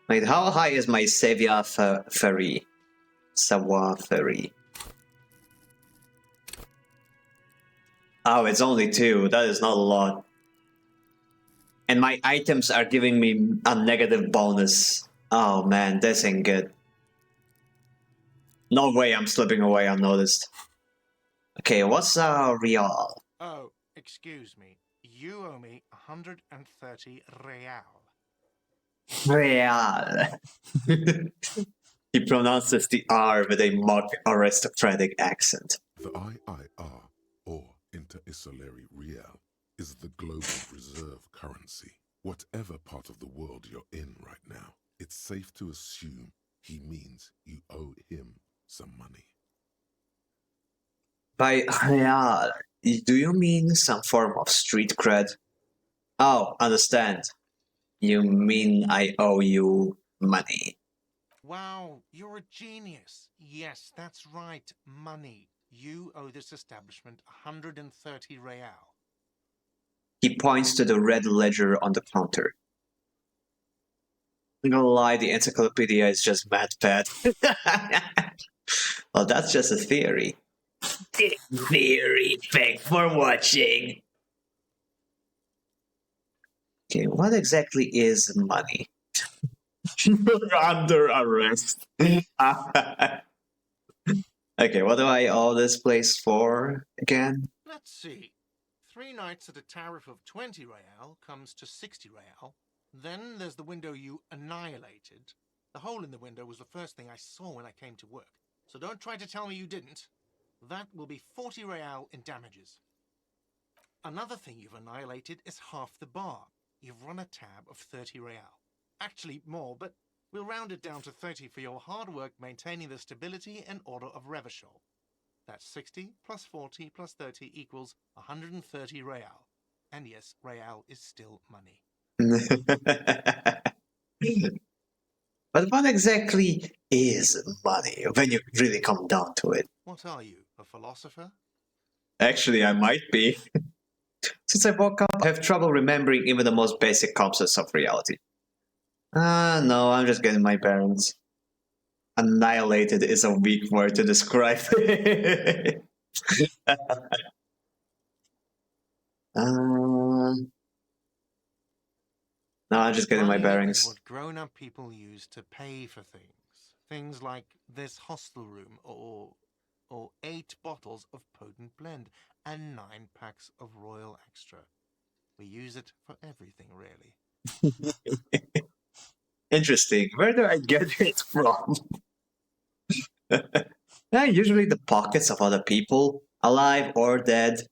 S1: wait, how high is my Savior Ferry? Savoir Ferry. Oh, it's only 2. That is not a lot. And my items are giving me a negative bonus. Oh man, this ain't good. No way I'm slipping away unnoticed. Okay, what's real?
S6: Oh, excuse me. You owe me 130 real.
S1: Real. He pronounces the R with a mock aristocratic accent.
S4: The IIR, or Inter-Isolary Real, is the global reserve currency. Whatever part of the world you're in right now, it's safe to assume he means you owe him some money.
S1: By real, do you mean some form of street cred? Oh, understand. You mean I owe you money.
S6: Wow, you're a genius. Yes, that's right. Money. You owe this establishment 130 real.
S1: He points to the red ledger on the counter. I'm gonna lie, the encyclopedia is just mad bad. Well, that's just a theory. Theory, thanks for watching. Okay, what exactly is money? You're under arrest. Okay, what do I owe this place for again?
S6: Let's see. 3 nights at a tariff of 20 real comes to 60 real. Then there's the window you annihilated. The hole in the window was the first thing I saw when I came to work. So don't try to tell me you didn't. That will be 40 real in damages. Another thing you've annihilated is half the bar. You've run a tab of 30 real. Actually more, but we'll round it down to 30 for your hard work maintaining the stability and order of Revachol. That's 60 plus 40 plus 30 equals 130 real. And yes, real is still money.
S1: But what exactly is money when you really come down to it?
S6: What are you, a philosopher?
S1: Actually, I might be. Since I woke up, I have trouble remembering even the most basic concepts of reality. No, I'm just getting my bearings. Annihilated is a weak word to describe it. No, I'm just getting my
S6: Money
S1: bearings.
S6: is what grown-up people use to pay for things. Things like this hostel room, or 8 bottles of potent blend, and 9 packs of Royal Extra. We use it for everything, really.
S1: Interesting. Where do I get it from? Usually the pockets of other people, alive or dead.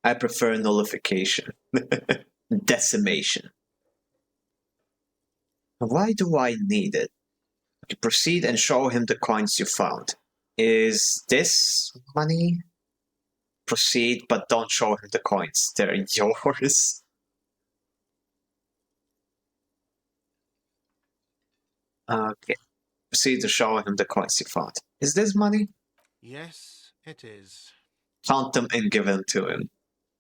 S1: I prefer nullification. Decimation. Why do I need it? You proceed and show him the coins you found. Is this money? Proceed, but don't show him the coins. They're yours. Okay. Proceed to show him the coins you found. Is this money?
S6: Yes, it is.
S1: Count them and give them to him.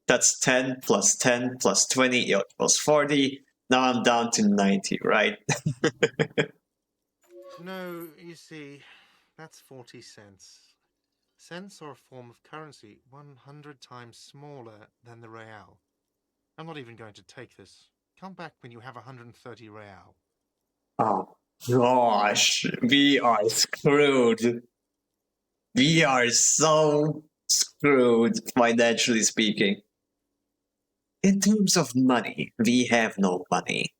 S1: That's 10 plus 10 plus 20 equals 40. Now I'm down to 90, right?
S6: No, you see, that's 40 cents. Cents are a form of currency 100 times smaller than the real. I'm not even going to take this. Come back when you have 130 real.
S1: Oh gosh, we are screwed. We are so screwed, financially speaking. In terms of money, we have no money.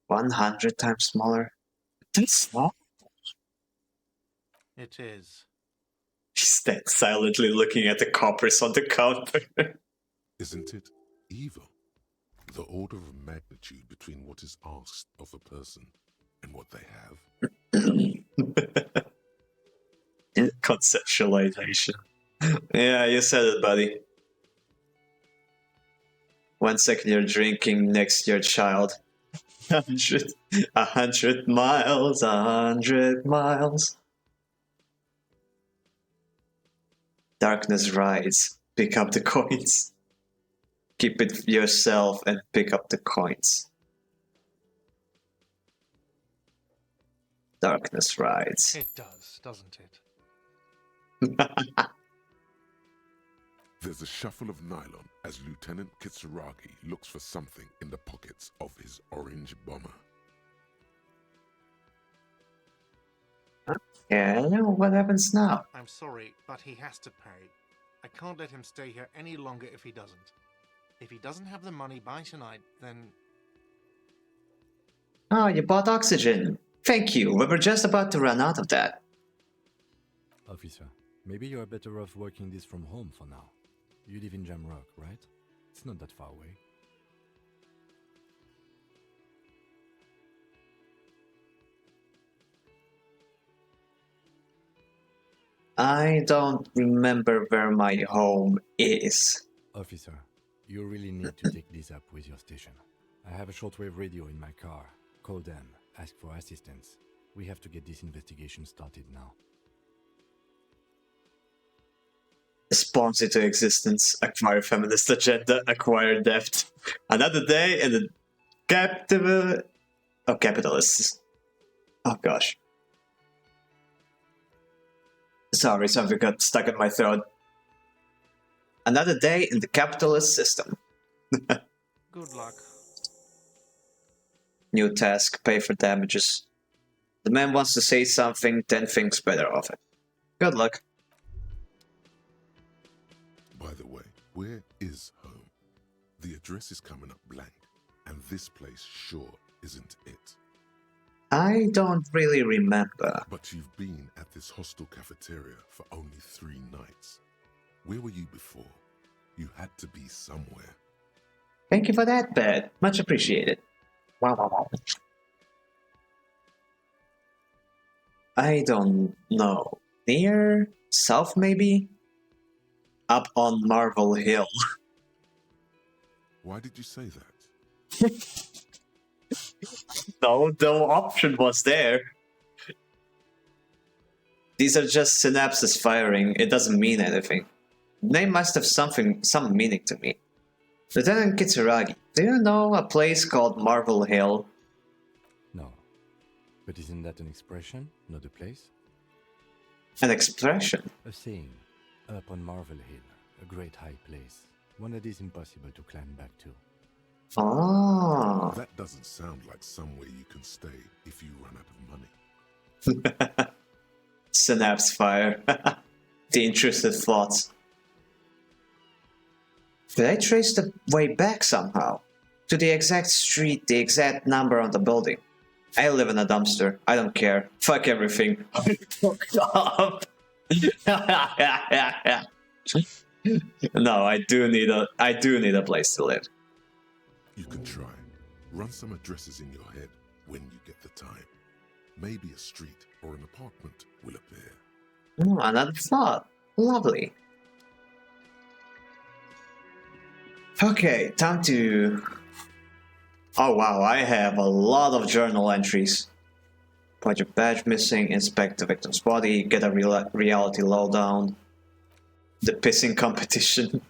S1: 100 times smaller? That's small.
S6: It is.
S1: He stands silently looking at the coppers on the counter.
S4: Isn't it evil? The order of magnitude between what is asked of a person and what they have.
S1: Conceptualization. Yeah, you said it, buddy. 1 second you're drinking, next you're child. 100 miles, 100 miles. Darkness rides. Pick up the coins. Keep it yourself and pick up the coins. Darkness rides.
S6: It does, doesn't it?
S4: There's a shuffle of nylon as Lieutenant Kitsuragi looks for something in the pockets of his orange bomber.
S1: Yeah, what happens now?
S6: I'm sorry, but he has to pay. I can't let him stay here any longer if he doesn't. If he doesn't have the money by tonight, then...
S1: Oh, you bought oxygen. Thank you. We were just about to run out of that.
S8: Officer, maybe you are better off working this from home for now. You live in Jamrock, right? It's not that far away.
S1: I don't remember where my home is.
S8: Officer, you really need to take this up with your station. I have a shortwave radio in my car. Call them, ask for assistance. We have to get this investigation started now.
S1: Spawns into existence, acquire feminist agenda, acquire debt. Another day in the capitalists. Oh gosh. Sorry, something got stuck in my throat. Another day in the capitalist system.
S6: Good luck.
S1: New task, pay for damages. The man wants to say something, then thinks better of it. Good luck.
S4: By the way, where is home? The address is coming up blank, and this place sure isn't it.
S1: I don't really remember.
S4: But you've been at this hostel cafeteria for only 3 nights. Where were you before? You had to be somewhere.
S1: Thank you for that, Bed. Much appreciated. Wow. I don't know. Near? South, maybe? Up on Marvel Hill.
S4: Why did you say that?
S1: No option was there. These are just synapses firing. It doesn't mean anything. The name must have some meaning to me. Lieutenant Kitsuragi, do you know a place called Marvel Hill?
S8: No. But isn't that an expression, not a place?
S1: An expression?
S8: A saying. Up on Marvel Hill, a great high place. One that is impossible to climb back to.
S1: Oh.
S4: That doesn't sound like somewhere you can stay if you run out of money.
S1: Synapse fire. The intrusive thoughts. Did I trace the way back somehow? To the exact street, the exact number on the building. I live in a dumpster. I don't care. Fuck everything. Fuck off. No, I do need a place to live.
S4: You can try. Run some addresses in your head when you get the time. Maybe a street or an apartment will appear.
S1: Another thought. Lovely. Okay, time to... Oh wow, I have a lot of journal entries. Project badge missing, inspect the victim's body, get a reality lowdown. The pissing competition.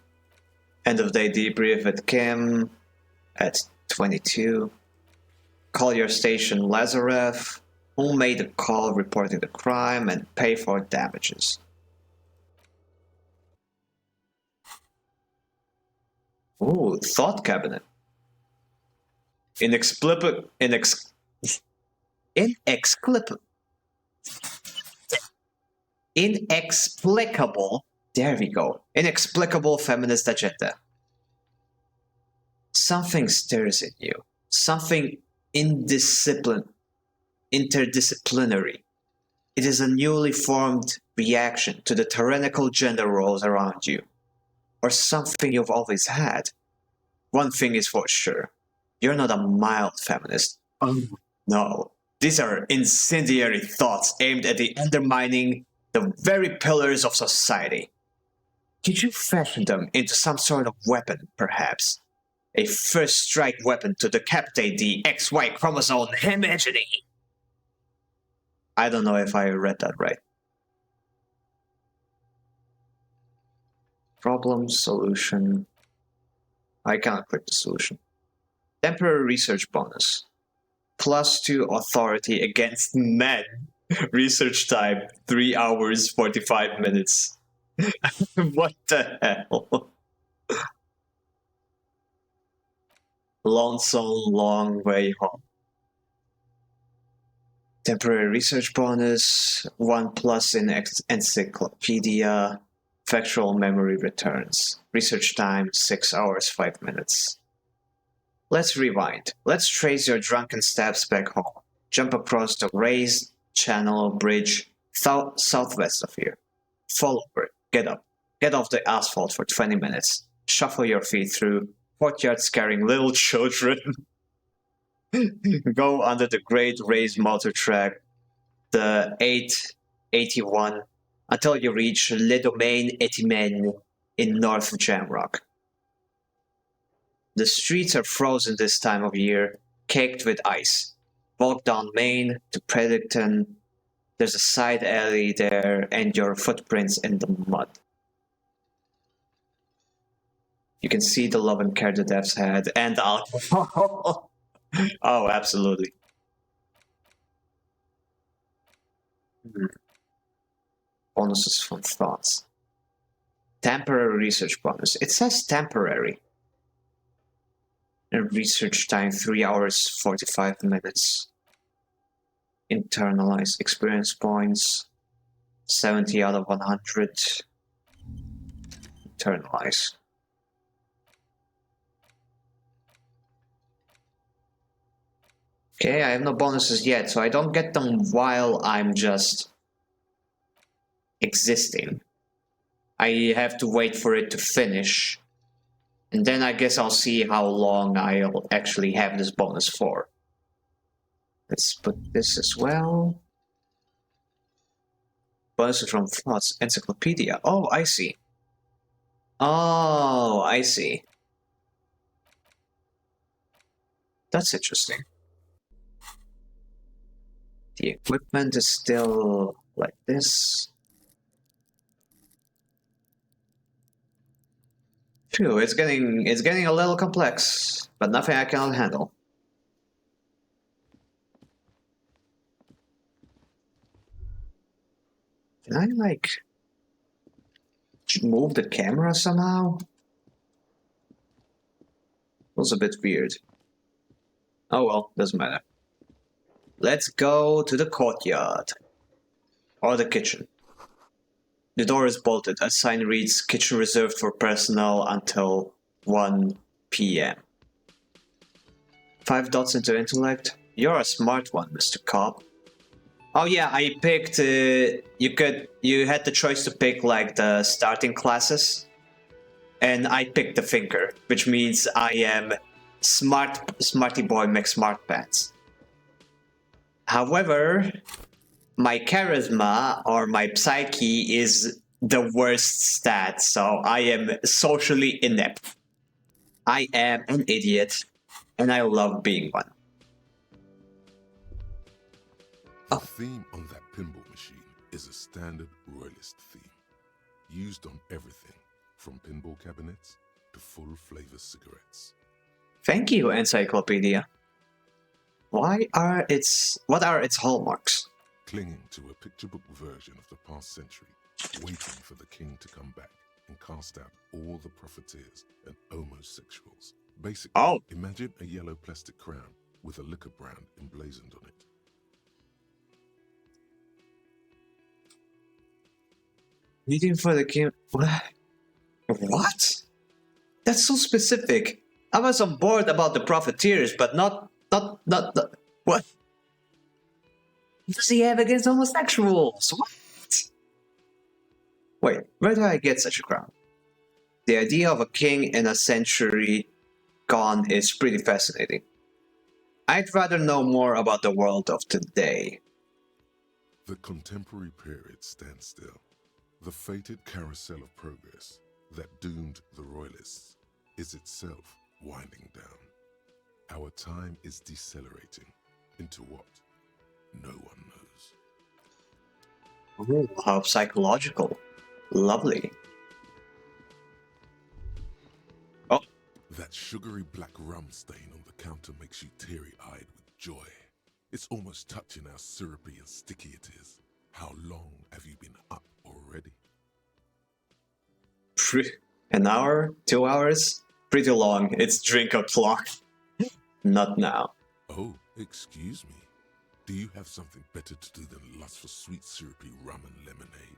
S1: End of day debrief at Kim at 22. Call your station Lazarev. Who made the call reporting the crime and pay for damages. Ooh, thought cabinet. Inexplicable. There we go. Inexplicable feminist agenda. Something stirs in you. Something interdisciplinary. It is a newly formed reaction to the tyrannical gender roles around you. Or something you've always had. One thing is for sure. You're not a mild feminist. No. These are incendiary thoughts aimed at the undermining the very pillars of society. Did you fashion them into some sort of weapon, perhaps? A first strike weapon to decapitate the XY chromosome imagining? I don't know if I read that right. Problem, solution. I cannot click the solution. Temporary research bonus. +2 authority against men. Research time, 3 hours, 45 minutes. What the hell? Lonesome long way home. Temporary research bonus, 1+ in encyclopedia. Factual memory returns. Research time, 6 hours, 5 minutes. Let's rewind. Let's trace your drunken steps back home. Jump across the raised channel bridge southwest of here. Fall over. Get up. Get off the asphalt for 20 minutes. Shuffle your feet through courtyard scaring little children. Go under the great raised motor track, the 881, until you reach Le Domaine Etienne in North Jamrock. The streets are frozen this time of year, caked with ice. Walk down Main to Predicton. There's a side alley there and your footprints in the mud. You can see the love and care the devs had and alcohol. Oh, absolutely. Bonuses from thoughts. Temporary research bonus. It says temporary. And research time 3 hours 45 minutes. Internalize experience points 70 out of 100. Internalize. Okay, I have no bonuses yet, so I don't get them while I'm just existing. I have to wait for it to finish. And then I guess I'll see how long I'll actually have this bonus for. Let's put this as well. Bonuses from Thoughts Encyclopedia. Oh, I see. Oh, I see. That's interesting. The equipment is still like this. Phew, it's getting a little complex, but nothing I cannot handle. Can I like move the camera somehow? Was a bit weird. Oh well, doesn't matter. Let's go to the courtyard. Or the kitchen. The door is bolted. A sign reads, kitchen reserved for personnel until 1 p.m. 5 dots into intellect. You're a smart one, Mr. Cobb. Oh yeah, I picked, you had the choice to pick like the starting classes. And I picked the thinker, which means I am smarty boy McSmartpants. However, my charisma or my psyche is the worst stat, so I am socially inept. I am an idiot, and I love being one.
S4: The theme on that pinball machine is a standard royalist theme, used on everything from pinball cabinets to full-flavor cigarettes.
S1: Thank you, Encyclopedia. What are its hallmarks?
S4: Clinging to a picture book version of the past century, waiting for the king to come back and cast out all the profiteers and homosexuals. Basically, imagine a yellow plastic crown with a liquor brand emblazoned on it.
S1: Waiting for the king. What? That's so specific. I was on board about the profiteers, but not. What? What does he have against homosexuals? What? Wait, where do I get such a crown? The idea of a king in a century gone is pretty fascinating. I'd rather know more about the world of today.
S4: The contemporary period stands still. The fated carousel of progress that doomed the royalists is itself winding down. Our time is decelerating into what? No one knows.
S1: Ooh, how psychological. Lovely. Oh.
S4: That sugary black rum stain on the counter makes you teary-eyed with joy. It's almost touching how syrupy and sticky it is. How long have you been up already?
S1: An hour? 2 hours? Pretty long. It's drink o'clock. Not now.
S4: Oh, excuse me. Do you have something better to do than lust for sweet syrupy rum and lemonade?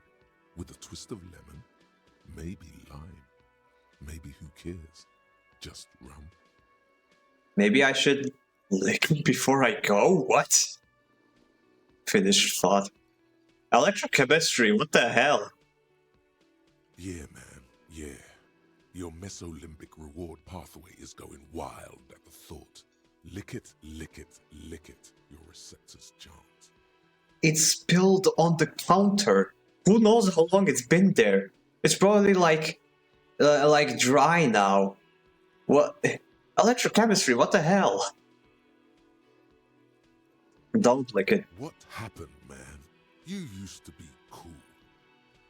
S4: With a twist of lemon? Maybe lime? Maybe who cares? Just rum?
S1: Maybe I should lick before I go? What? Finished thought. Electrochemistry, what the hell?
S4: Yeah, man, yeah. Your mesolimbic reward pathway is going wild at the thought. Lick it, lick it, lick it. Your receptors chant.
S1: It's spilled on the counter. Who knows how long it's been there? It's probably like dry now. What? Electrochemistry, what the hell? Don't lick it.
S4: What happened, man? You used to be cool.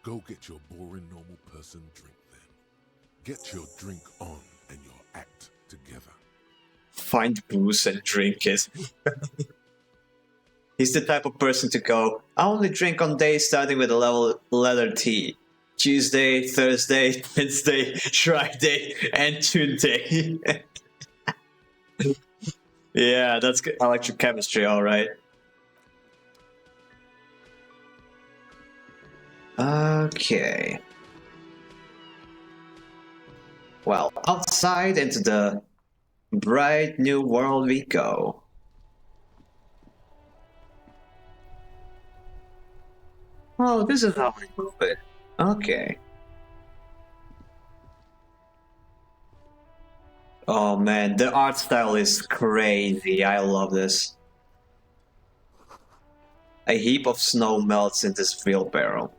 S4: Go get your boring normal person drink then. Get your drink on and your act together.
S1: Find booze and drink it. He's the type of person to go, I only drink on days starting with a letter T. Tuesday, Thursday, Wednesday, Friday, and Tuesday. Yeah, that's good. Electrochemistry, alright. Okay. Well, outside into the bright new world we go. Oh, this is how I move it. Okay. Oh man, the art style is crazy. I love this. A heap of snow melts in this wheelbarrow.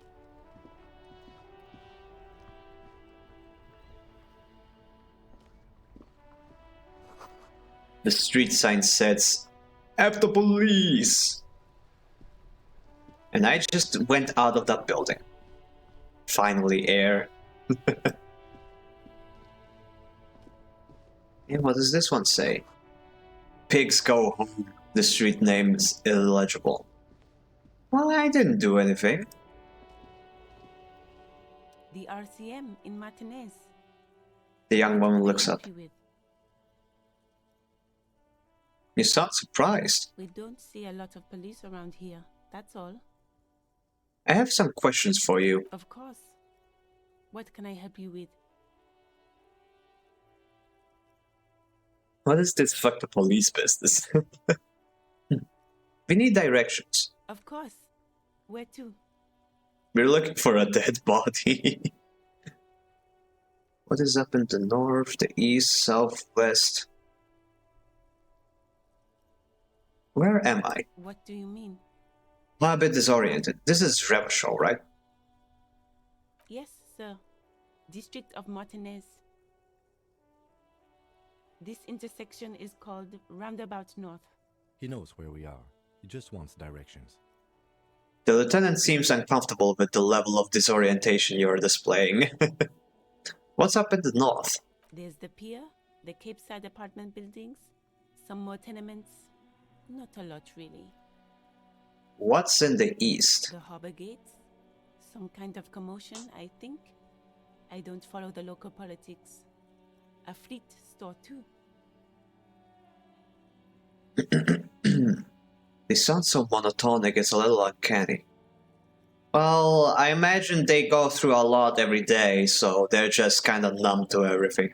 S1: The street sign says, F the police! And I just went out of that building. Finally, air. And what does this one say? Pigs go home. The street name is illegible. Well, I didn't do anything.
S10: The RCM in Martinez.
S1: The young woman looks up. You sound surprised.
S10: We don't see a lot of police around here, that's all.
S1: I have some questions for you.
S10: Of course. What can I help you with?
S1: What is this fuck the police business? We need directions.
S10: Of course. Where to?
S1: We're looking for a dead body. What is up in the north, the east, southwest? Where am I?
S10: What do you mean?
S1: I'm a bit disoriented. This is Revachol, right?
S10: Yes, sir. District of Martinez. This intersection is called Roundabout North.
S8: He knows where we are. He just wants directions.
S1: The lieutenant seems uncomfortable with the level of disorientation you're displaying. What's up in the north?
S10: There's the pier, the Cape Side apartment buildings, some more tenements. Not a lot, really.
S1: What's in the east?
S10: The harbor gates. Some kind of commotion, I think. I don't follow the local politics. A fleet store, too.
S1: They sound so monotonic, it's a little uncanny. Well, I imagine they go through a lot every day, so they're just kind of numb to everything.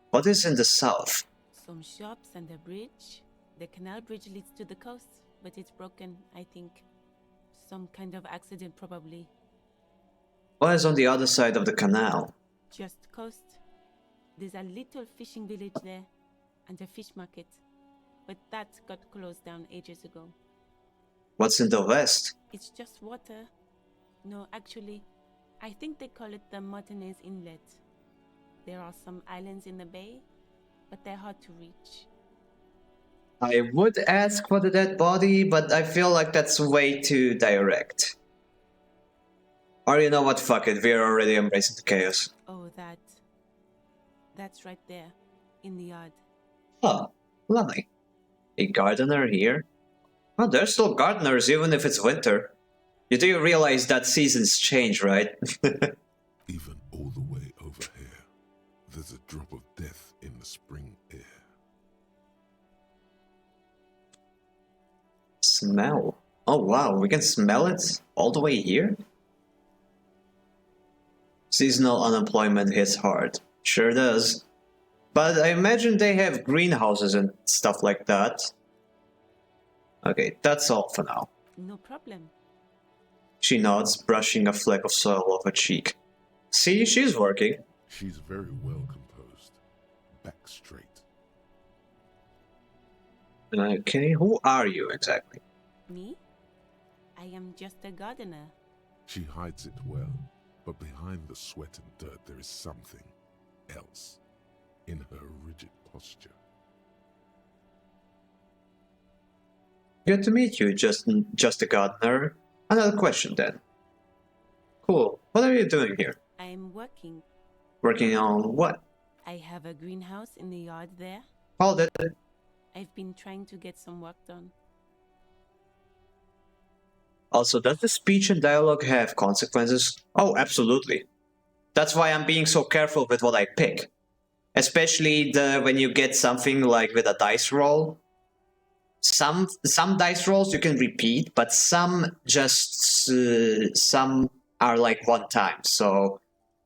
S1: What is in the south?
S10: Some shops and a bridge. The canal bridge leads to the coast, but it's broken, I think. Some kind of accident, probably.
S1: What is on the other side of the canal?
S10: Just coast. There's a little fishing village there, and a fish market. But that got closed down ages ago.
S1: What's in the west?
S10: It's just water. No, actually, I think they call it the Martinez Inlet. There are some islands in the bay, but they're hard to reach.
S1: I would ask for the dead body, but I feel like that's way too direct. Or you know what, fuck it, we're already embracing the chaos.
S10: Oh, that's right there, in the yard.
S1: Oh, lovely. A gardener here? Well, there's still gardeners even if it's winter. You do realize that seasons change, right?
S4: Even all the way over here, there's a drop of death in the spring air.
S1: Smell. Oh wow, we can smell it all the way here? Seasonal unemployment hits hard. Sure does. But I imagine they have greenhouses and stuff like that. Okay, that's all for now.
S10: No problem.
S1: She nods, brushing a fleck of soil off her cheek. See, she's working.
S4: She's very well composed. Back straight.
S1: Okay, who are you exactly?
S10: Me? I am just a gardener.
S4: She hides it well, but behind the sweat and dirt there is something else in her rigid posture.
S1: Good to meet you, just a gardener. Another question then. Cool. What are you doing here?
S10: I am working.
S1: Working on what?
S10: I have a greenhouse in the yard there.
S1: Hold it.
S10: I've been trying to get some work done.
S1: Also, does the speech and dialogue have consequences? Oh, absolutely. That's why I'm being so careful with what I pick. Especially when you get something like with a dice roll. Some dice rolls you can repeat, but some are like one time. So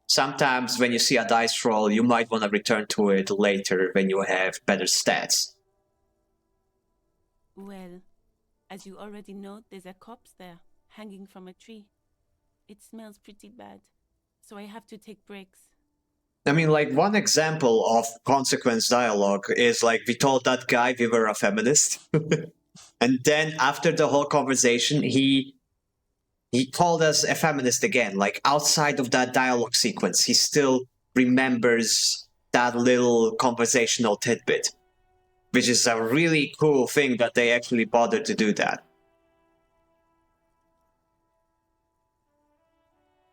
S1: sometimes when you see a dice roll, you might want to return to it later when you have better stats.
S10: Well, as you already know, there's a corpse there, hanging from a tree. It smells pretty bad, so I have to take breaks.
S1: I mean, like, one example of consequence dialogue is, like, we told that guy we were a feminist. And then after the whole conversation, he called us a feminist again. Like, outside of that dialogue sequence, he still remembers that little conversational tidbit. Which is a really cool thing that they actually bothered to do that.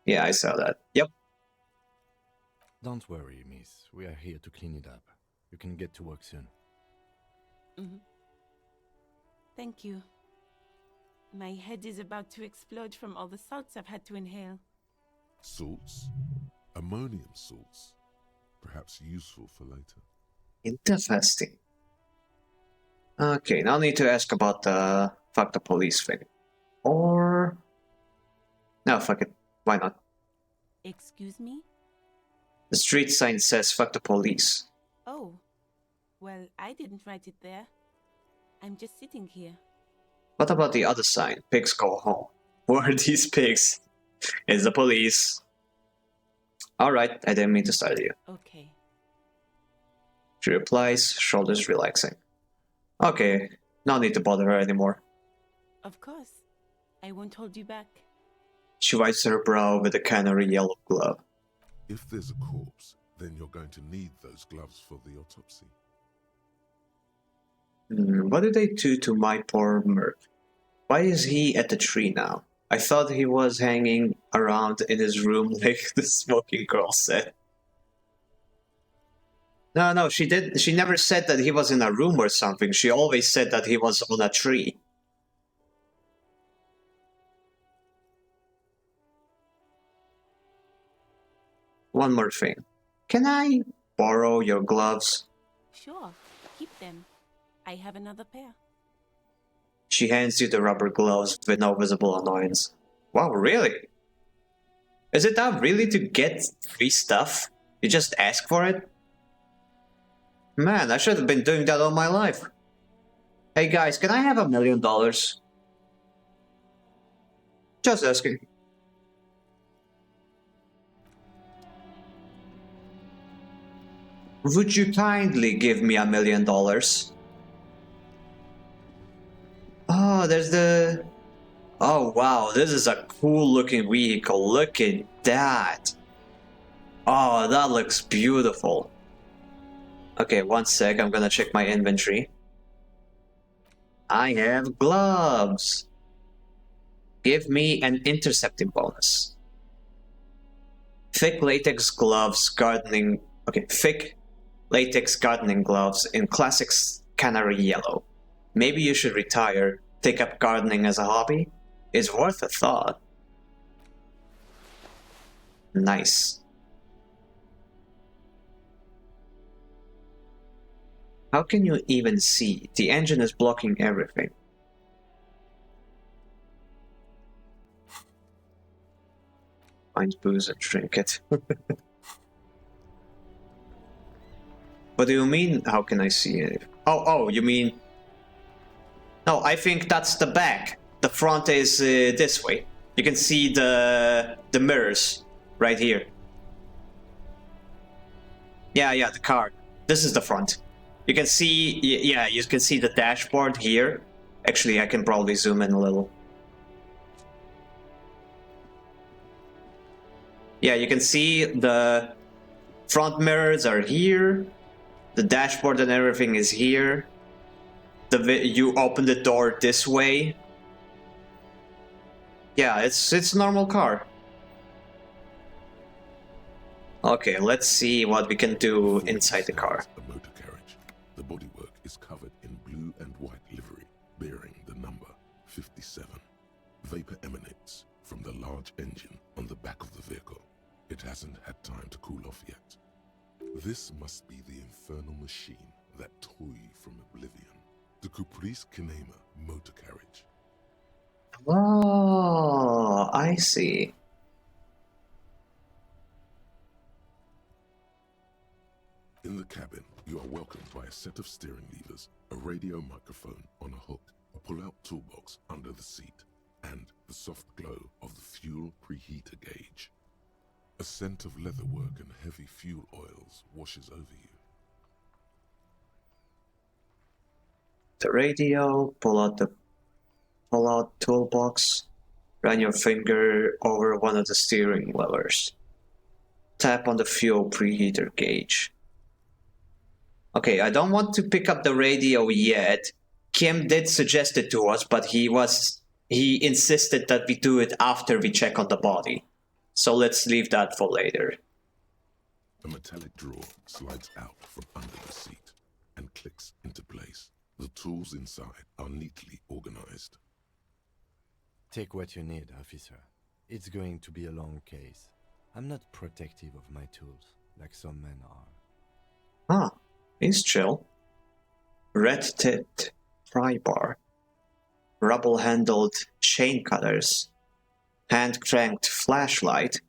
S1: Yeah, I saw that. Yep.
S8: Don't worry, miss. We are here to clean it up. You can get to work soon.
S10: Mm-hmm. Thank you. My head is about to explode from all the salts I've had to inhale.
S4: Salts? Ammonium salts. Perhaps useful for later.
S1: Interesting. Okay, now I need to ask about the fuck the police thing. Or... No, fuck it. Why not?
S10: Excuse me?
S1: The street sign says fuck the police.
S10: Oh. Well, I didn't write it there. I'm just sitting here.
S1: What about the other sign? Pigs go home. Who are these pigs? It's the police. Alright, I didn't mean to start you.
S10: Okay.
S1: She replies, shoulders relaxing. Okay, No need to bother her anymore.
S10: Of course. I won't hold you back.
S1: She wipes her brow with a canary yellow glove.
S4: If there's a corpse, then you're going to need those gloves for the autopsy.
S1: What did they do to my poor Merc? Why is he at the tree now? I thought he was hanging around in his room like the smoking girl said. No, she did. She never said that he was in a room or something. She always said that he was on a tree. One more thing. Can I borrow your gloves?
S10: Sure, keep them. I have another pair.
S1: She hands you the rubber gloves with no visible annoyance. Wow, really? Is it that really to get free stuff? You just ask for it? Man, I should have been doing that all my life. Hey guys, can I have $1 million? Just asking. Would you kindly give me $1 million? Oh, there's the... Oh wow, this is a cool looking vehicle. Look at that. Oh, that looks beautiful. Okay, one sec, I'm gonna check my inventory. I have gloves. Give me an intercepting bonus. Thick latex gloves, gardening... Okay, thick latex gardening gloves in classic canary yellow. Maybe you should retire, take up gardening as a hobby? It's worth a thought. Nice. How can you even see? The engine is blocking everything. Find booze and drink it. What do you mean, how can I see it? Oh, you mean... No, I think that's the back. The front is this way. You can see the mirrors right here. Yeah, the car. This is the front. You can see, yeah, you can see the dashboard here. Actually, I can probably zoom in a little. Yeah, you can see the front mirrors are here. The dashboard and everything is here. You open the door this way. Yeah, it's a normal car. Okay, let's see what we can do inside the car.
S4: A motor carriage. The bodywork is covered in blue and white livery, bearing the number 57. Vapor emanates from the large engine on the back of the vehicle. It hasn't had time to cool off yet. This must be the infernal machine, that toy from Oblivion. The Caprice Kinema motor carriage.
S1: Oh, I see.
S4: In the cabin, you are welcomed by a set of steering levers, a radio microphone on a hook, a pull-out toolbox under the seat, and the soft glow of the fuel preheater gauge. A scent of leatherwork and heavy fuel oils washes over you.
S1: The radio, pull out toolbox, run your finger over one of the steering levers. Tap on the fuel preheater gauge. Okay, I don't want to pick up the radio yet. Kim did suggest it to us, but he insisted that we do it after we check on the body. So let's leave that for later.
S4: A metallic drawer slides out from under the seat and clicks into place. The tools inside are neatly organized.
S8: Take what you need, officer. It's going to be a long case. I'm not protective of my tools, like some men are.
S1: Ah, he's chill. Red-tipped pry bar. Rubble-handled chain cutters. Hand-cranked flashlight.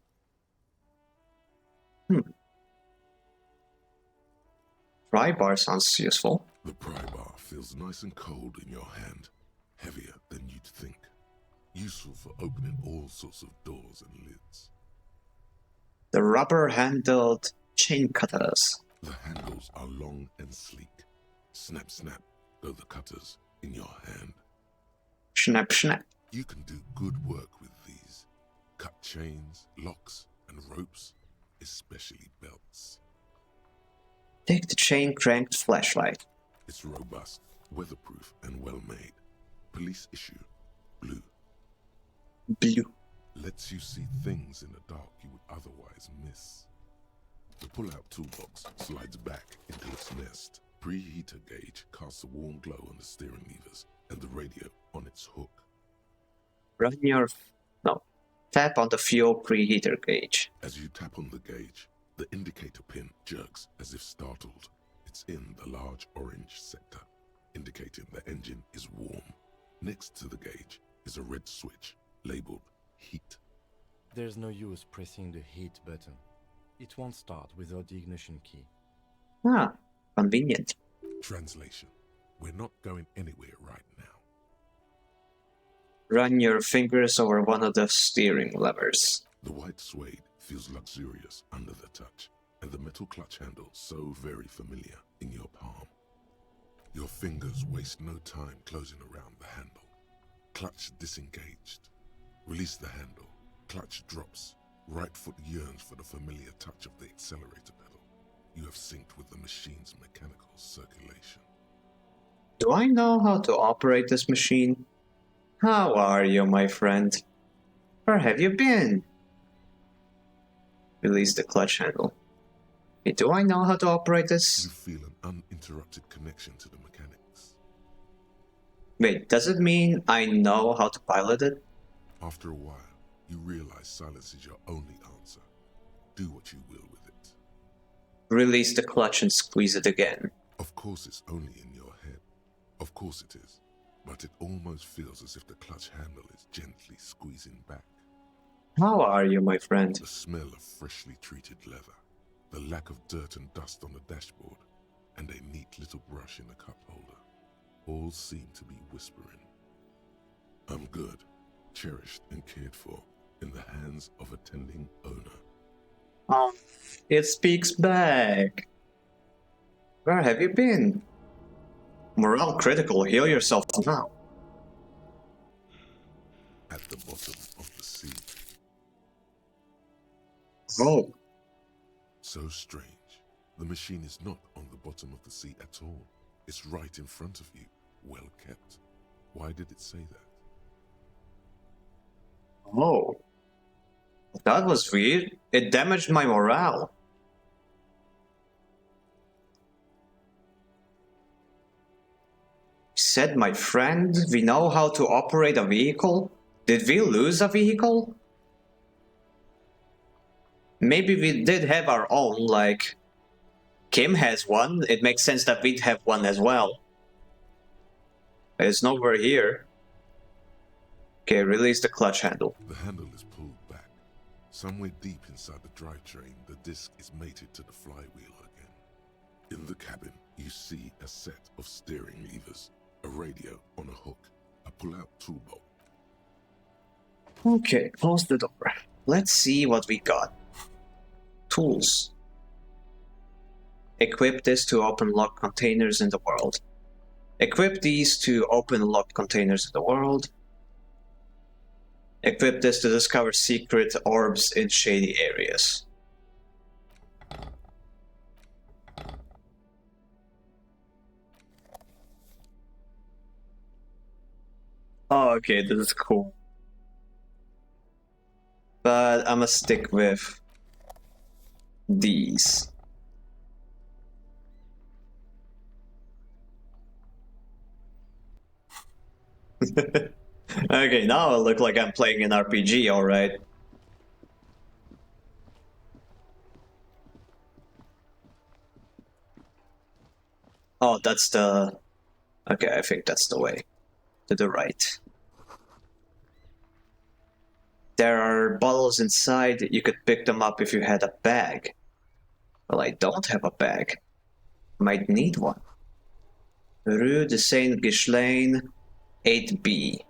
S1: Pry bar sounds useful.
S4: The pry bar feels nice and cold in your hand, heavier than you'd think. Useful for opening all sorts of doors and lids.
S1: The rubber-handled chain cutters.
S4: The handles are long and sleek. Snap, snap go the cutters, in your hand.
S1: Snap, snap.
S4: You can do good work with these. Cut chains, locks, and ropes, especially belts.
S1: Take the chain cranked flashlight.
S4: It's robust, weatherproof, and well made. Police issue, blue.
S1: Blue.
S4: Lets you see things in the dark you would otherwise miss. The pull-out toolbox slides back into its nest. Preheater gauge casts a warm glow on the steering levers and the radio on its hook.
S1: Tap on the fuel preheater gauge.
S4: As you tap on the gauge, the indicator pin jerks as if startled. It's in the large orange sector, indicating the engine is warm. Next to the gauge is a red switch labeled heat.
S8: There's no use pressing the heat button. It won't start without the ignition key.
S1: Ah, convenient.
S4: Translation: we're not going anywhere right now.
S1: Run your fingers over one of the steering levers.
S4: The white suede feels luxurious under the touch, and the metal clutch handle so very familiar in your palm. Your fingers waste no time closing around the handle. Clutch disengaged. Release the handle. Clutch drops. Right foot yearns for the familiar touch of the accelerator pedal. You have synced with the machine's mechanical circulation.
S1: Do I know how to operate this machine? How are you, my friend? Where have you been? Release the clutch handle. Hey, do I know how to operate
S4: You
S1: this?
S4: feel an uninterrupted connection to the mechanics.
S1: Wait, does it mean I know how to pilot it?
S4: After a while, you realize silence is your only answer. Do what you will with it.
S1: Release the clutch and squeeze it again.
S4: Of course it's only in your head. Of course it is. But it almost feels as if the clutch handle is gently squeezing back.
S1: How are you, my friend?
S4: The smell of freshly treated leather, the lack of dirt and dust on the dashboard, and a neat little brush in the cup holder, all seem to be whispering. I'm good, cherished and cared for, in the hands of a tending owner.
S1: Oh, it speaks back. Where have you been? Morale critical, heal yourself now.
S4: At the bottom of the sea.
S1: Oh,
S4: So strange. The machine is not on the bottom of the sea at all. It's right in front of you, well kept. Why did it say that?
S1: oh. That was weird. It damaged my morale. Said my friend, we know how to operate a vehicle? Did we lose a vehicle? Maybe we did have our own, like... Kim has one, it makes sense that we'd have one as well. It's nowhere here. Okay, release the clutch handle.
S4: The handle is pulled back. Somewhere deep inside the drivetrain, the disc is mated to the flywheel again. In the cabin, you see a set of steering levers, a radio on a hook, a pull-out toolbox.
S1: Okay, close the door. Let's see what we got. Tools. Equip this to open locked containers in the world. Equip these to open locked containers in the world. Equip this to discover secret orbs in shady areas. Oh, okay, this is cool. But I'm gonna stick with these. Okay, now I look like I'm playing an RPG, alright. Oh, that's the... Okay, I think that's the way. To the right. There are bottles inside. You could pick them up if you had a bag. Well, I don't have a bag. Might need one. Rue de Saint-Ghislain, 8B.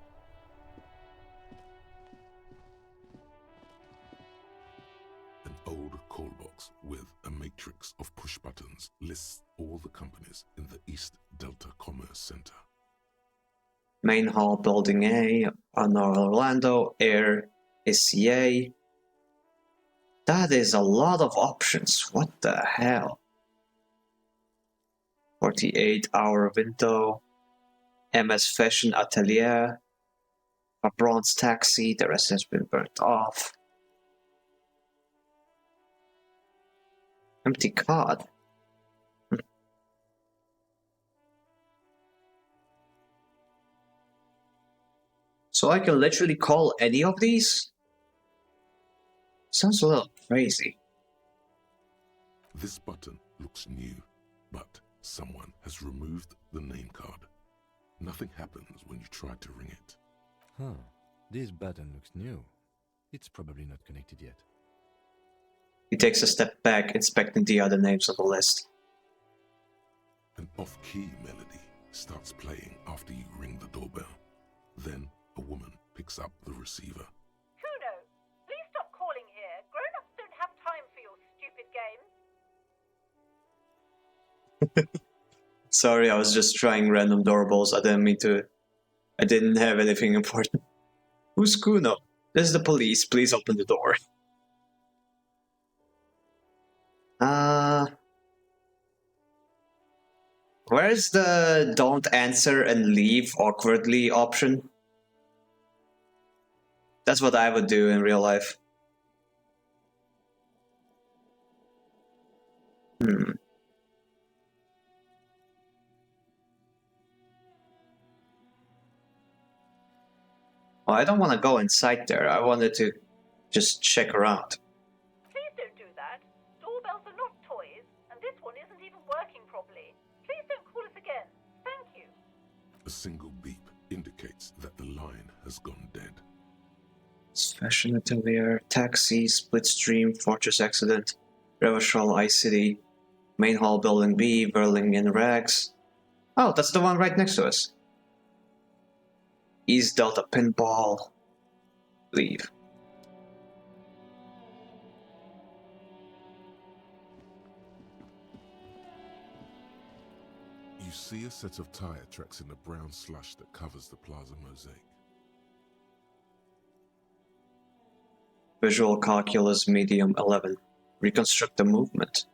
S4: An old call box with a matrix of push buttons lists all the companies in the East Delta Commerce Center.
S1: Main hall, building A, Honor Orlando, Air, ACA. That is a lot of options. What the hell? 48-hour window, MS Fashion Atelier, a bronze taxi, the rest has been burnt off. Empty card. So I can literally call any of these? Sounds a little crazy.
S4: This button looks new, but someone has removed the name card. Nothing happens when you try to ring it.
S8: Huh. This button looks new. It's probably not connected yet.
S1: He takes a step back, inspecting the other names on the list.
S4: An off-key melody starts playing after you ring the doorbell. Then a woman picks up the receiver.
S11: Kuno, please stop calling here. Grown-ups don't have time for your stupid games.
S1: Sorry, I was just trying random doorbells. I didn't mean to. I didn't have anything important. Who's Kuno? This is the police. Please open the door. Where's the don't answer and leave awkwardly option? That's what I would do in real life. Well, I don't want to go inside there. I wanted to just check around.
S11: Please don't do that. Doorbells are not toys, and this one isn't even working properly. Please don't call us again. Thank you.
S4: A single beep indicates that the line has gone dead.
S1: Fashion Atelier, Taxi, Split Stream, Fortress Accident, Revachol, iCity, Main Hall, Building B, Berlingen Rags. Oh, that's the one right next to us. East Delta Pinball. Leave.
S4: You see a set of tire tracks in the brown slush that covers the plaza mosaic.
S1: Visual Calculus Medium 11. Reconstruct the movement.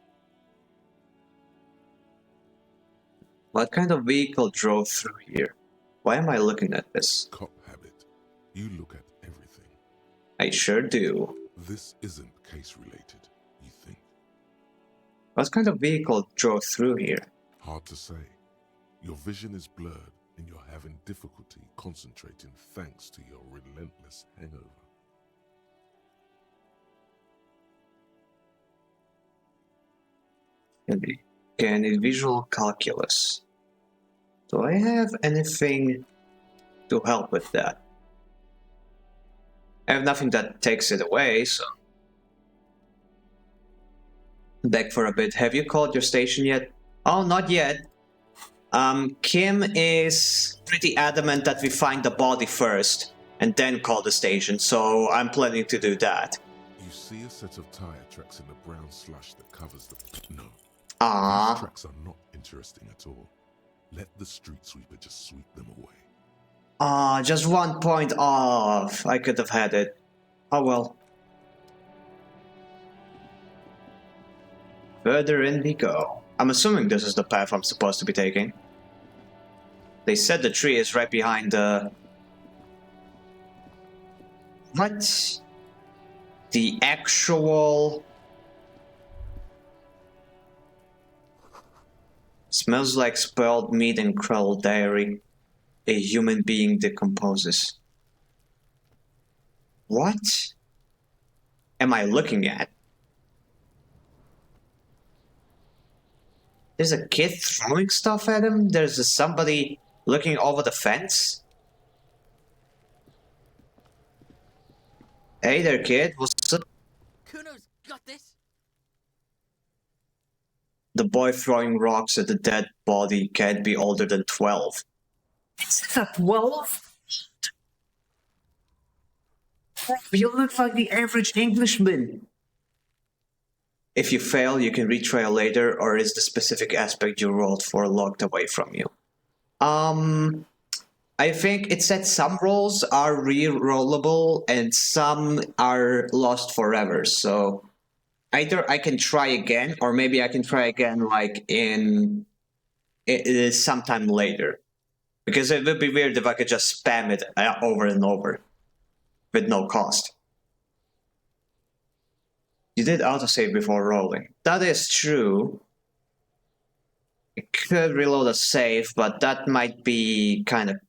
S1: What kind of vehicle drove through here? Why am I looking at this?
S4: Cop habit. You look at everything.
S1: I sure do.
S4: This isn't case related, you think?
S1: What kind of vehicle drove through here?
S4: Hard to say. Your vision is blurred and you're having difficulty concentrating thanks to your relentless hangover.
S1: Can it visual calculus? Do I have anything to help with that? I have nothing that takes it away, so... Back for a bit. Have you called your station yet? Oh, not yet. Kim is pretty adamant that we find the body first and then call the station, so I'm planning to do that.
S4: You see a set of tire tracks in the brown slush that covers the... No.
S1: Ah.
S4: These tracks are not interesting at all. Let the street sweeper just sweep them away.
S1: Just 1 point off. I could have had it. Oh well. Further in we go. I'm assuming this is the path I'm supposed to be taking. They said the tree is right behind the... What? The actual... Smells like spoiled meat and cruel dairy. A human being decomposes. What am I looking at? There's a kid throwing stuff at him? There's somebody looking over the fence? Hey there, kid. What's up?
S3: Kuno's got this.
S1: The boy throwing rocks at the dead body can't be older than 12. Is that 12? You look like the average Englishman. If you fail, you can retry later, or is the specific aspect you rolled for locked away from you? I think it said some rolls are re-rollable and some are lost forever. So either I can try again, or maybe I can try again like in sometime later. Because it would be weird if I could just spam it over and over with no cost. You did autosave before rolling. That is true. It could reload a save, but that might be kind of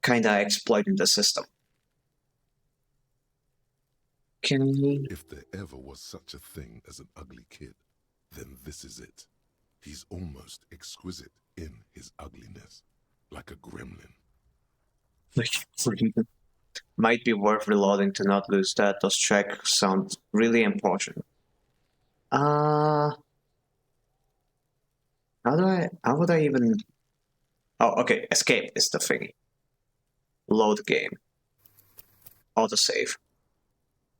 S1: exploiting the system. Can he?
S4: If there ever was such a thing as an ugly kid, then this is it. He's almost exquisite in his ugliness, like a gremlin.
S1: Might be worth reloading to not lose that. Those tracks sound really important. How would I even... Oh, okay, escape is the thingy. Load game. Autosave.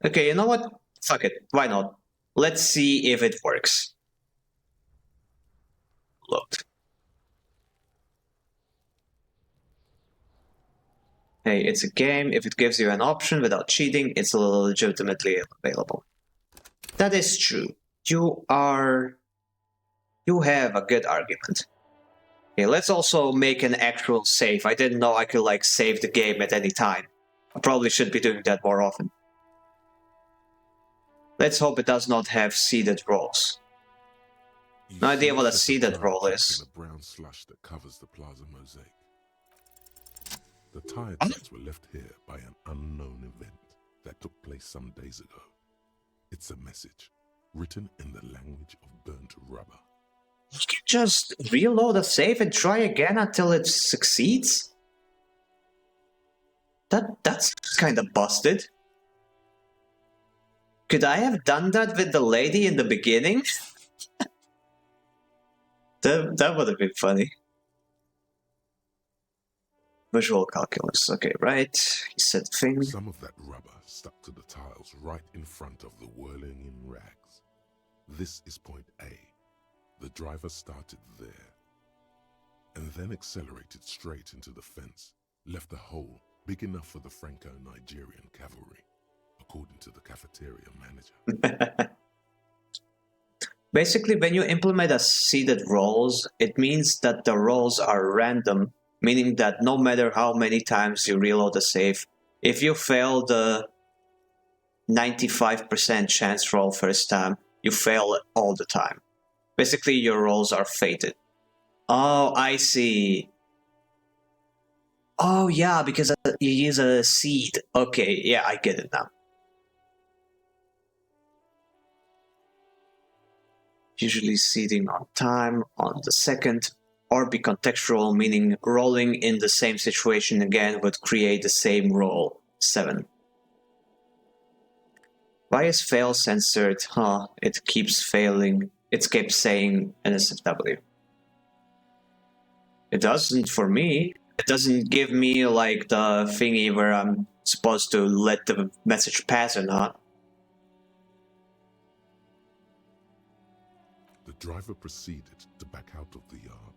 S1: Okay, you know what? Fuck it, why not? Let's see if it works. Load. Hey, it's a game. If it gives you an option without cheating, it's legitimately available. That is true. You have a good argument. Okay, let's also make an actual save. I didn't know I could like save the game at any time. I probably should be doing that more often. Let's hope it does not have seeded rolls. No idea what a seeded roll is.
S4: The brown slush that covers the plaza mosaic. The tire tracks were left here by an unknown event that took place some days ago. It's a message, written in the language of burnt rubber.
S1: You can just reload a save and try again until it succeeds? That's kind of busted. Could I have done that with the lady in the beginning? that would have been funny. Visual calculus. Okay, right. He said thing.
S4: Some of that rubber stuck to the tiles right in front of the whirling in rags. This is point A. The driver started there, and then accelerated straight into the fence, left a hole big enough for the Franco-Nigerian cavalry, according to the cafeteria manager.
S1: Basically, when you implement a seeded rolls, it means that the rolls are random, meaning that no matter how many times you reload the save, if you fail the 95% chance roll first time, you fail it all the time. Basically, your rolls are fated. Oh, I see. Oh, yeah, because you use a seed. Okay, yeah, I get it now. Usually seeding on time, on the second, or be contextual, meaning rolling in the same situation again would create the same roll. 7. Why is fail censored? Huh, it keeps failing. It keeps saying NSFW. It doesn't for me. It doesn't give me like the thingy where I'm supposed to let the message pass or not.
S4: The driver proceeded to back out of the yard,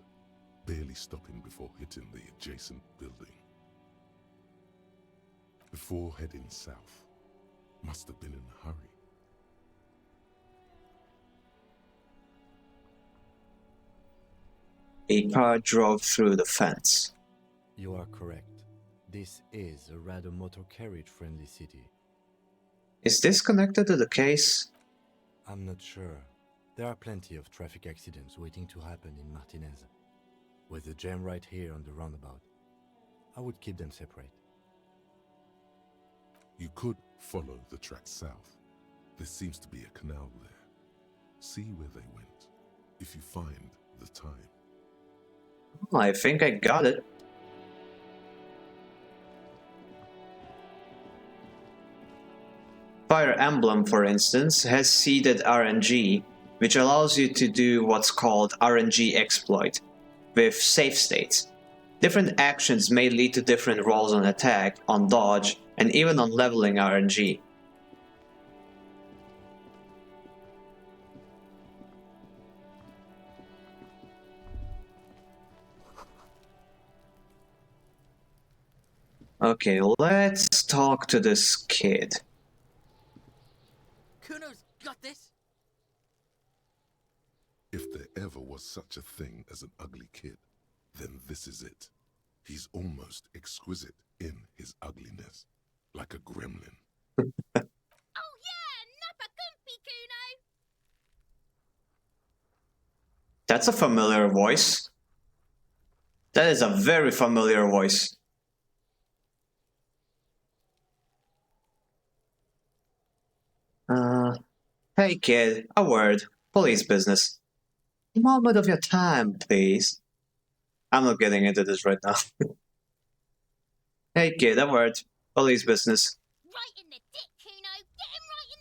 S4: barely stopping before hitting the adjacent building. Before heading south, must have been in a hurry.
S1: A car drove through the fence.
S8: You are correct. This is a rather motor carriage-friendly city.
S1: Is this connected to the case?
S8: I'm not sure. There are plenty of traffic accidents waiting to happen in Martinez. With a jam right here on the roundabout, I would keep them separate.
S4: You could follow the track south. There seems to be a canal there. See where they went, if you find the time.
S1: I think I got it. Fire Emblem, for instance, has seeded RNG, which allows you to do what's called RNG exploit, with save states. Different actions may lead to different rolls on attack, on dodge, and even on leveling RNG. Okay, let's talk to this kid.
S3: Kuno's got this.
S4: If there ever was such a thing as an ugly kid, then this is it. He's almost exquisite in his ugliness, like a gremlin.
S12: Oh yeah, Nappa Gumpy, Kuno!
S1: That's a familiar voice. That is a very familiar voice. Hey kid, a word. Police business. Moment of your time, please. I'm not getting into this right now. Hey kid, a word. Police business.
S12: Right in the dick, Kuno! Get him right in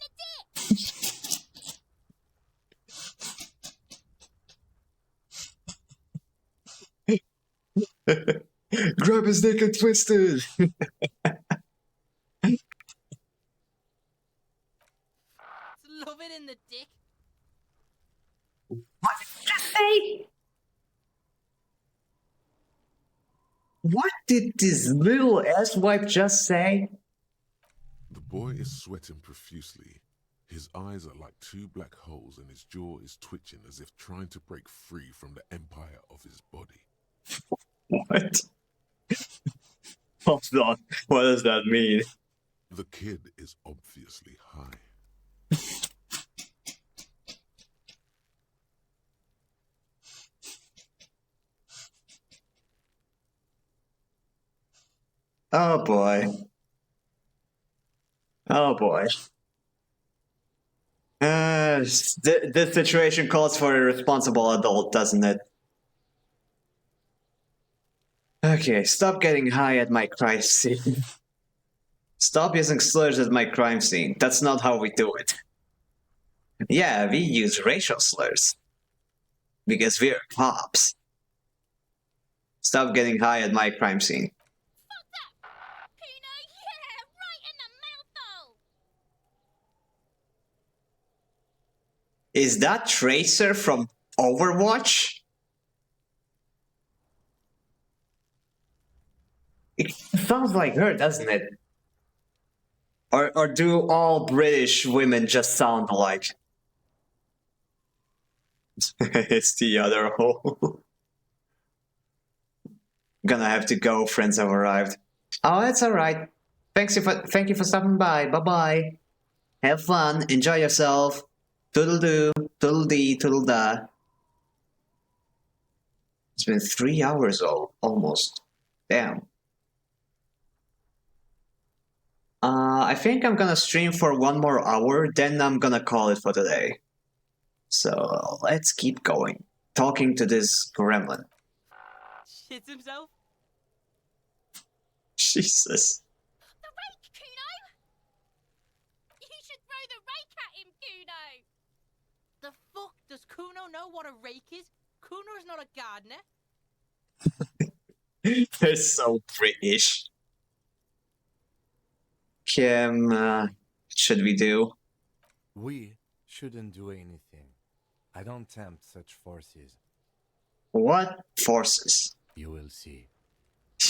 S12: the dick!
S1: Grab his dick and twist it!
S3: Love it in the dick.
S1: What did you just say? What did this little asswipe just say?
S4: The boy is sweating profusely. His eyes are like two black holes and his jaw is twitching as if trying to break free from the empire of his body.
S1: What? Hold on, what does that mean?
S4: The kid is obviously high.
S1: Oh boy. Oh boy. This situation calls for a responsible adult, doesn't it? Okay, stop getting high at my crime scene. Stop using slurs at my crime scene. That's not how we do it. Yeah, we use racial slurs. Because we're cops. Stop getting high at my crime scene.
S12: Fuck that! Kuno, yeah! Right in the mouthhole!
S1: Is that Tracer from Overwatch? It sounds like her, doesn't it? Or do all British women just sound alike? It's the other hole. Gonna have to go, friends have arrived. Oh, that's alright. Thank you for stopping by. Bye-bye. Have fun, enjoy yourself. Toodle-doo, toodle-dee, toodle-da. It's been 3 hours almost. Damn. I think I'm gonna stream for 1 more hour, then I'm gonna call it for today. So let's keep going. Talking to this gremlin.
S3: Shits himself.
S1: Jesus.
S12: The rake, Kuno! You should throw the rake at him, Kuno!
S3: The fuck? Does Kuno know what a rake is? Kuno's not a gardener.
S1: They're so British. Kim, should we do?
S8: We shouldn't do anything. I don't tempt such forces.
S1: What forces?
S8: You will see.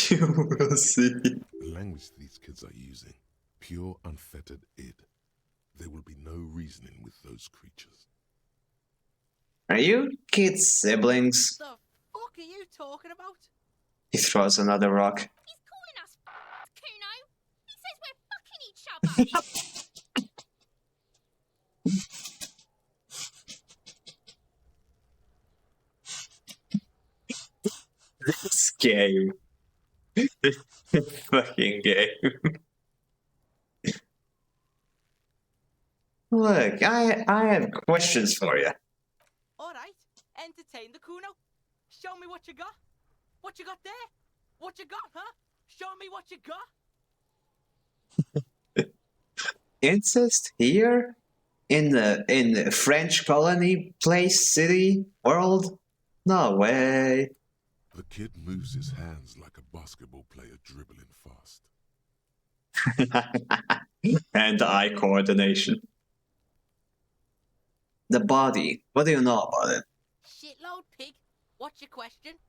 S1: You will see.
S4: The language these kids are using, pure unfettered id. There will be no reasoning with those creatures.
S1: Are you kids siblings?
S3: The fuck are you talking about?
S1: He throws another rock.
S12: He's calling us Kuno! He says we're fucking each other!
S1: This game. This fucking game. Look, I have questions for you.
S3: Alright, entertain the Kuno. Show me what you got. What you got there? What you got, huh? Show me what you got.
S1: Incest here? In the French colony, place, city, world? No way.
S4: The kid moves his hands like a basketball player dribbling fast.
S1: And eye coordination. The body. What do you know about it?
S3: Shitload pig. What's your question?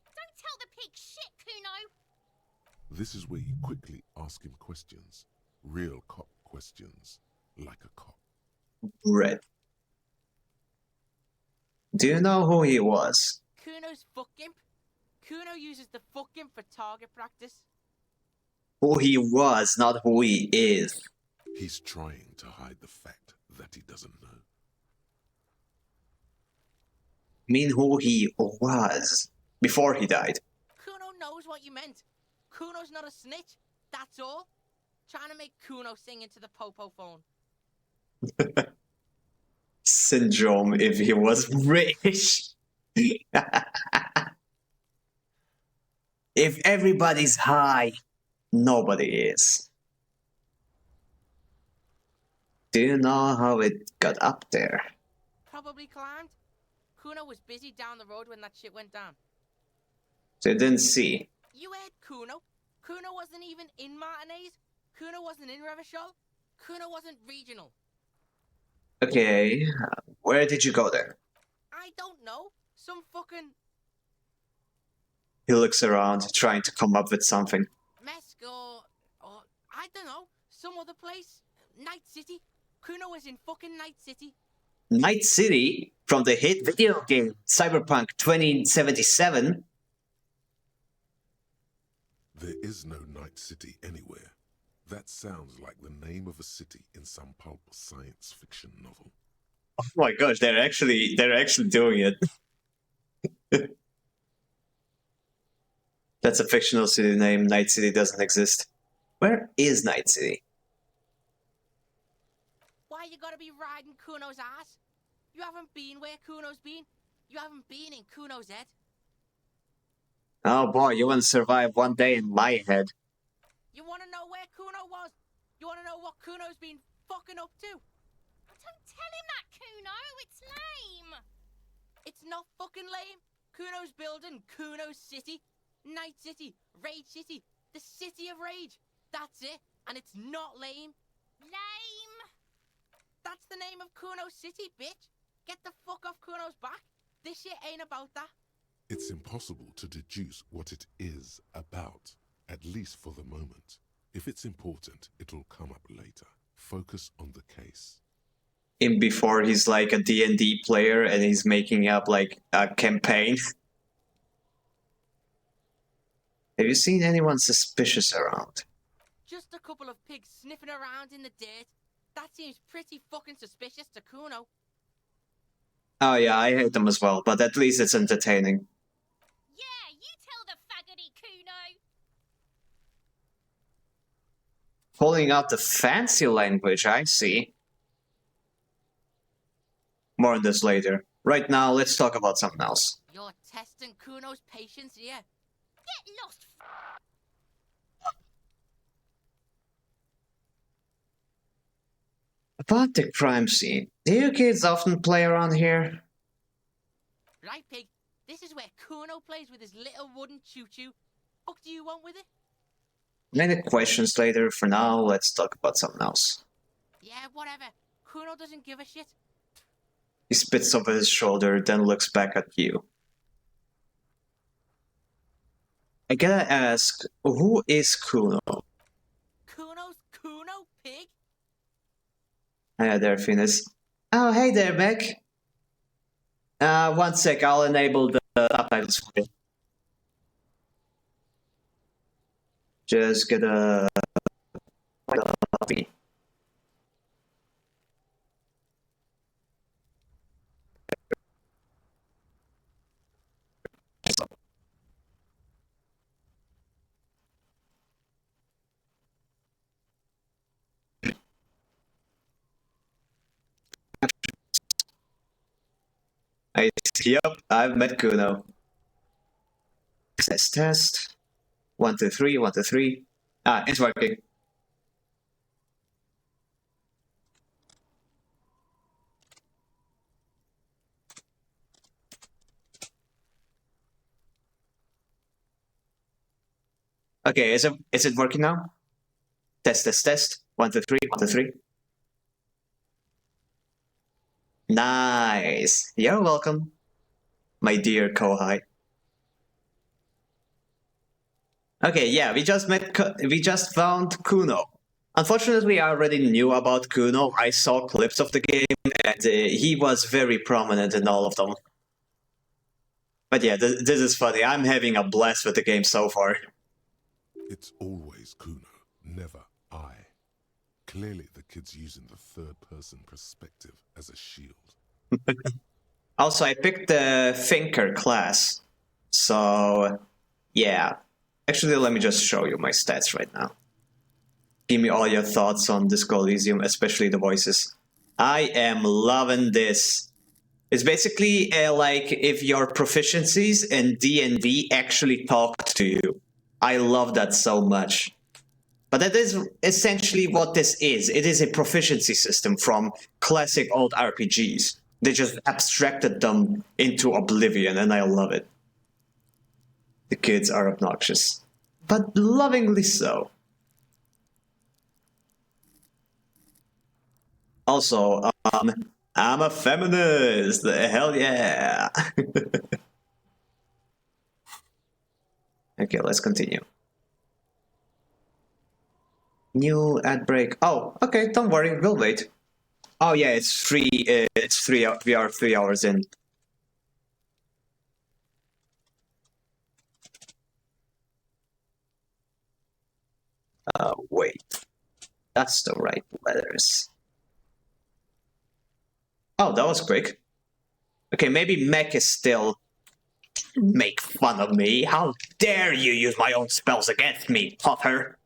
S12: Don't tell the pig shit, Kuno!
S4: This is where you quickly ask him questions. Real cop questions. Like a cop.
S1: Red. Do you know who he was?
S3: Kuno's fuck imp. Kuno uses the fuck imp for target practice.
S1: Who he was, not who he is.
S4: He's trying to hide the fact that he doesn't know.
S1: I mean who he was before he died.
S3: Kuno knows what you meant. Kuno's not a snitch. That's all. Trying to make Kuno sing into the popo phone.
S1: Syndrome if he was rich. If everybody's high, nobody is. Do you know how it got up there?
S3: Probably climbed. Kuno was busy down the road when that shit went down.
S1: So you didn't see.
S3: You heard Kuno. Kuno wasn't even in Martinez. Kuno wasn't in Revachol. Kuno wasn't regional.
S1: Okay, where did you go then?
S3: I don't know. Some fucking
S1: He looks around, trying to come up with something.
S3: Mesco or I don't know. Some other place. Night City. Kuno was in fucking Night City.
S1: Night City, from the hit video game Cyberpunk 2077.
S4: There is no Night City anywhere. That sounds like the name of a city in some pulp science fiction novel.
S1: Oh my gosh, they're actually doing it. That's a fictional city name. Night City doesn't exist. Where is Night City?
S3: Why you gotta be riding Kuno's ass? You haven't been where Kuno's been. You haven't been in Kuno's head.
S1: Oh boy, you wouldn't survive one day in my head.
S3: You wanna know where Kuno was? You wanna know what Kuno's been fucking up to?
S12: Don't tell him that, Kuno. It's lame.
S3: It's not fucking lame. Kuno's building Kuno's City. Night City. Rage City. The City of Rage. That's it. And it's not lame.
S12: Lame.
S3: That's the name of Kuno's City, bitch. Get the fuck off Kuno's back. This shit ain't about that.
S4: It's impossible to deduce what it is about, at least for the moment. If it's important, it'll come up later. Focus on the case.
S1: In before he's like a D&D player and he's making up like a campaign. Have you seen anyone suspicious around?
S3: Just a couple of pigs sniffing around in the dirt. That seems pretty fucking suspicious to Kuno.
S1: Oh yeah, I hate them as well, but at least it's entertaining.
S12: Yeah, you tell the faggoty, Kuno.
S1: Pulling out the fancy language, I see. More on this later. Right now, let's talk about something else.
S3: You're testing Kuno's patience here.
S12: Get lost.
S1: About the crime scene. Do you kids often play around here?
S3: Right, pig? This is where Kuno plays with his little wooden choo-choo. What do you want with it?
S1: Many questions later. For now, let's talk about something else.
S3: Yeah, whatever. Kuno doesn't give a shit.
S1: He spits over his shoulder, then looks back at you. I gotta ask, who is Kuno?
S3: Kuno's Kuno, pig?
S1: Hi there, Finis. Oh, hey there, Beck. One sec, I'll enable the subtitles for you. Just get a copy. Yep, I've met Kuno. Test. 1, 2, 3, 1, 2, 3. Ah, it's working. Okay, is it working now? Test. 1, 2, 3, 1, 2, 3. Nice. You're welcome, my dear Kohai. Okay, yeah, we just found Kuno. Unfortunately, I already knew about Kuno. I saw clips of the game, and he was very prominent in all of them. But yeah, this is funny. I'm having a blast with the game so far.
S4: It's always Kuno, never I. Clearly, the kid's using the third-person perspective as a shield.
S1: Also, I picked the Thinker class. So, yeah. Actually, let me just show you my stats right now. Give me all your thoughts on Disco Elysium, especially the voices. I am loving this. It's basically like if your proficiencies in D&D actually talked to you. I love that so much. But that is essentially what this is. It is a proficiency system from classic old RPGs. They just abstracted them into oblivion, and I love it. The kids are obnoxious, but lovingly so. Also, I'm a feminist. Hell yeah. Okay, let's continue. New ad break. Oh, okay, don't worry, we'll wait. Oh yeah, it's free. We are 3 hours in. Wait. That's the right letters. Oh, that was quick. Okay, maybe Mech is still... Make fun of me? How dare you use my own spells against me, Potter?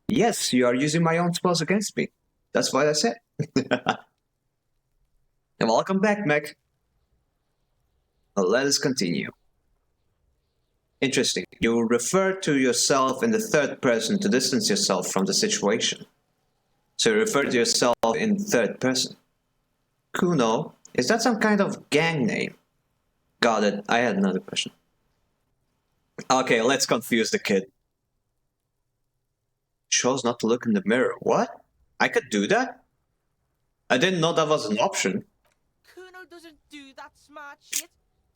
S1: Yes, you are using my own spells against me. That's what I said. And welcome back, Mech. Let us continue. Interesting. You refer to yourself in the third person to distance yourself from the situation. So you refer to yourself in third person. Kuno, is that some kind of gang name? Got it. I had another question. Okay, let's confuse the kid. Chose not to look in the mirror. What? I could do that? I didn't know that was an option.
S3: Kuno doesn't do that smart shit.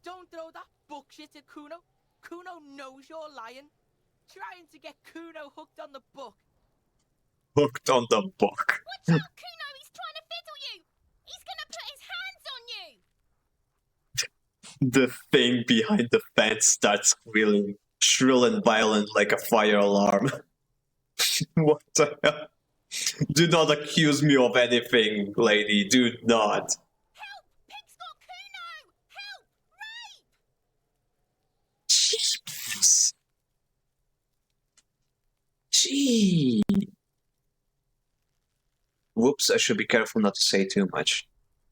S3: Don't throw that bullshit at Kuno. Kuno knows you're lying. Trying to get Kuno hooked on the book.
S1: Hooked on the book.
S12: Watch out, Kuno! He's trying to fiddle you! He's gonna put his hands on you!
S1: The thing behind the fence starts squealing, shrill and violent like a fire alarm. What the hell? Do not accuse me of anything, lady. Do not.
S12: Help! Pig's got Kuno! Help! Rape!
S1: Jesus. Gee. Whoops, I should be careful not to say too much.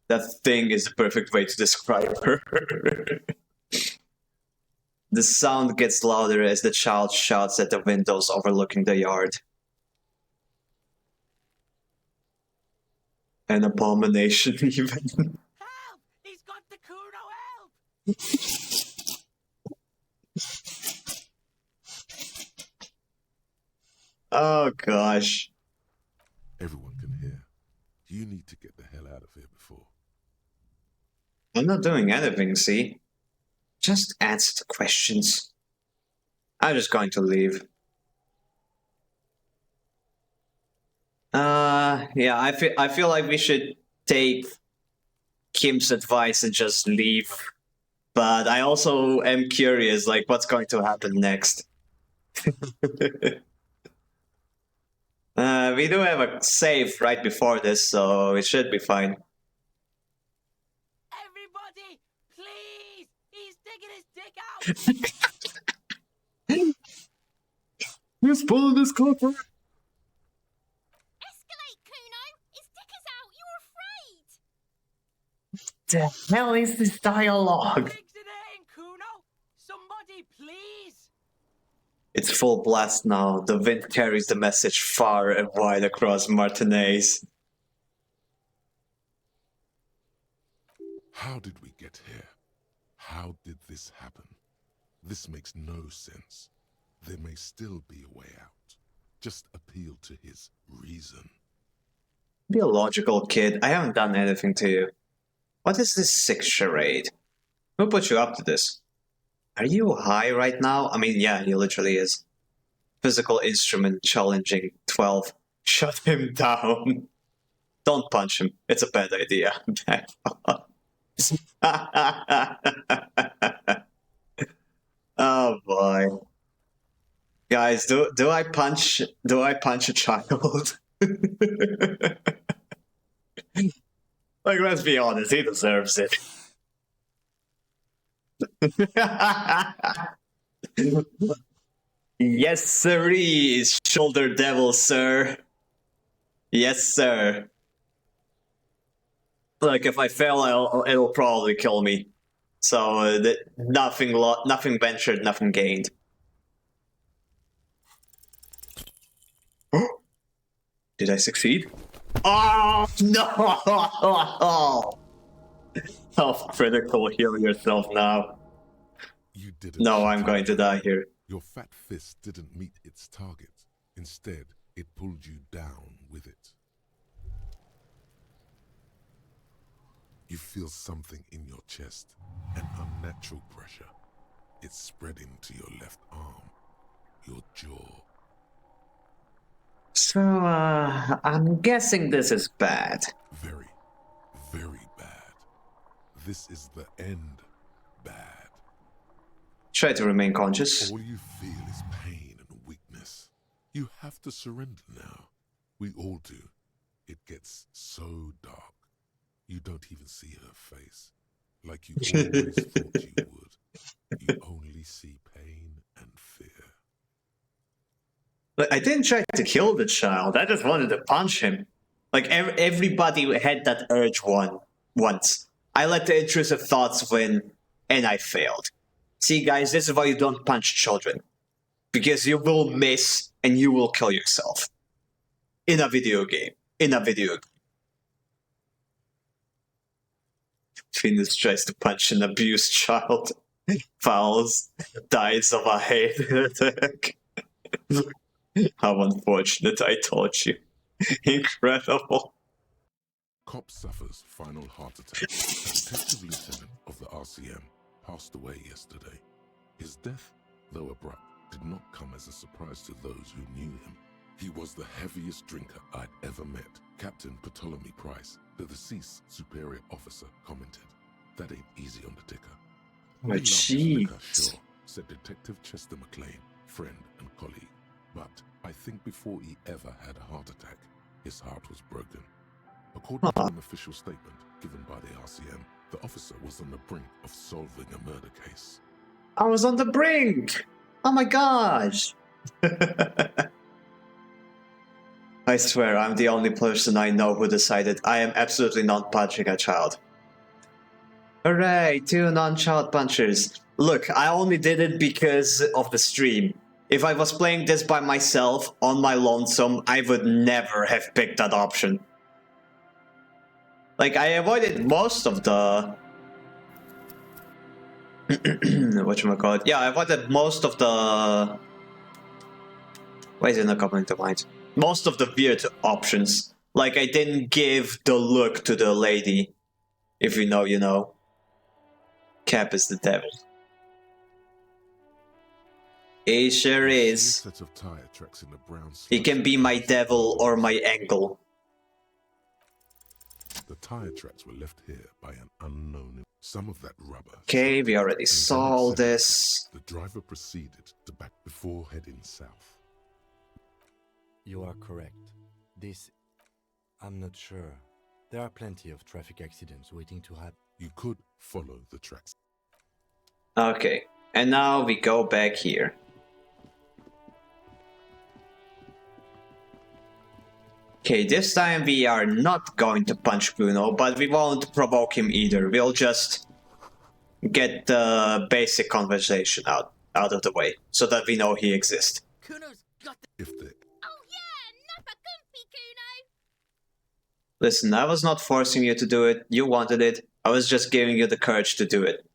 S1: That thing is the perfect way to describe her. The sound gets louder as the child shouts at the windows overlooking the yard. An abomination, even.
S3: Help! He's got the Kuno, help!
S1: Oh gosh.
S4: Everyone can hear. You need to get the hell out of here before.
S1: I'm not doing anything, see? Just answer the questions. I'm just going to leave. Yeah, I feel like we should take Kim's advice and just leave. But I also am curious, like, what's going to happen next. We do have a save right before this, so it should be fine.
S3: Everybody, please! He's digging his dick out!
S1: Who's pulling this cover?
S12: Escalate, Kuno! His dick is out! You're afraid!
S1: The hell is this dialogue?
S3: Digs it in, Kuno! Somebody, please!
S1: It's full blast now. The wind carries the message far and wide across Martinez.
S4: How did we get here? How did this happen? This makes no sense. There may still be a way out. Just appeal to his reason.
S1: Be a logical kid. I haven't done anything to you. What is this sick charade? Who put you up to this? Are you high right now? I mean, yeah, he literally is. Physical instrument challenging 12. Shut him down. Don't punch him. It's a bad idea. Oh boy. Guys, do I punch a child? Like, let's be honest, he deserves it. Yes, sirree, shoulder devil, sir. Yes, sir. Like, if I fail, it'll probably kill me. So, nothing ventured, nothing gained. Did I succeed? Oh, no! Self-critical, heal yourself now.
S4: You didn't.
S1: No, I'm going to die here.
S4: Your fat fist didn't meet its target. Instead, it pulled you down with it. You feel something in your chest, an unnatural pressure. It's spreading to your left arm, your jaw.
S1: So, I'm guessing this is bad.
S4: Very, very bad. This is the end bad.
S1: Try to remain conscious.
S4: All you feel is pain and weakness. You have to surrender now. We all do. It gets so dark. You don't even see her face. Like you always thought you would. You only see pain and fear.
S1: Like, I didn't try to kill the child. I just wanted to punch him. Like, everybody had that urge once. I let the intrusive thoughts win, and I failed. See, guys, this is why you don't punch children. Because you will miss, and you will kill yourself. In a video game. Finis tries to punch an abused child. Fouls. Dies of a hate attack. How unfortunate, I told you. Incredible.
S4: Cop suffers final heart attack. A detective lieutenant of the RCM passed away yesterday. His death, though abrupt, did not come as a surprise to those who knew him. He was the heaviest drinker I'd ever met. Captain Ptolemy Price, the deceased superior officer, commented, "That ain't easy on the ticker."
S1: Oh, jeez.
S4: Sure, said Detective Chester McLean, friend and colleague. But I think before he ever had a heart attack, his heart was broken. According to an official statement given by the RCM, the officer was on the brink of solving a murder case.
S1: I was on the brink! Oh my gosh! I swear, I'm the only person I know who decided I am absolutely not punching a child. Hooray, 2 non-child punchers. Look, I only did it because of the stream. If I was playing this by myself, on my lonesome, I would never have picked that option. Like, I avoided most of the... whatchamacallit? Yeah, I avoided most of the... Why is it not coming to mind? Most of the weird options. Like, I didn't give the look to the lady. If you know, you know. Cap is the devil. He sure is.
S4: Set of tire tracks in the brown
S1: He can be my devil or my angle.
S4: The tire tracks were left here by an unknown. Some of that rubber.
S1: Okay, we already saw all this.
S4: The driver proceeded to back before heading south.
S8: You are correct. This... I'm not sure. There are plenty of traffic accidents waiting to happen.
S4: You could follow the tracks.
S1: Okay, and now we go back here. Okay, this time we are not going to punch Bruno, but we won't provoke him either. We'll just get the basic conversation out of the way, so that we know he exists.
S3: Kuno's got the...
S4: If the...
S12: Oh yeah, nappa comfy, Kuno!
S1: Listen, I was not forcing you to do it. You wanted it. I was just giving you the courage to do it.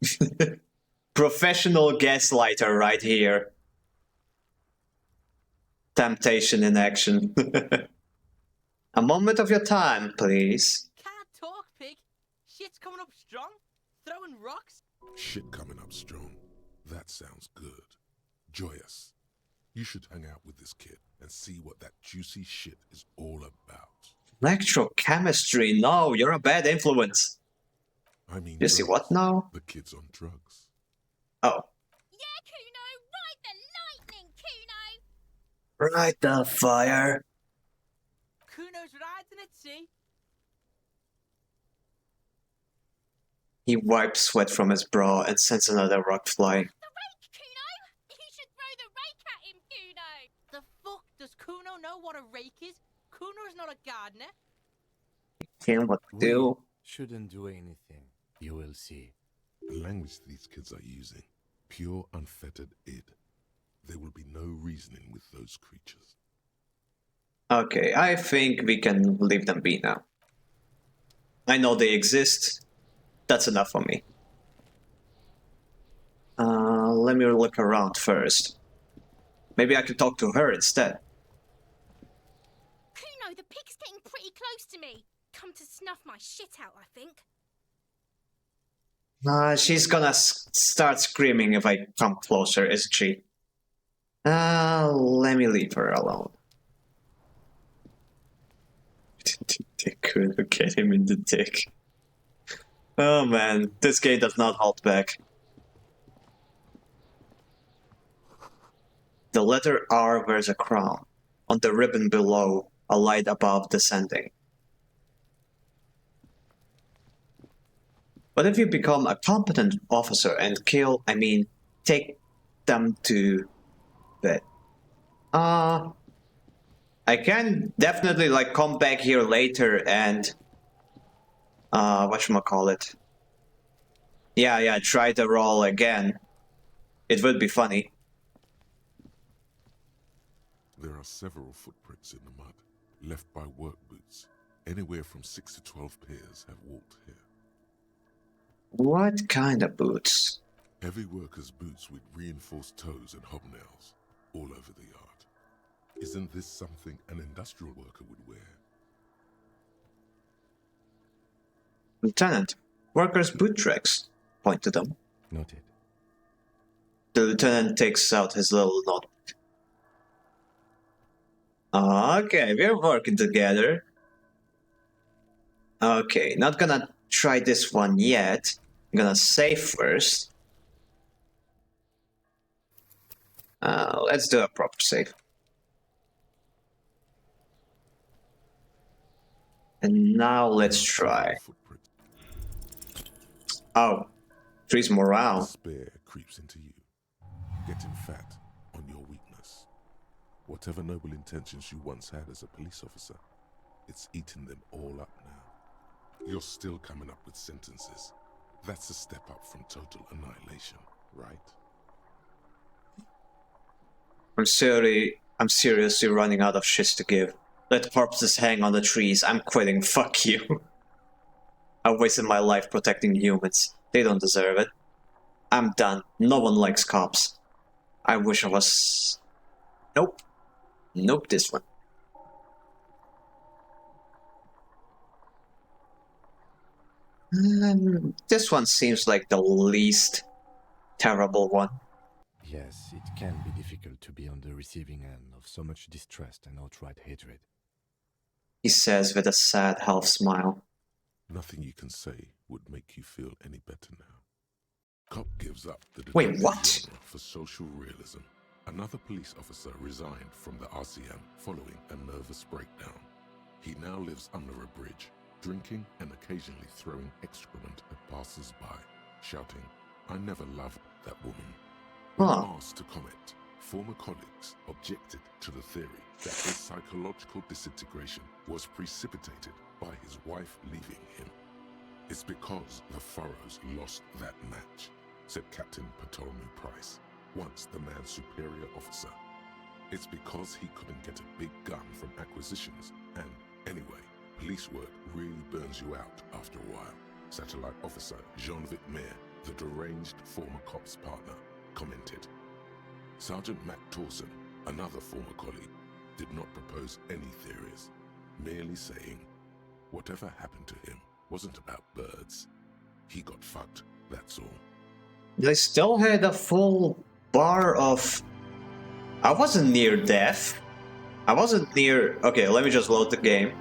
S1: Professional gaslighter right here. Temptation in action. A moment of your time, please.
S13: Can't talk, pig. Shit's coming up strong. Throwing rocks.
S4: Shit coming up strong. That sounds good. Joyous. You should hang out with this kid and see what that juicy shit is all about.
S1: Electrochemistry? No, you're a bad influence.
S4: I mean,
S1: You see what now?
S4: The kid's on drugs.
S1: Oh.
S12: Yeah, Kuno, ride the lightning, Kuno!
S1: Right the fire.
S13: Kuno's riding it, see?
S1: He wipes sweat from his brow and sends another rock flying.
S12: The rake, Kuno! You should throw the rake at him, Kuno!
S13: The fuck? Does Kuno know what a rake is? Kuno's not a gardener.
S1: Tell him what to do.
S8: Shouldn't do anything. You will see.
S4: The language these kids are using, pure unfettered id. There will be no reasoning with those creatures.
S1: Okay, I think we can leave them be now. I know they exist. That's enough for me. Let me look around first. Maybe I could talk to her instead.
S12: Kuno, the pig's getting pretty close to me. Come to snuff my shit out, I think.
S1: She's gonna start screaming if I come closer, isn't she? Let me leave her alone. They could get him in the dick. Oh man, this game does not hold back. The letter R wears a crown. On the ribbon below, a light above descending. But if you become a competent officer and take them to bed. I can definitely come back here later and whatchamacallit. Yeah, try the roll again. It would be funny.
S4: There are several footprints in the mud, left by work boots. Anywhere from 6 to 12 pairs have walked here.
S1: What kind of boots?
S4: Heavy workers' boots with reinforced toes and hobnails, all over the yard. Isn't this something an industrial worker would wear?
S1: Lieutenant, workers' boot tracks. Point to them.
S8: Noted.
S1: The lieutenant takes out his little notebook. Okay, we're working together. Okay, not gonna try this one yet. I'm gonna save first. Let's do a proper save. And now let's try. Oh, 3's morale.
S4: Despair creeps into you, getting fat on your weakness. Whatever noble intentions you once had as a police officer, it's eaten them all up now. You're still coming up with sentences. That's a step up from total annihilation, right?
S1: I'm seriously running out of shits to give. Let corpses hang on the trees. I'm quitting. Fuck you. I wasted my life protecting humans. They don't deserve it. I'm done. No one likes cops. I wish I was... Nope. Nope, this one. This one seems like the least terrible one.
S8: Yes, it can be difficult to be on the receiving end of so much distrust and outright hatred.
S1: He says with a sad half smile.
S4: Nothing you can say would make you feel any better now. Cop gives up the
S1: Wait, what?
S4: genre for social realism. Another police officer resigned from the RCM following a nervous breakdown. He now lives under a bridge, drinking and occasionally throwing excrement at passers-by, shouting, "I never loved that woman." When asked to comment, former colleagues objected to the theory that his psychological disintegration was precipitated by his wife leaving him. "It's because the Furrows lost that match," said Captain Ptolemy Price, once the man's superior officer. "It's because he couldn't get a big gun from acquisitions, and anyway, police work really burns you out after a while," Satellite Officer Jean-Vic Mayer, the deranged former cop's partner, commented. Sergeant Matt Torson, another former colleague, did not propose any theories. merely saying, whatever happened to him wasn't about birds. He got fucked, that's all.
S1: They still had a full bar of... I wasn't near death. I wasn't near... Okay, let me just load the game.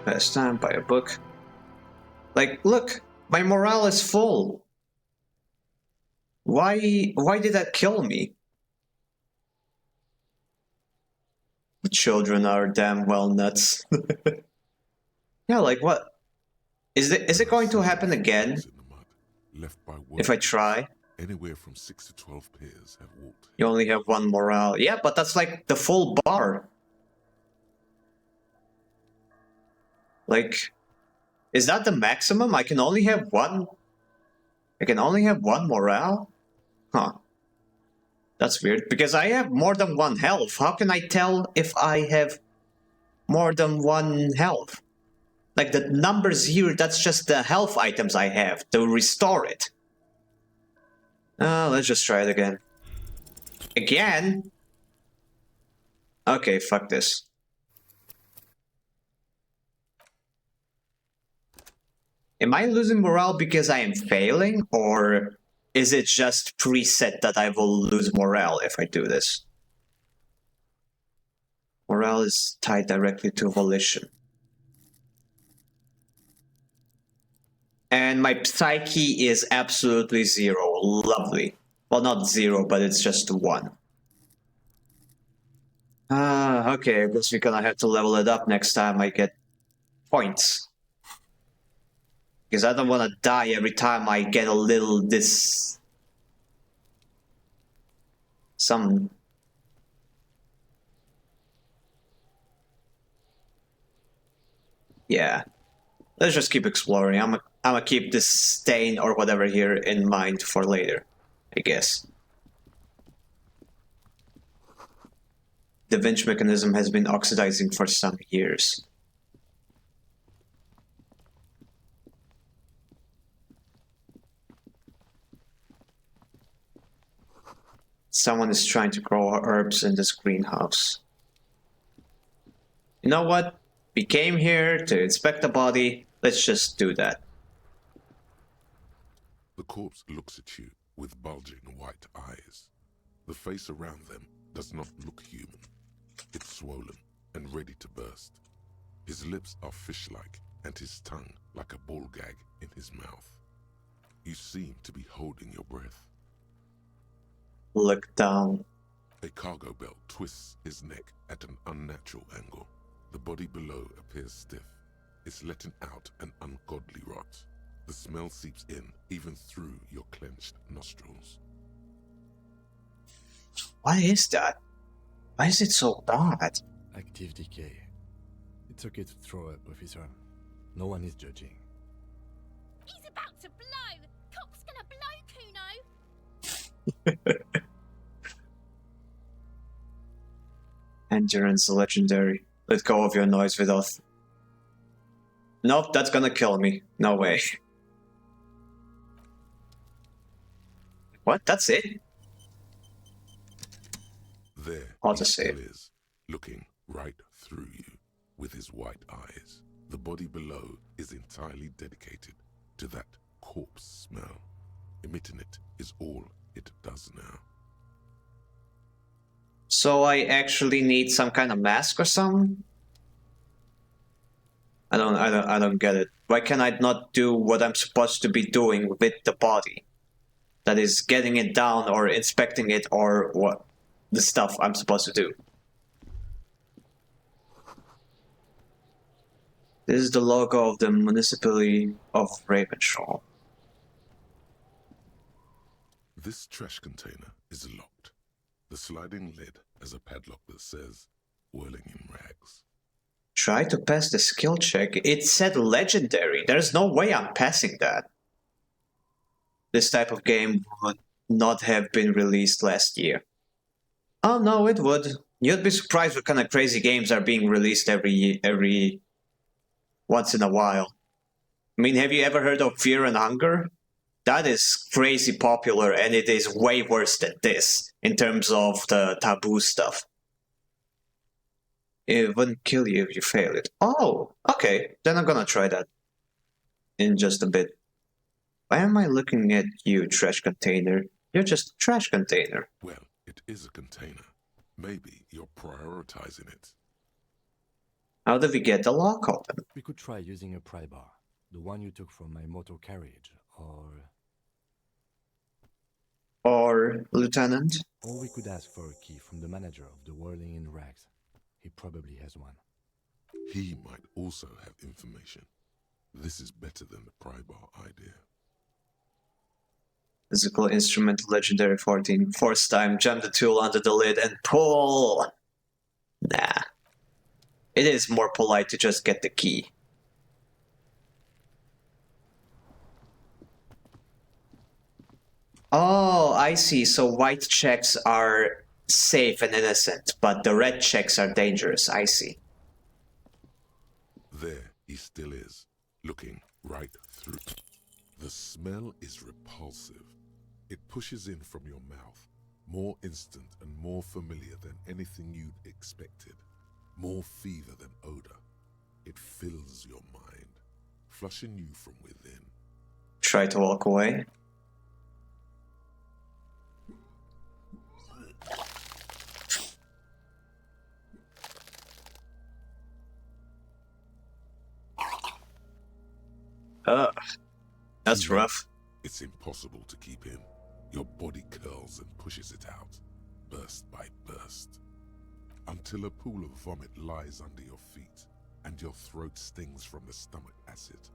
S1: Last time, buy a book. Like, look, my morale is full. Why did that kill me? The children are damn well nuts. Yeah, like what? Is it going to happen again?
S4: Left by
S1: If I try?
S4: Anywhere from 6 to 12 pairs have walked.
S1: You only have one morale. Yeah, but that's like the full bar. Like, is that the maximum? I can only have one? I can only have one morale? Huh. That's weird, because I have more than one health. How can I tell if I have more than one health? Like, the numbers here, that's just the health items I have to restore it. Let's just try it again. Again? Okay, fuck this. Am I losing morale because I am failing, or is it just preset that I will lose morale if I do this? Morale is tied directly to volition. And my psyche is absolutely 0. Lovely. Well, not 0, but it's just 1. Okay, I guess we're gonna have to level it up next time I get points. Because I don't want to die every time I get a little some... Yeah. Let's just keep exploring. I'm gonna keep this stain or whatever here in mind for later, I guess. The winch mechanism has been oxidizing for some years. Someone is trying to grow herbs in this greenhouse. You know what? We came here to inspect the body. Let's just do that.
S4: The corpse looks at you with bulging white eyes. The face around them does not look human. It's swollen and ready to burst. His lips are fish-like and his tongue like a ball gag in his mouth. You seem to be holding your breath.
S1: Look down.
S4: A cargo belt twists his neck at an unnatural angle. The body below appears stiff. It's letting out an ungodly rot. The smell seeps in, even through your clenched nostrils.
S1: Why is that? Why is it so bad?
S8: Active decay. It's okay to throw up, officer. No one is judging.
S12: He's about to blow! Cock's gonna blow, Kuno!
S1: Endurance legendary. Let go of your noise without... Nope, that's gonna kill me. No way. What? That's it?
S4: There
S1: Autosave.
S4: he is, looking right through you with his white eyes. The body below is entirely dedicated to that corpse smell. Emitting it is all it does now.
S1: So I actually need some kind of mask or something? I don't get it. Why can I not do what I'm supposed to be doing with the body? That is getting it down or inspecting it or what? The stuff I'm supposed to do. This is the logo of the municipality of Ravenshaw.
S4: This trash container is locked. The sliding lid has a padlock that says, whirling in rags.
S1: Try to pass the skill check. It said legendary. There's no way I'm passing that. This type of game would not have been released last year. Oh no, it would. You'd be surprised what kind of crazy games are being released every once in a while. I mean, have you ever heard of Fear and Hunger? That is crazy popular, and it is way worse than this in terms of the taboo stuff. It wouldn't kill you if you fail it. Oh, okay. Then I'm gonna try that in just a bit. Why am I looking at you, trash container? You're just a trash container.
S4: Well, it is a container. Maybe you're prioritizing it.
S1: How do we get the lock open?
S8: We could try using a pry bar, the one you took from my motor carriage,
S1: Or, Lieutenant?
S8: Or we could ask for a key from the manager of the Whirling in Rags. He probably has one.
S4: He might also have information. This is better than the pry bar idea.
S1: Physical instrument, legendary 14. Force time, jam the tool under the lid and pull! Nah. It is more polite to just get the key. Oh, I see. So white checks are safe and innocent, but the red checks are dangerous. I see.
S4: There he still is, looking right through. The smell is repulsive. It pushes in from your mouth, more instant and more familiar than anything you'd expected. More fever than odor. It fills your mind, flushing you from within.
S1: Try to walk away. Ugh. That's rough.
S4: It's impossible to keep in. Your body curls and pushes it out, burst by burst, until a pool of vomit lies under your feet and your throat stings from the stomach acid.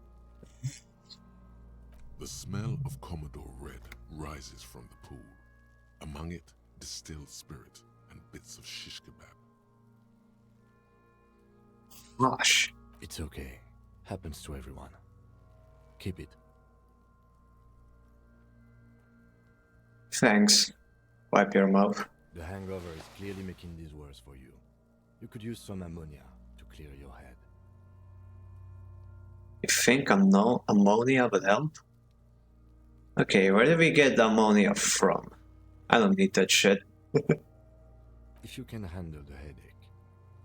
S4: The smell of Commodore Red rises from the pool. Among it, distilled spirit and bits of shish kebab.
S1: Gosh.
S8: It's okay. Happens to everyone. Keep it.
S1: Thanks. Wipe your mouth.
S8: The hangover is clearly making this worse for you. You could use some ammonia to clear your head.
S1: You think ammonia would help? Okay, where did we get the ammonia from? I don't need that shit.
S8: If you can handle the headache,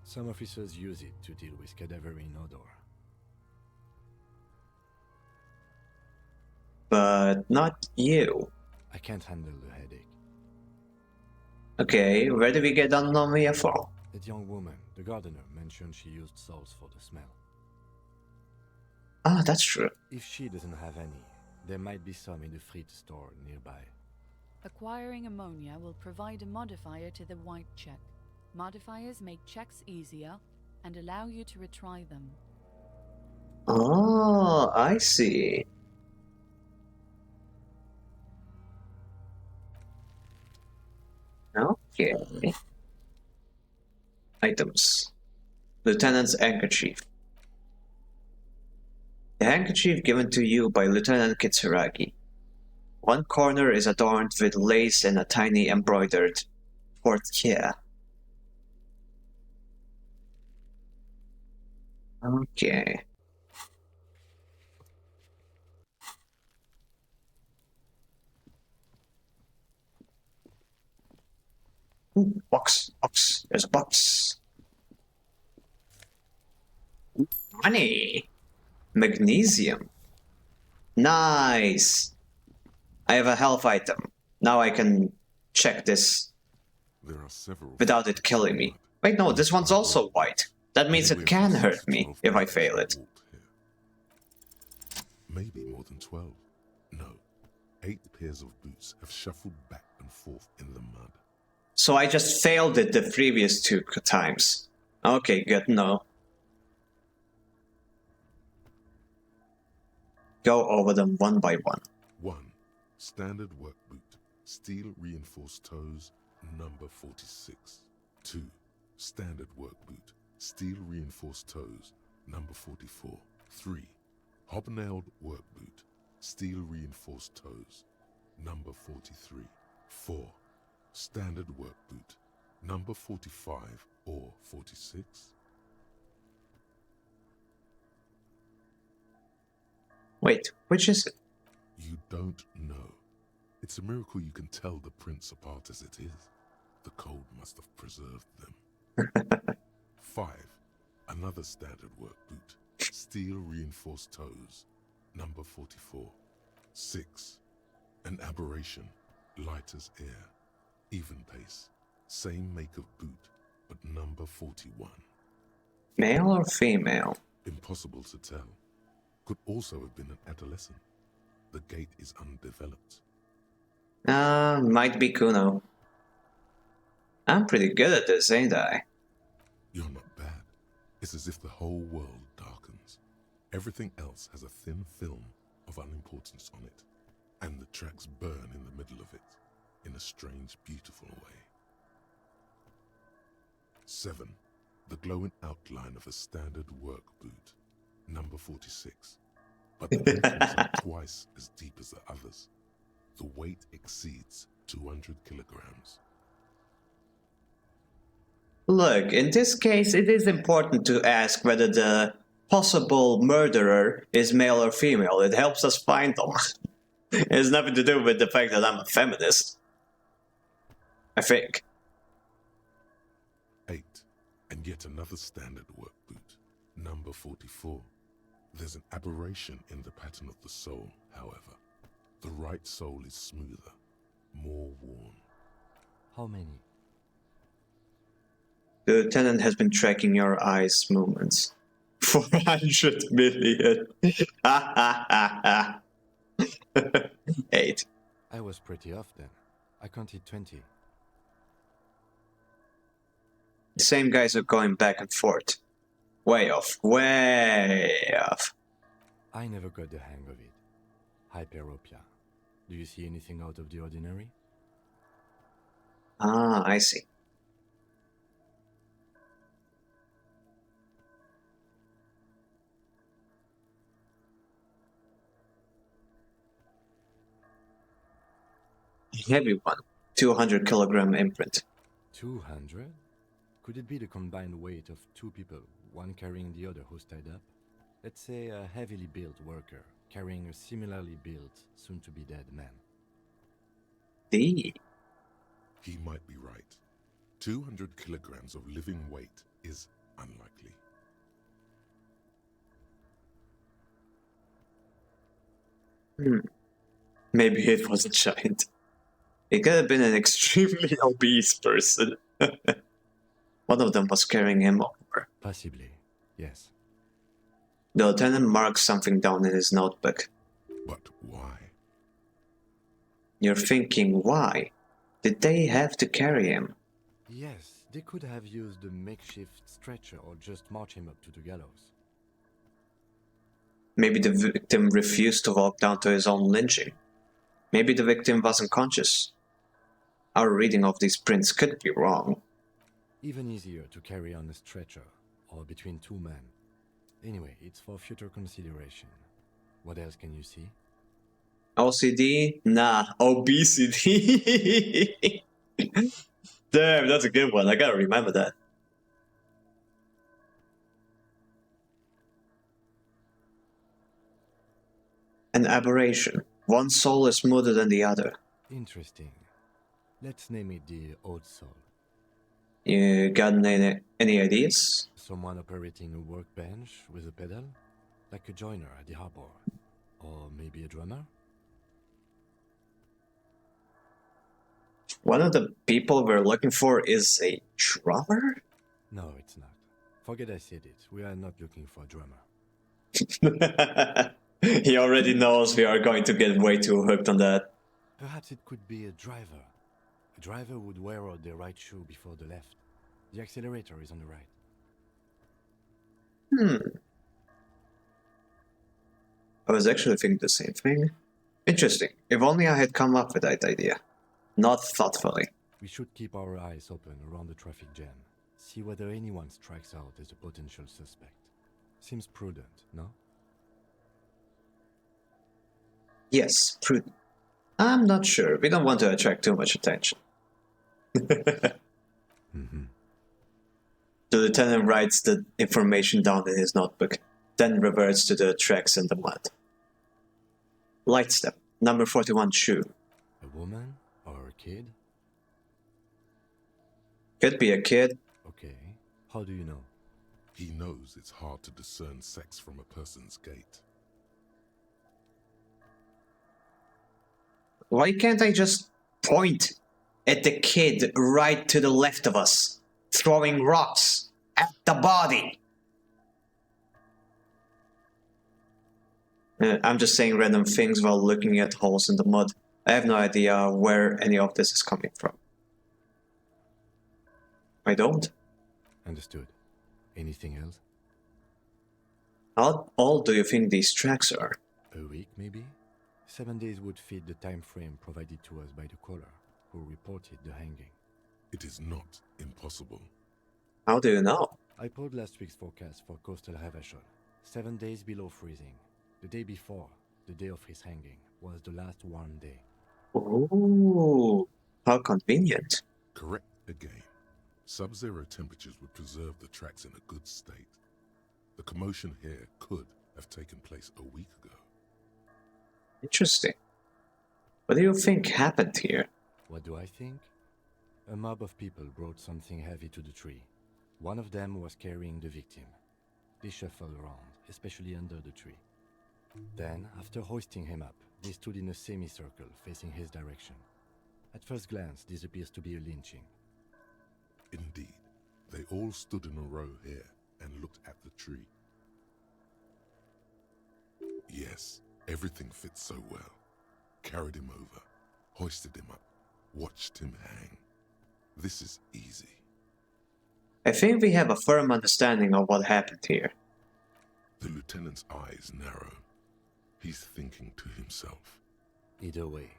S8: some officers use it to deal with cadaverine odor.
S1: But not you.
S8: I can't handle the headache.
S1: Okay, where did we get the ammonia from?
S8: That young woman, the gardener, mentioned she used salts for the smell.
S1: Ah, that's true.
S8: If she doesn't have any, there might be some in the fridge store nearby.
S7: Acquiring ammonia will provide a modifier to the white check. Modifiers make checks easier and allow you to retry them.
S1: Oh, I see. Okay. Items. Lieutenant's handkerchief. The handkerchief given to you by Lieutenant Kitsuragi. One corner is adorned with lace and a tiny embroidered portiere. Okay. Ooh, box. There's a box. Ooh, money. Magnesium. Nice. I have a health item. Now I can check this
S4: There are several
S1: without it killing me. Wait, no, this one's also white. That means it can hurt me if I fail it.
S4: Maybe more than 12. No. 8 pairs of boots have shuffled back and forth in the mud.
S1: So I just failed it the previous 2 times. Okay, good, no. Go over them one by one.
S4: 1. Standard work boot. Steel reinforced toes, number 46. 2. Standard work boot. Steel reinforced toes, number 44. 3. Hobnailed work boot. Steel reinforced toes, number 43. 4. Standard work boot, number 45 or 46.
S1: Wait, which is it?
S4: You don't know. It's a miracle you can tell the prints apart as it is. The cold must have preserved them. 5. Another standard work boot. Steel reinforced toes. Number 44. 6. An aberration. Light as air. Even pace. Same make of boot, but number 41.
S1: Male or female?
S4: Impossible to tell. Could also have been an adolescent. The gait is undeveloped.
S1: Might be Kuno. I'm pretty good at this, ain't I?
S4: You're not bad. It's as if the whole world darkens. Everything else has a thin film of unimportance on it, and the tracks burn in the middle of it, in a strange, beautiful way. 7. The glowing outline of a standard work boot, number 46. But the entrance are twice as deep as the others. The weight exceeds 200 kilograms.
S1: Look, in this case, it is important to ask whether the possible murderer is male or female. It helps us find them. It has nothing to do with the fact that I'm a feminist. I think.
S4: 8. And yet another standard work boot, number 44. There's an aberration in the pattern of the sole, however. The right sole is smoother, more worn.
S8: How many?
S1: The lieutenant has been tracking your eyes' movements. 400 million. Ha ha ha ha. 8.
S8: I was pretty off then. I counted 20.
S1: The same guys are going back and forth. Way off. Way off.
S8: I never got the hang of it. Hyperopia. Do you see anything out of the ordinary?
S1: Ah, I see. Heavy one. 200 kilogram imprint.
S8: 200? Could it be the combined weight of two people, one carrying the other who's tied up? Let's say a heavily built worker carrying a similarly built, soon-to-be-dead man.
S1: D.
S4: He might be right. 200 kilograms of living weight is unlikely.
S1: Maybe it was a giant. It could have been an extremely obese person. One of them was carrying him over.
S8: Possibly, yes.
S1: The lieutenant marks something down in his notebook.
S4: But why?
S1: You're thinking, why? Did they have to carry him?
S8: Yes, they could have used a makeshift stretcher or just march him up to the gallows.
S1: Maybe the victim refused to walk down to his own lynching. Maybe the victim wasn't conscious. Our reading of these prints could be wrong.
S8: Even easier to carry on a stretcher, or between two men. Anyway, it's for future consideration. What else can you see?
S1: OCD? Nah, obesity. Damn, that's a good one. I gotta remember that. An aberration. One soul is smoother than the other.
S8: Interesting. Let's name it the old soul.
S1: You got any ideas?
S8: Someone operating a workbench with a pedal? Like a joiner at the harbor. Or maybe a drummer?
S1: One of the people we're looking for is a drummer?
S8: No, it's not. Forget I said it. We are not looking for a drummer.
S1: He already knows we are going to get way too hooked on that.
S8: Perhaps it could be a driver. A driver would wear out their right shoe before the left. The accelerator is on the right.
S1: I was actually thinking the same thing. Interesting. If only I had come up with that idea. Not thoughtfully.
S8: We should keep our eyes open around the traffic jam. See whether anyone strikes out as a potential suspect. Seems prudent, no?
S1: Yes, prudent. I'm not sure. We don't want to attract too much attention. The lieutenant writes the information down in his notebook, then reverts to the tracks in the mud. Light step. Number 41 shoe.
S8: A woman or a kid?
S1: Could be a kid.
S8: Okay. How do you know?
S4: He knows it's hard to discern sex from a person's gait.
S1: Why can't I just point at the kid right to the left of us, throwing rocks at the body? I'm just saying random things while looking at holes in the mud. I have no idea where any of this is coming from. I don't.
S8: Understood. Anything else?
S1: How old do you think these tracks are?
S8: A week, maybe? 7 days would fit the time frame provided to us by the caller, who reported the hanging.
S4: It is not impossible.
S1: How do you know?
S8: I pulled last week's forecast for coastal Havashon. 7 days below freezing. The day before, the day of his hanging, was the last warm day.
S1: Ooh, how convenient.
S4: Correct again. Sub-zero temperatures would preserve the tracks in a good state. The commotion here could have taken place a week ago.
S1: Interesting. What do you think happened here?
S8: What do I think? A mob of people brought something heavy to the tree. One of them was carrying the victim. They shuffled around, especially under the tree. Then, after hoisting him up, they stood in a semicircle facing his direction. At first glance, this appears to be a lynching.
S4: Indeed, they all stood in a row here and looked at the tree. Yes, everything fits so well. Carried him over, hoisted him up, watched him hang. This is easy.
S1: I think we have a firm understanding of what happened here.
S4: The lieutenant's eyes narrow. He's thinking to himself.
S8: Either way.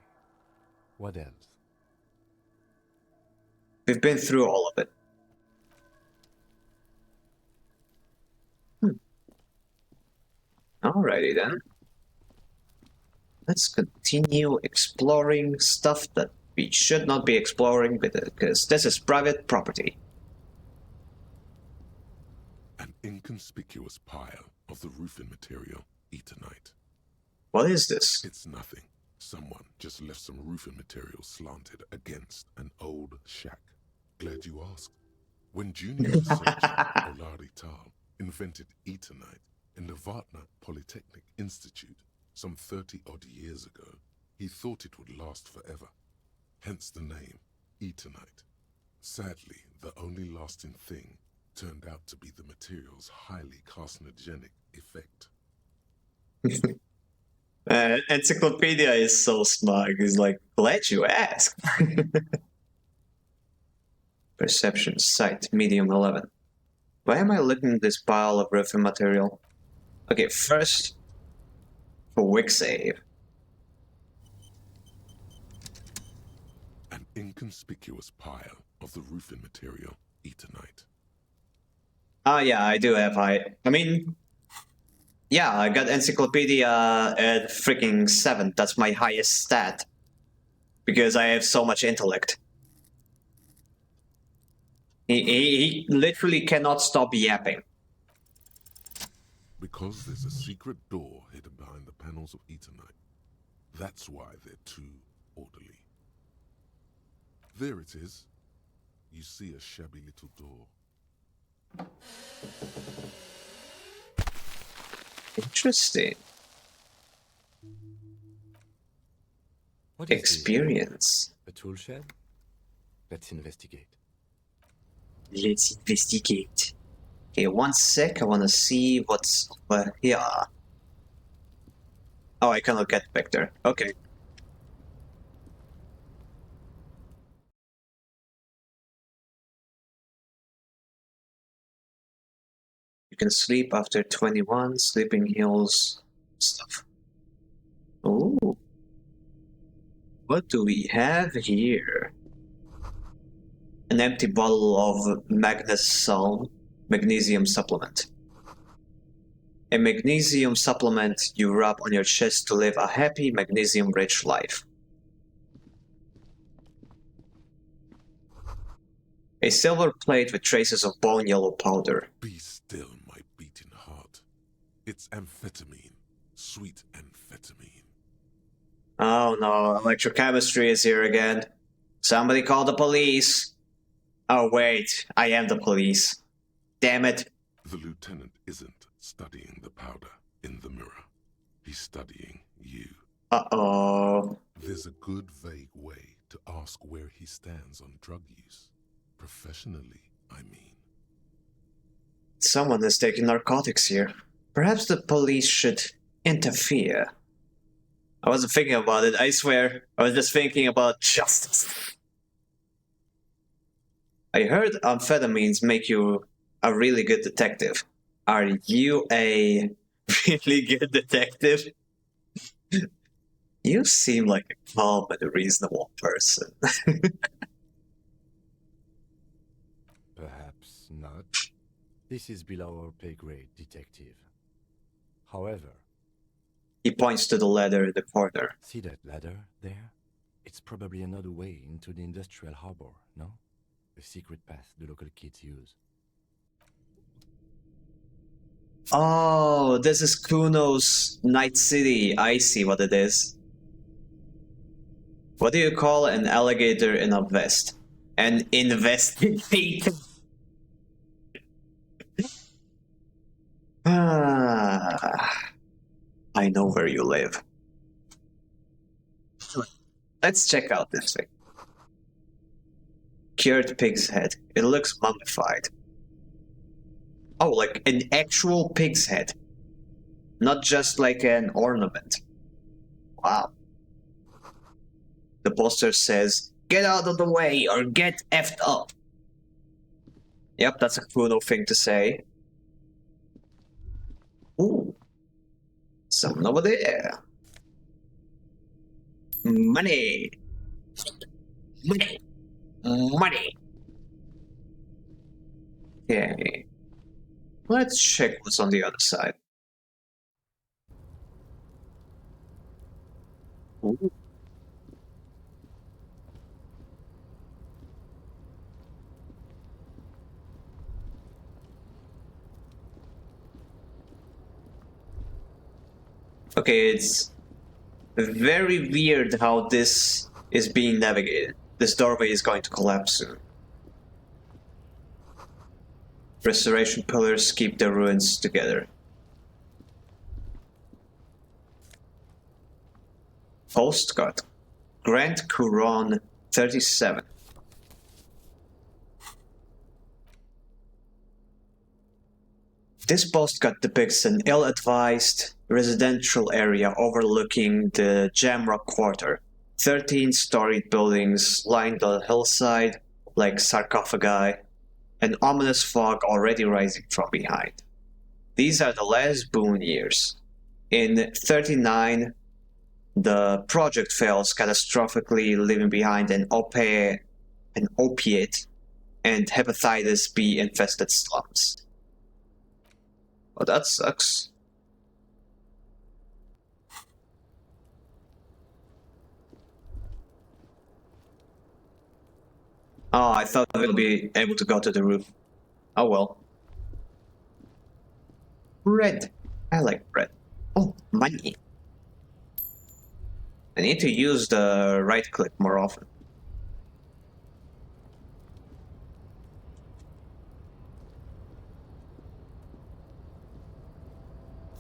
S8: What else?
S1: We've been through all of it. Alrighty then. Let's continue exploring stuff that we should not be exploring because this is private property.
S4: An inconspicuous pile of the roofing material, Eternite.
S1: What is this?
S4: It's nothing. Someone just left some roofing material slanted against an old shack. Glad you asked. When junior researcher Olari Tal invented Eternite in the Vartna Polytechnic Institute some 30-odd years ago, he thought it would last forever. Hence the name, Eternite. Sadly, the only lasting thing turned out to be the material's highly carcinogenic effect.
S1: Encyclopedia is so smug. He's like, glad you asked. Perception, sight, medium 11. Why am I looking at this pile of roofing material? Okay, first, quick save.
S4: An inconspicuous pile of the roofing material, Eternite.
S1: Ah, yeah, I do have I mean, yeah, I got Encyclopedia at freaking 7. That's my highest stat. Because I have so much intellect. He literally cannot stop yapping.
S4: Because there's a secret door hidden behind the panels of Eternite. That's why they're too orderly. There it is. You see a shabby little door.
S1: Interesting.
S8: What is
S1: Experience.
S8: this? A tool shed? Let's investigate.
S1: Let's investigate. Okay, one sec. I want to see what's over here. Oh, I cannot get back there. Okay. You can sleep after 21. Sleeping heals stuff. Ooh. What do we have here? An empty bottle of magnesium supplement. A magnesium supplement you rub on your chest to live a happy, magnesium-rich life. A silver plate with traces of bone yellow powder.
S4: Be still, my beating heart. It's amphetamine. Sweet amphetamine.
S1: Oh no, electrochemistry is here again. Somebody call the police. Oh wait, I am the police. Damn it.
S4: The lieutenant isn't studying the powder in the mirror. He's studying you.
S1: Uh-oh.
S4: There's a good vague way to ask where he stands on drug use. Professionally, I mean.
S1: Someone is taking narcotics here. Perhaps the police should interfere. I wasn't thinking about it, I swear. I was just thinking about justice. I heard amphetamines make you a really good detective. Are you a really good detective? You seem like a calm and reasonable person.
S8: Perhaps not. This is below our pay grade, detective. However,
S1: He points to the ladder in the corner.
S8: see that ladder there? It's probably another way into the industrial harbor, no? A secret path the local kids use.
S1: Oh, this is Kuno's Night City. I see what it is. What do you call an alligator in a vest? An investigator. I know where you live. Let's check out this thing. Cured pig's head. It looks mummified. Oh, like an actual pig's head. Not just like an ornament. Wow. The poster says, "Get out of the way or get effed up." Yep, that's a Kuno thing to say. Ooh. Someone over there. Money. Money. Money. Okay. Let's check what's on the other side. Ooh. Okay, it's very weird how this is being navigated. This doorway is going to collapse soon. Restoration pillars keep the ruins together. Postcard. Grand Couronne 37. This postcard depicts an ill-advised residential area overlooking the Jamrock Quarter. 13-storied buildings line the hillside like sarcophagi, an ominous fog already rising from behind. These are the last boon years. In 39, the project fails catastrophically, leaving behind an opiate and hepatitis B infested slums. Oh, that sucks. Oh, I thought we'll be able to go to the roof. Oh well. Bread. I like bread. Oh, money. I need to use the right click more often.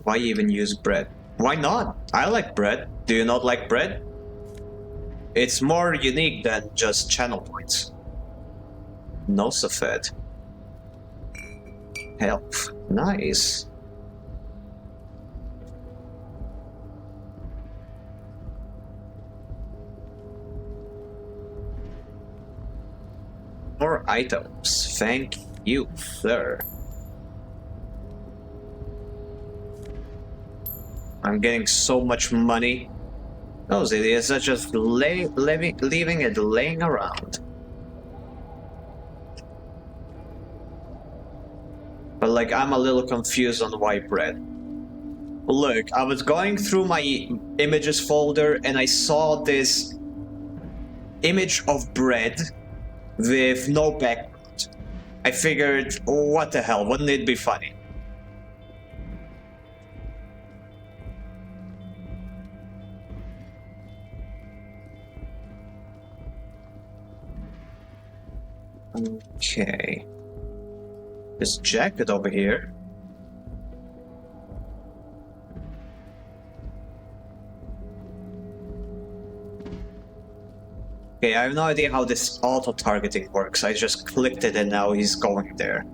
S1: Why even use bread? Why not? I like bread. Do you not like bread? It's more unique than just channel points. Nosafed. Health. Nice. More items. Thank you, sir. I'm getting so much money. Those idiots are just leaving it laying around. But like, I'm a little confused on why bread. Look, I was going through my images folder and I saw this image of bread with no background. I figured, what the hell, wouldn't it be funny? Okay. This jacket over here. Okay, I have no idea how this auto-targeting works. I just clicked it and now he's going there.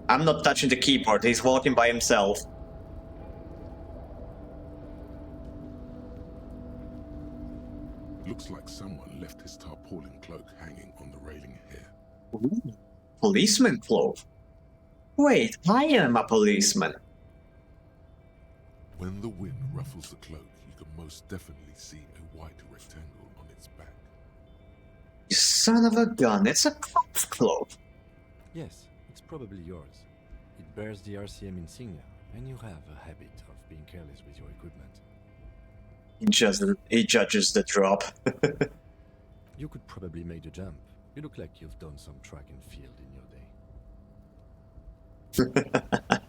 S1: I'm not touching the keyboard, he's walking by himself.
S4: Looks like someone left his tarpaulin cloak hanging on the railing here.
S1: Ooh, policeman cloak. Wait, I am a policeman.
S4: When the wind ruffles the cloak, you can most definitely see a white rectangle on its back.
S1: You son of a gun, it's a cop's cloak.
S8: Yes, it's probably yours. It bears the RCM insignia, and you have a habit of being careless with your equipment.
S1: He judges the drop.
S8: You could probably make the jump. You look like you've done some track and field in your day.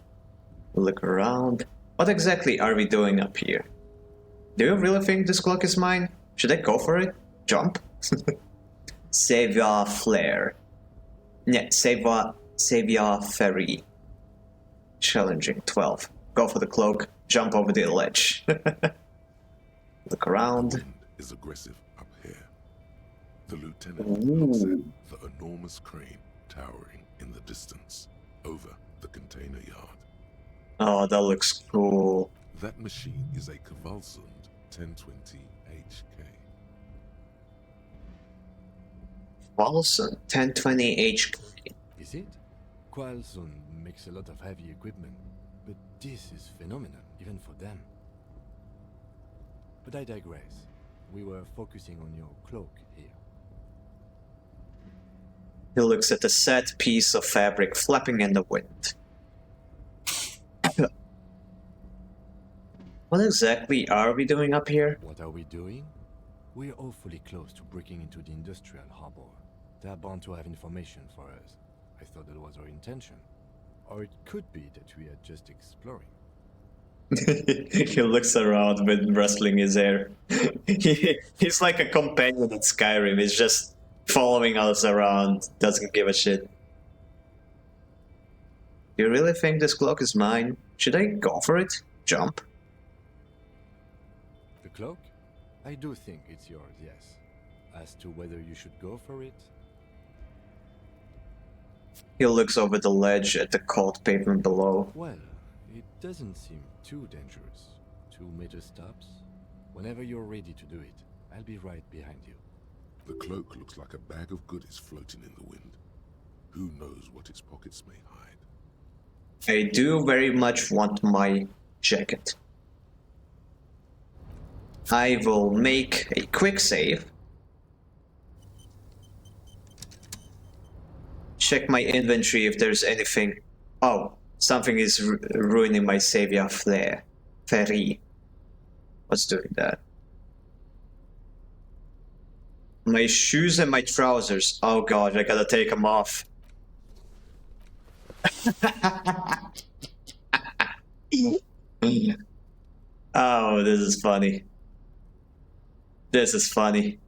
S1: Look around. What exactly are we doing up here? Do you really think this clock is mine? Should I go for it? Jump? Savior Flare. Yeah, Savior Ferry. Challenging 12. Go for the cloak, jump over the ledge. Look around.
S4: The wind is aggressive up here. The lieutenant looks at the enormous crane towering in the distance over the container yard.
S1: Oh, that looks cool.
S4: That machine is a Kvalsund 1020 HK.
S1: Kvalsund 1020 HK.
S8: Is it? Kvalsund makes a lot of heavy equipment, but this is phenomenal, even for them. But I digress. We were focusing on your cloak here.
S1: He looks at the sad piece of fabric flapping in the wind. What exactly are we doing up here?
S8: What are we doing? We're awfully close to breaking into the industrial harbor. They're bound to have information for us. I thought that was our intention. Or it could be that we are just exploring.
S1: He looks around with wrestling his hair. He's like a companion in Skyrim. He's just following us around. Doesn't give a shit. You really think this cloak is mine? Should I go for it? Jump?
S8: The cloak? I do think it's yours, yes. As to whether you should go for it?
S1: He looks over the ledge at the cold pavement below.
S8: Well, it doesn't seem too dangerous. 2 meter stops. Whenever you're ready to do it, I'll be right behind you.
S4: The cloak looks like a bag of goodies floating in the wind. Who knows what its pockets may hide.
S1: I do very much want my jacket. I will make a quick save. Check my inventory if there's anything. Oh, something is ruining my Savior Flare. Ferry. What's doing that? My shoes and my trousers. Oh god, I gotta take them off. Oh, this is funny. This is funny.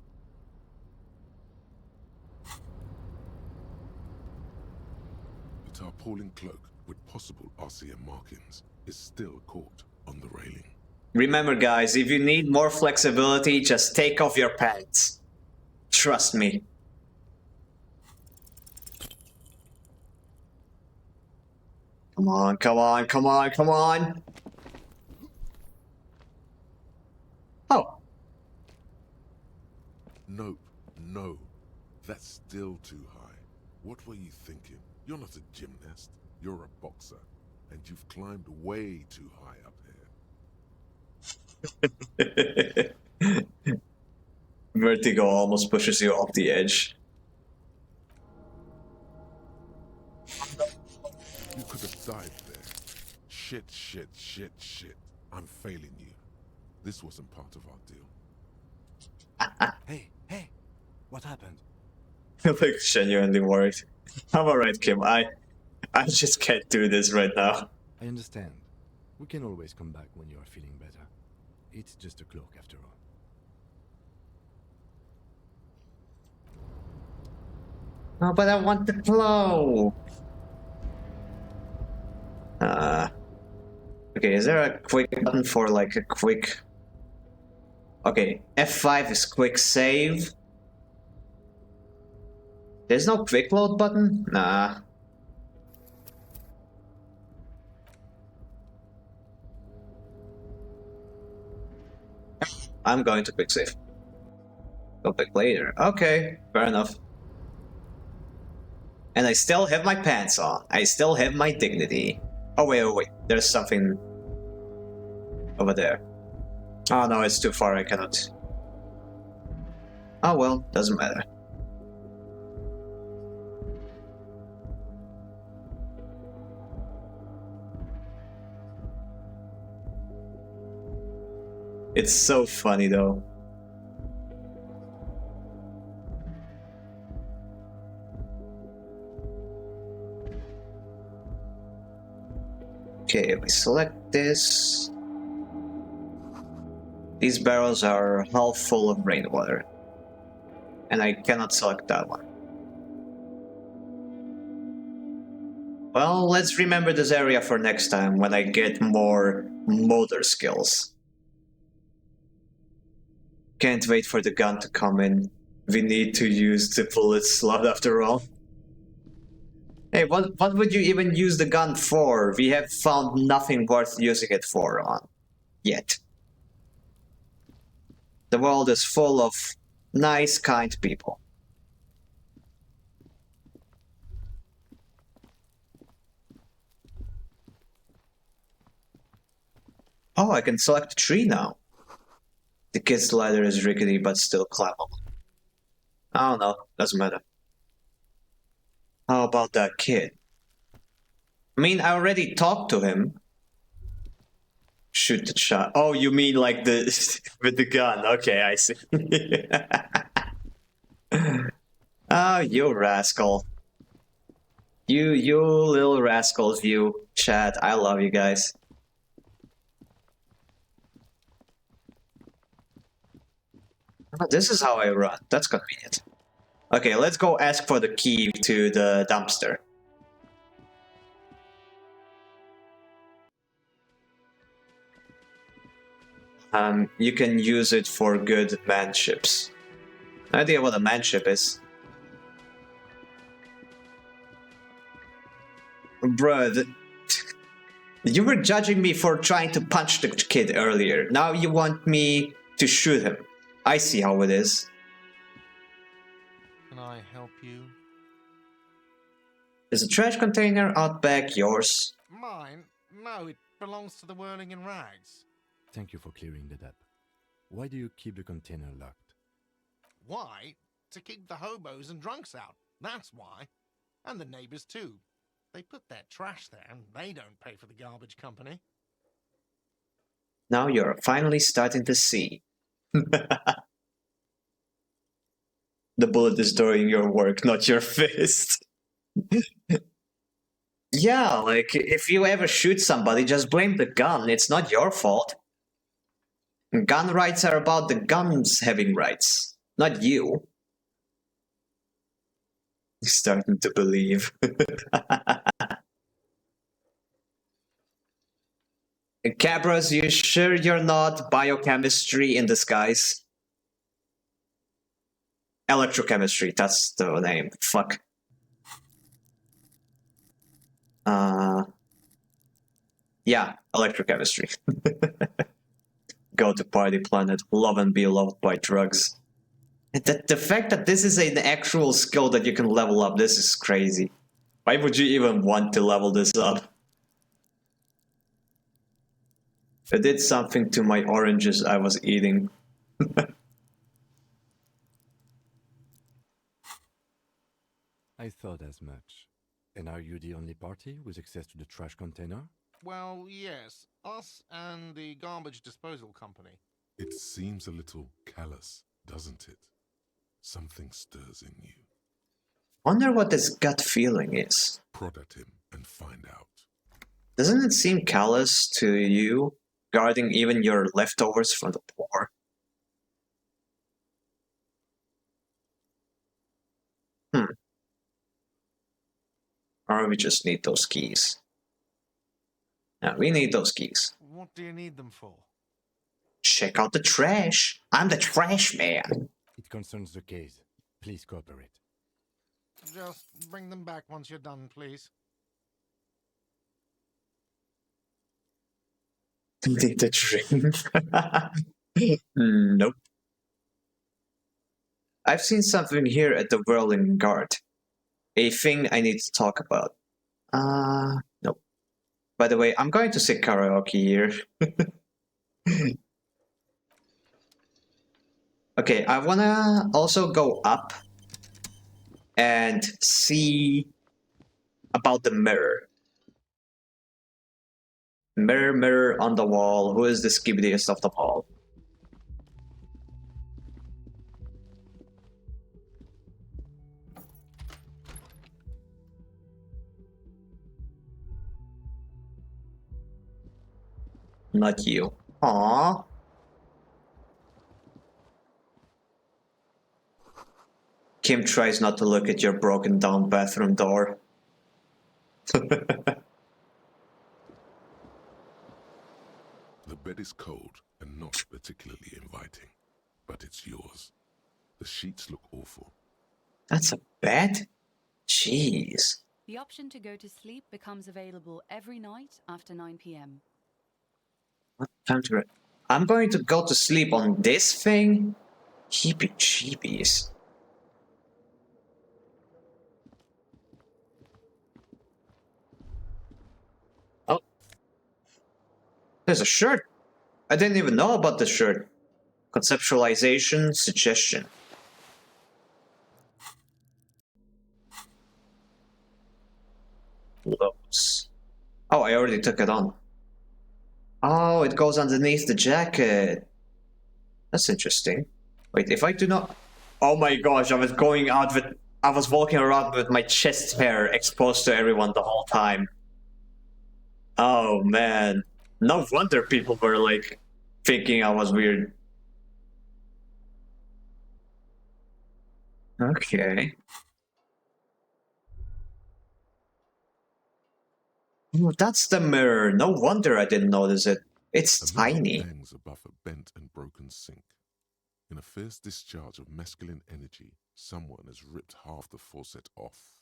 S4: The tarpaulin cloak with possible RCM markings is still caught on the railing.
S1: Remember guys, if you need more flexibility, just take off your pants. Trust me. Come on, come on, come on, come on. Oh.
S4: Nope, no. That's still too high. What were you thinking? You're not a gymnast. You're a boxer. And you've climbed way too high up here.
S1: Vertigo almost pushes you off the edge.
S4: You could have died there. Shit, shit, shit, shit. I'm failing you. This wasn't part of our deal.
S8: Hey, what happened?
S1: I look genuinely worried. I'm alright, Kim. I just can't do this right now.
S8: I understand. We can always come back when you are feeling better. It's just a cloak after all.
S1: Oh, but I want the claw. Okay, is there a quick button for like a quick... Okay, F5 is quick save. There's no quick load button? Nah. I'm going to quick save. Go back later. Okay, fair enough. And I still have my pants on. I still have my dignity. Oh wait, oh wait. There's something over there. Oh no, it's too far. I cannot. Oh well, doesn't matter. It's so funny though. Okay, we select this. These barrels are half full of rainwater. And I cannot select that one. Well, let's remember this area for next time when I get more motor skills. Can't wait for the gun to come in. We need to use the bullet slot after all. Hey, what would you even use the gun for? We have found nothing worth using it for yet. The world is full of nice, kind people. Oh, I can select a tree now. The kid's ladder is rickety but still climbable. I don't know, doesn't matter. How about that kid? I mean, I already talked to him. Shoot the shot. Oh, you mean like the with the gun? Okay, I see. Oh, you rascal. You little rascals, you. Chat, I love you guys. Oh, this is how I run. That's convenient. Okay, let's go ask for the key to the dumpster. You can use it for good manships. No idea what a manship is. Bruh, you were judging me for trying to punch the kid earlier. Now you want me to shoot him. I see how it is.
S6: Can I help you?
S1: Is the trash container out back yours?
S6: Mine? No, it belongs to the Whirling in Rags.
S8: Thank you for clearing that up. Why do you keep the container locked?
S6: Why? To keep the hobos and drunks out. That's why. And the neighbors too. They put their trash there and they don't pay for the garbage company.
S1: Now you're finally starting to see. The bullet is doing your work, not your fist. Yeah, like, if you ever shoot somebody, just blame the gun. It's not your fault. Gun rights are about the guns having rights, not you. Starting to believe. Cabras, you sure you're not biochemistry in disguise? Electrochemistry, that's the name. Fuck. Yeah, electrochemistry. Go to party planet, love and be loved by drugs. The fact that this is an actual skill that you can level up, this is crazy. Why would you even want to level this up? I did something to my oranges I was eating.
S8: I thought as much. And are you the only party with access to the trash container?
S6: Well, yes. Us and the garbage disposal company.
S4: It seems a little callous, doesn't it? Something stirs in you.
S1: Wonder what this gut feeling is.
S4: Prod at him and find out.
S1: Doesn't it seem callous to you, guarding even your leftovers from the poor? Or we just need those keys? Yeah, we need those keys.
S6: What do you need them for?
S1: Check out the trash. I'm the trash man.
S8: It concerns the case. Please cooperate.
S6: Just bring them back once you're done, please.
S1: Need the drink. Nope. I've seen something here at the Whirling Guard. A thing I need to talk about. Nope. By the way, I'm going to sing karaoke here. Okay, I wanna also go up and see about the mirror. Mirror, mirror on the wall, who is the skibbidiest of them all? Not you. Aww. Kim tries not to look at your broken down bathroom door.
S4: The bed is cold and not particularly inviting, but it's yours. The sheets look awful.
S1: That's a bed? Jeez.
S7: The option to go to sleep becomes available every night after 9 p.m.
S1: What time to... I'm going to go to sleep on this thing? Heebie jeebies. Oh. There's a shirt. I didn't even know about the shirt. Conceptualization, suggestion. Clothes. Oh, I already took it on. Oh, it goes underneath the jacket. That's interesting. Wait, if I do not... Oh my gosh, I was going out with... I was walking around with my chest hair exposed to everyone the whole time. Oh man. No wonder people were like thinking I was weird. Okay. Oh, that's the mirror. No wonder I didn't notice it. It's
S4: A mirror
S1: tiny.
S4: hangs above a bent and broken sink. In a fierce discharge of masculine energy, someone has ripped half the faucet off.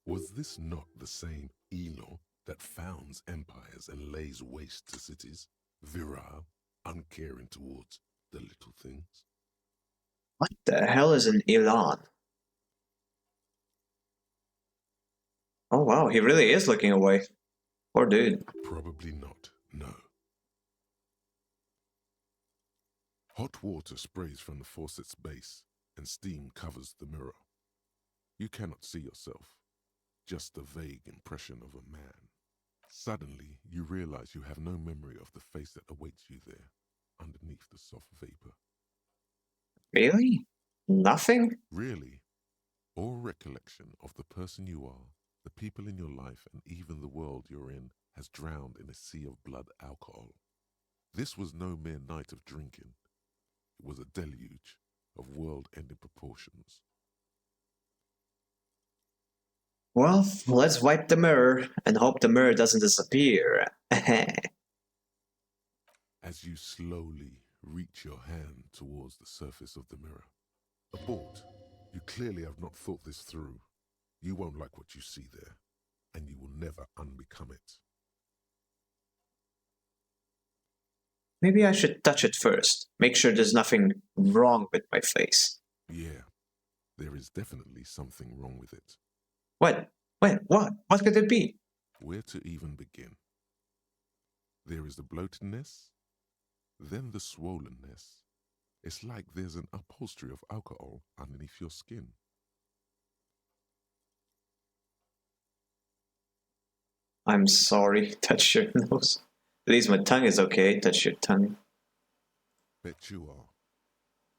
S4: Was this not the same Elo that founds empires and lays waste to cities, virile, uncaring towards the little things?
S1: What the hell is an Elon? Oh wow, he really is looking away. Poor dude.
S4: Probably not, no. Hot water sprays from the faucet's base, and steam covers the mirror. You cannot see yourself, just the vague impression of a man. Suddenly, you realize you have no memory of the face that awaits you there, underneath the soft vapor.
S1: Really? Nothing?
S4: Really, all recollection of the person you are, the people in your life, and even the world you're in has drowned in a sea of blood alcohol. This was no mere night of drinking. It was a deluge of world-ending proportions.
S1: Well, let's wipe the mirror and hope the mirror doesn't disappear.
S4: As you slowly reach your hand towards the surface of the mirror. Abort. You clearly have not thought this through. You won't like what you see there, and you will never unbecome it.
S1: Maybe I should touch it first. Make sure there's nothing wrong with my face.
S4: Yeah, there is definitely something wrong with it.
S1: What? What? What could it be?
S4: Where to even begin? There is the bloatedness, then the swollenness. It's like there's an upholstery of alcohol underneath your skin.
S1: I'm sorry. Touch your nose. At least my tongue is okay. Touch your tongue.
S4: Bet you are.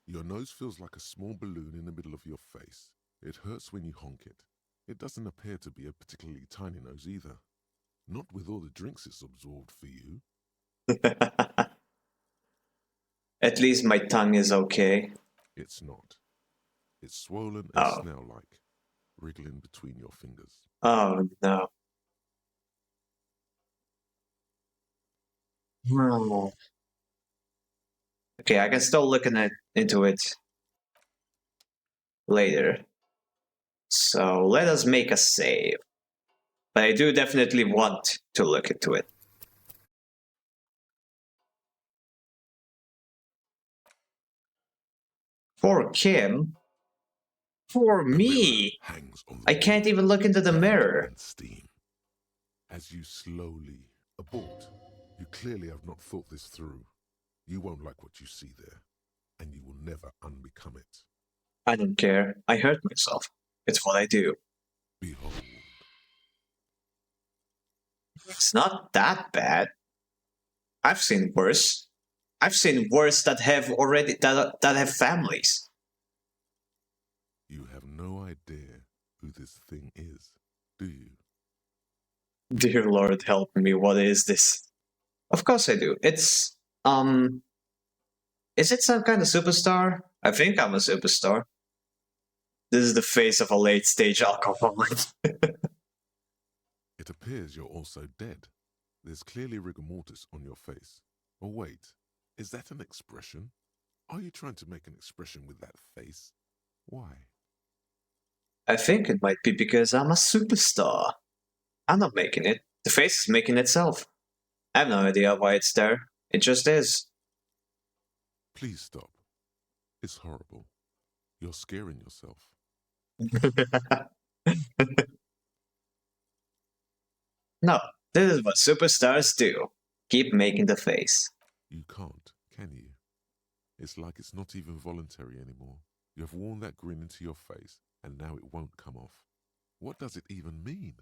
S4: Your nose feels like a small balloon in the middle of your face. It hurts when you honk it. It doesn't appear to be a particularly tiny nose either. Not with all the drinks it's absorbed for you.
S1: At least my tongue is okay.
S4: It's not. It's swollen and
S1: Oh.
S4: snail-like, wriggling between your fingers.
S1: Oh no. No. Okay, I can still look into it later. So let us make a save. But I do definitely want to look into it. For Kim? For me?
S4: Hangs on
S1: I can't even look into the mirror.
S4: and steam. As you slowly abort, you clearly have not thought this through. You won't like what you see there, and you will never unbecome it.
S1: I don't care. I hurt myself. It's what I do.
S4: Behold.
S1: It's not that bad. I've seen worse. I've seen worse that have already that have families.
S4: You have no idea who this thing is, do you?
S1: Dear Lord, help me. What is this? Of course I do. It's is it some kind of superstar? I think I'm a superstar. This is the face of a late stage alcoholic.
S4: It appears you're also dead. There's clearly rigor mortis on your face. Oh wait, is that an expression? Are you trying to make an expression with that face? Why?
S1: I think it might be because I'm a superstar. I'm not making it. The face is making itself. I have no idea why it's there. It just is.
S4: Please stop. It's horrible. You're scaring yourself.
S1: No, this is what superstars do. Keep making the face.
S4: You can't, can you? It's like it's not even voluntary anymore. You have worn that grin into your face, and now it won't come off. What does it even mean?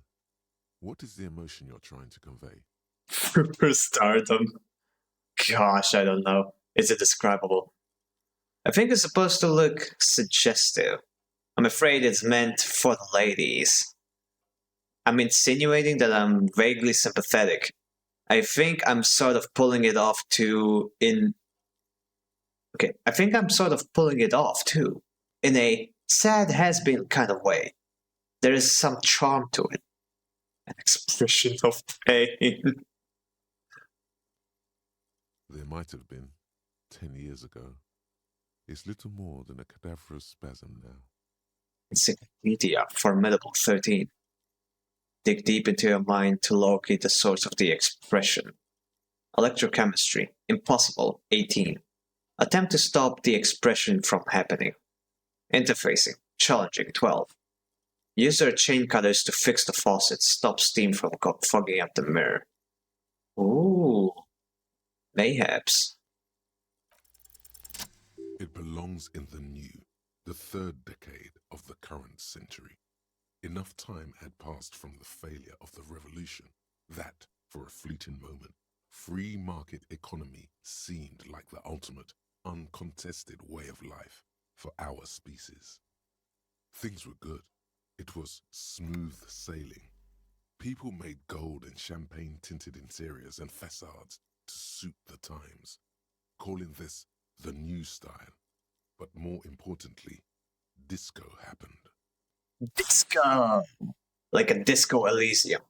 S4: What is the emotion you're trying to convey?
S1: Superstardom. Gosh, I don't know. Is it describable? I think it's supposed to look suggestive. I'm afraid it's meant for the ladies. I'm insinuating that I'm vaguely sympathetic. I think I'm sort of pulling it off too in... Okay, I think I'm sort of pulling it off too. In a sad has-been kind of way. There is some charm to it. An expression of pain.
S4: There might have been 10 years ago. It's little more than a cadaverous spasm now.
S1: Encyclopedia Formidable 13. Dig deep into your mind to locate the source of the expression. Electrochemistry, impossible, 18. Attempt to stop the expression from happening. Interfacing, challenging, 12. Use their chain cutters to fix the faucet, stop steam from fogging up the mirror. Ooh, mayhaps.
S4: It belongs in the new, the third decade of the current century. Enough time had passed from the failure of the revolution that, for a fleeting moment, free market economy seemed like the ultimate, uncontested way of life for our species. Things were good. It was smooth sailing. People made gold and champagne-tinted interiors and facades to suit the times, calling this the new style. But more importantly, disco happened.
S1: Disco! Like a disco Elysium.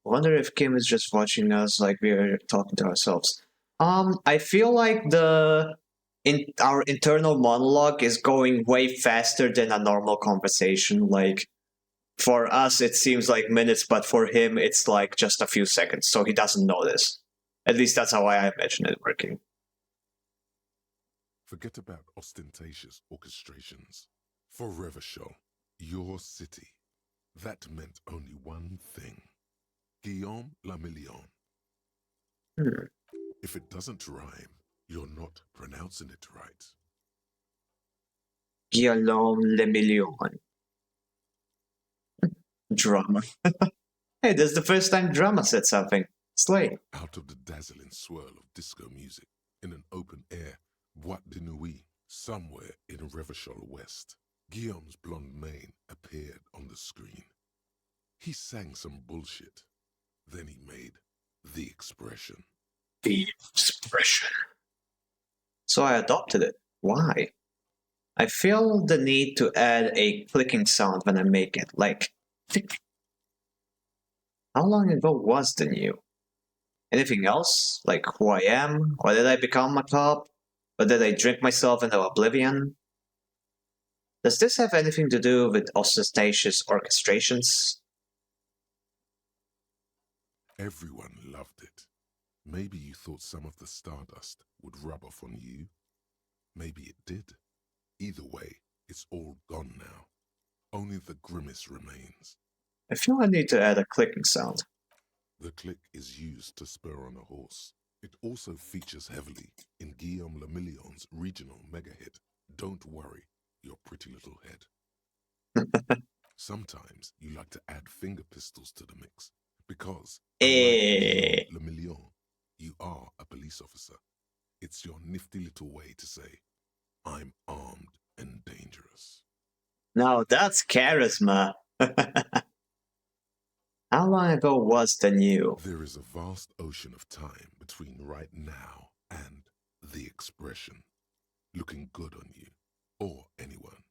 S1: I wonder if Kim is just watching us like we're talking to ourselves. I feel like our internal monologue is going way faster than a normal conversation. Like, for us, it seems like minutes, but for him, it's like just a few seconds, so he doesn't notice. At least that's how I imagine it working.
S4: Forget about ostentatious orchestrations. For Revachol, your city, that meant only one thing. Guillaume le Million. If it doesn't rhyme, you're not pronouncing it right.
S1: Guillaume le Million. Drama. Hey, this is the first time Drama said something. Slay.
S4: Out of the dazzling swirl of disco music, in an open air boîte de nuit, somewhere in Revachol West, Guillaume's blonde mane appeared on the screen. He sang some bullshit. Then he made the expression.
S1: The expression. So I adopted it. Why? I feel the need to add a clicking sound when I make it, like tick. How long ago was the new? Anything else? Like who I am? Or did I become a cop? Or did I drink myself into oblivion? Does this have anything to do with ostentatious orchestrations?
S4: Everyone loved it. Maybe you thought some of the stardust would rub off on you. Maybe it did. Either way, it's all gone now. Only the grimace remains.
S1: I feel I need to add a clicking sound.
S4: The click is used to spur on a horse. It also features heavily in Guillaume Lemillion's regional mega hit, Don't Worry, Your Pretty Little Head. Sometimes you like to add finger pistols to the mix, because unlike Guillaume Lemillion, you are a police officer. It's your nifty little way to say, I'm armed and dangerous.
S1: Now that's charisma. How long ago was the new?
S4: There is a vast ocean of time between right now and the expression, looking good on you, or anyone.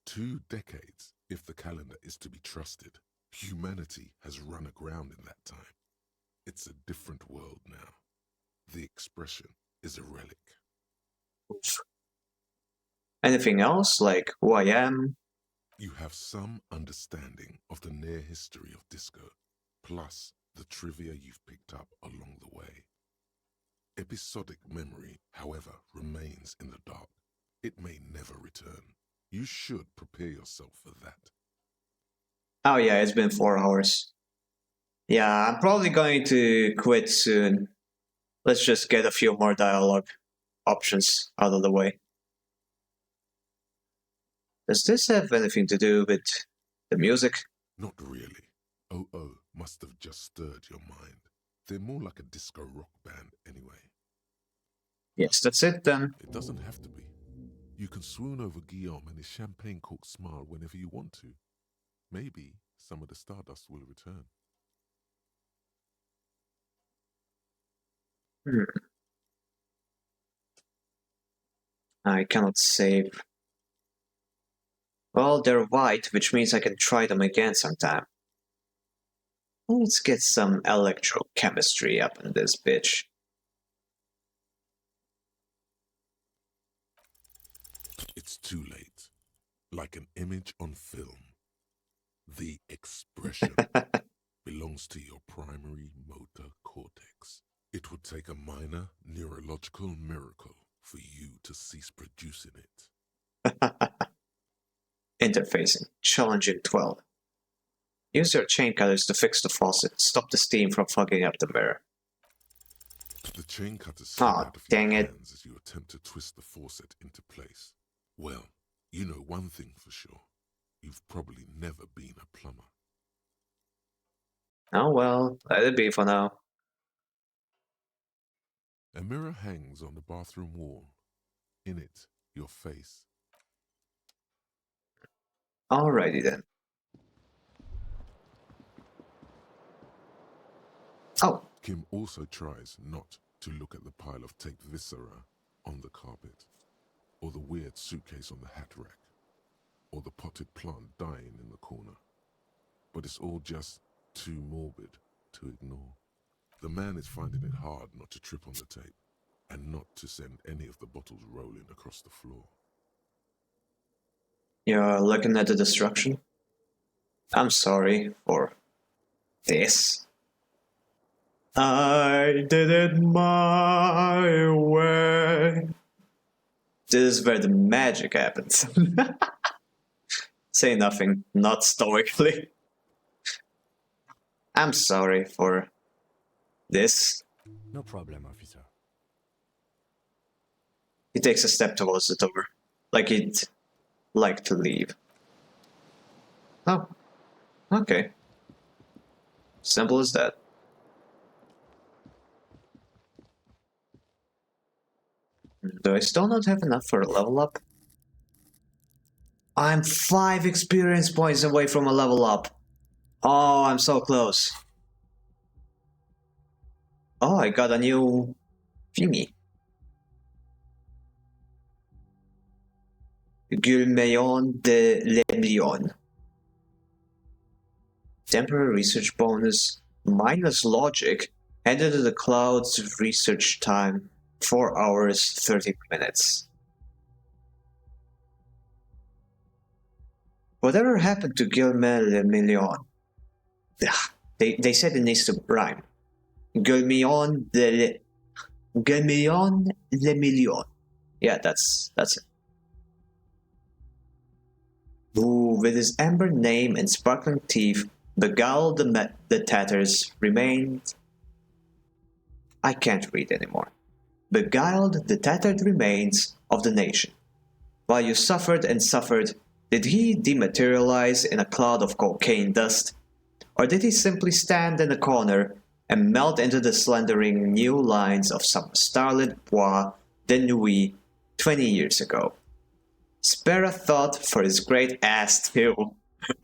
S4: 2 decades, if the calendar is to be trusted. Humanity has run aground in that time. It's a different world now. The expression is a relic.
S1: Oof. Anything else, like who I am?
S4: You have some understanding of the near history of disco, plus the trivia you've picked up along the way. Episodic memory, however, remains in the dark. It may never return. You should prepare yourself for that.
S1: Oh yeah, it's been 4 hours. Yeah, I'm probably going to quit soon. Let's just get a few more dialogue options out of the way. Does this have anything to do with the music?
S4: Not really. Oh must have just stirred your mind. They're more like a disco rock band anyway.
S1: Yes, that's it then.
S4: It doesn't have to be. You can swoon over Guillaume and his champagne-corked smile whenever you want to. Maybe some of the stardust will return.
S1: I cannot save. Well, they're white, which means I can try them again sometime. Let's get some electrochemistry up in this bitch.
S4: It's too late. Like an image on film. The expression belongs to your primary motor cortex. It would take a minor neurological miracle for you to cease producing it.
S1: Interfacing. Challenging 12. Use your chain cutters to fix the faucet. Stop the steam from fogging up the mirror.
S4: The chain cutters slip out of your hands as you attempt to twist the faucet into place. Well, you know one thing for sure. You've probably never been a plumber.
S1: Oh well, let it be for now.
S4: A mirror hangs on the bathroom wall. In it, your face.
S1: Alrighty then. Oh.
S4: Kim also tries not to look at the pile of taped viscera on the carpet, or the weird suitcase on the hat rack, or the potted plant dying in the corner. But it's all just too morbid to ignore. The man is finding it hard not to trip on the tape, and not to send any of the bottles rolling across the floor.
S1: You're looking at the destruction? I'm sorry for this. I did it my way. This is where the magic happens. Say nothing, not stoically. I'm sorry for this.
S8: No problem, officer.
S1: He takes a step towards the door, like he'd like to leave. Oh, okay. Simple as that. Do I still not have enough for a level up? I'm 5 experience points away from a level up. Oh, I'm so close. Oh, I got a new thingy. Gulmeon de Lemlion. Temporary research bonus minus logic. Added to the cloud's research time 4 hours 30 minutes. Whatever happened to Gulmeon Lemlion? They said it needs to rhyme. Gulmeon de Gulmeon Lemlion. Yeah, that's it. Who, with his amber name and sparkling teeth, beguiled the tatters remained. I can't read anymore. Beguiled the tattered remains of the nation. While you suffered and suffered, did he dematerialize in a cloud of cocaine dust? Or did he simply stand in a corner and melt into the slendering new lines of some starlit bois de nuit 20 years ago? Spare a thought for his great ass too.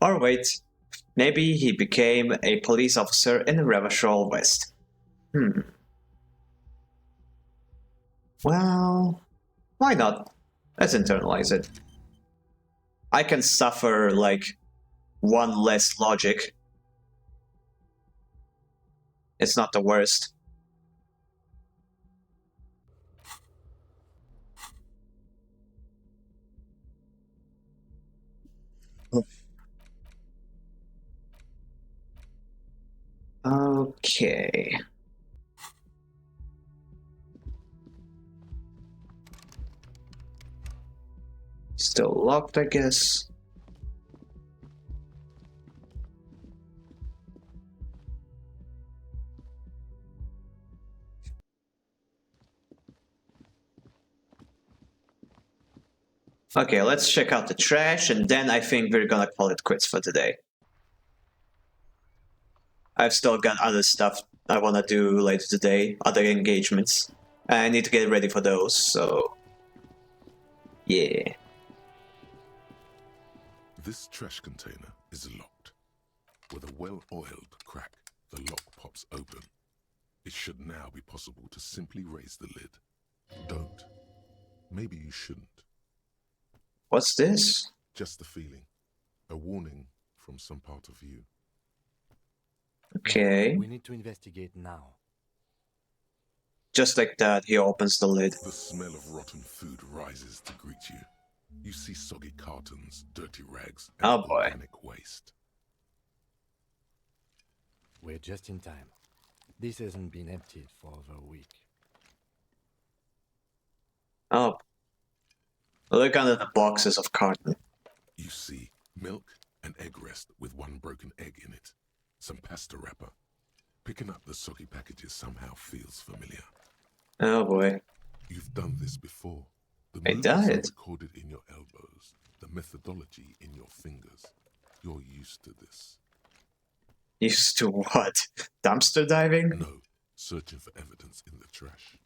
S1: Or wait, maybe he became a police officer in Revachol West. Well, why not? Let's internalize it. I can suffer like one less logic. It's not the worst. Okay. Still locked, I guess. Okay, let's check out the trash, and then I think we're gonna call it quits for today. I've still got other stuff I wanna do later today, other engagements. I need to get ready for those, so... yeah.
S4: This trash container is locked. With a well-oiled crack, the lock pops open. It should now be possible to simply raise the lid. Don't. Maybe you shouldn't.
S1: What's this?
S4: Just the feeling. A warning from some part of you.
S1: Okay.
S8: We need to investigate now.
S1: Just like that, he opens the lid.
S4: The smell of rotten food rises to greet you. You see soggy cartons, dirty rags, and organic waste.
S8: We're just in time. This hasn't been emptied for over a week.
S1: Oh. Look under the boxes of carton.
S4: You see milk and egg rest with one broken egg in it. Some pasta wrapper. Picking up the soggy packages somehow feels familiar.
S1: Oh boy.
S4: You've done this before. The
S1: I
S4: movements are
S1: did.
S4: recorded in your elbows, the methodology in your fingers. You're used to this.
S1: Used to what? Dumpster diving?
S4: No, searching for evidence in the trash.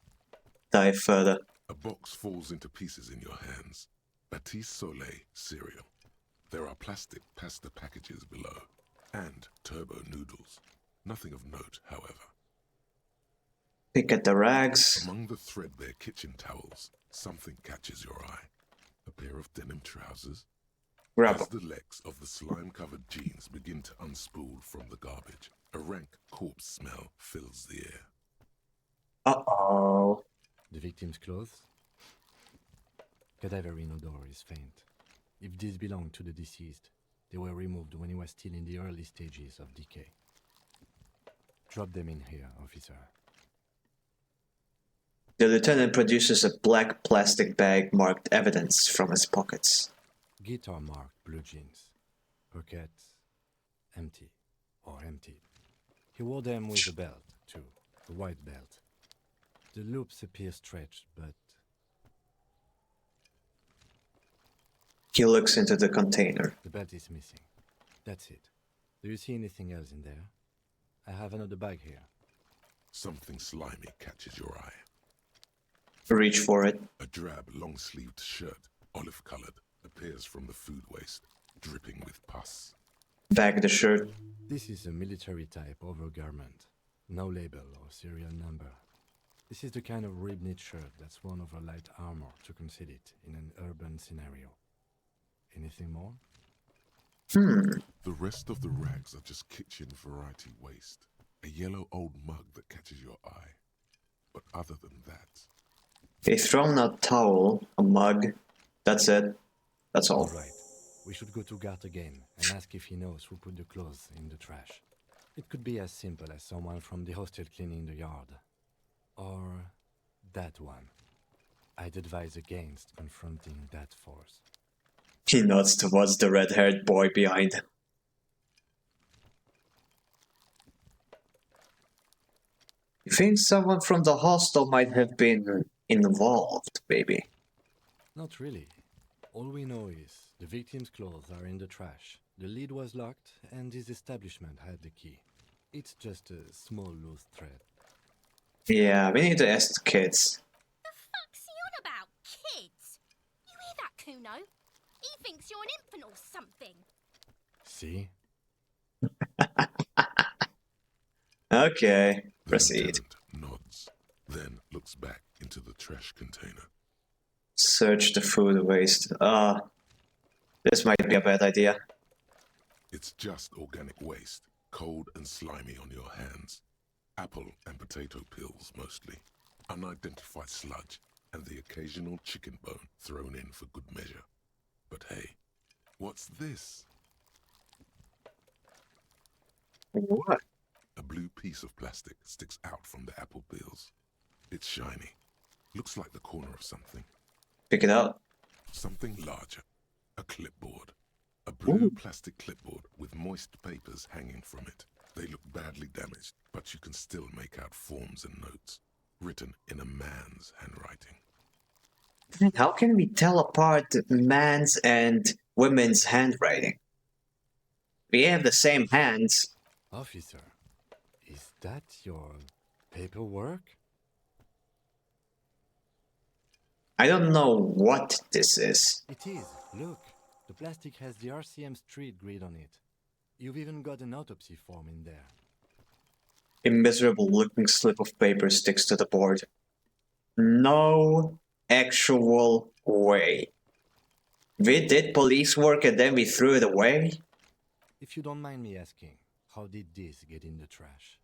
S1: Dive further.
S4: A box falls into pieces in your hands. Batiste Soleil cereal. There are plastic pasta packages below. And turbo noodles. Nothing of note, however.
S1: Pick at the rags.
S4: Among the threadbare kitchen towels, something catches your eye. A pair of denim trousers.
S1: Grab
S4: As the legs of the slime-covered jeans begin to unspool from the garbage, a rank corpse smell fills the air.
S1: Uh-oh.
S8: The victim's clothes? Cadaverine odor is faint. If these belong to the deceased, they were removed when he was still in the early stages of decay. Drop them in here, officer.
S1: The lieutenant produces a black plastic bag marked evidence from his pockets.
S8: Guitar marked blue jeans. Pockets empty or emptied. He wore them with a belt, too. A white belt. The loops appear stretched, but...
S1: He looks into the container.
S8: The belt is missing. That's it. Do you see anything else in there? I have another bag here.
S4: Something slimy catches your eye.
S1: Reach for it.
S4: A drab, long-sleeved shirt, olive-colored, appears from the food waste, dripping with pus.
S1: Bag the shirt.
S8: This is a military-type overgarment. No label or serial number. This is the kind of rib-knit shirt that's worn over light armor to conceal it in an urban scenario. Anything more?
S4: The rest of the rags are just kitchen variety waste. A yellow old mug that catches your eye. But other than that,
S1: A thrown out towel, a mug. That's it. That's all.
S8: Alright. We should go to Gart again and ask if he knows who put the clothes in the trash. It could be as simple as someone from the hostel cleaning the yard. Or that one. I'd advise against confronting that force.
S1: He nods towards the red-haired boy behind. You think someone from the hostel might have been involved, maybe?
S8: Not really. All we know is the victim's clothes are in the trash. The lid was locked and his establishment had the key. It's just a small loose thread.
S1: Yeah, we need to ask the kids.
S12: The fuck's he on about? Kids? You hear that, Kuno? He thinks you're an infant or something.
S8: See?
S1: Okay,
S4: the
S1: proceed.
S4: lieutenant nods, then looks back into the trash container.
S1: Search the food waste. This might be a bad idea.
S4: It's just organic waste, cold and slimy on your hands. Apple and potato peels mostly. Unidentified sludge, and the occasional chicken bone thrown in for good measure. But hey, what's this?
S1: What?
S4: A blue piece of plastic sticks out from the apple peels. It's shiny. Looks like the corner of something.
S1: Pick it up.
S4: Something larger. A clipboard. A blue plastic clipboard with moist papers hanging from it. They look badly damaged, but you can still make out forms and notes, written in a man's handwriting.
S1: How can we tell apart man's and women's handwriting? We have the same hands.
S8: Officer, is that your paperwork?
S1: I don't know what this is.
S8: It is. Look, the plastic has the RCM street grid on it. You've even got an autopsy form in there.
S1: A miserable looking slip of paper sticks to the board. No actual way. We did police work and then we threw it away?
S8: If you don't mind me asking, how did this get in the trash?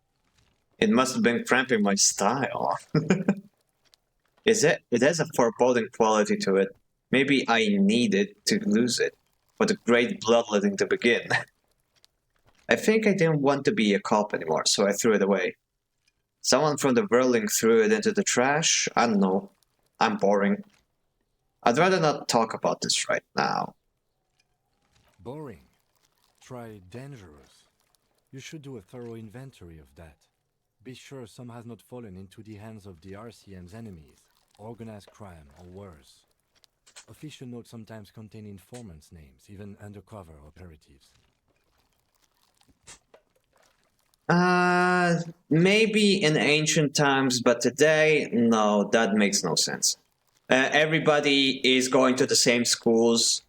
S1: It must have been cramping my style. It has a foreboding quality to it. Maybe I needed to lose it for the great bloodletting to begin. I think I didn't want to be a cop anymore, so I threw it away. Someone from the whirling threw it into the trash? I don't know. I'm boring. I'd rather not talk about this right now.
S8: Boring. Try dangerous. You should do a thorough inventory of that. Be sure some has not fallen into the hands of the RCM's enemies, organized crime, or worse. Official notes sometimes contain informants' names, even undercover operatives.
S1: Maybe in ancient times, but today, no, that makes no sense. Everybody is going to the same schools.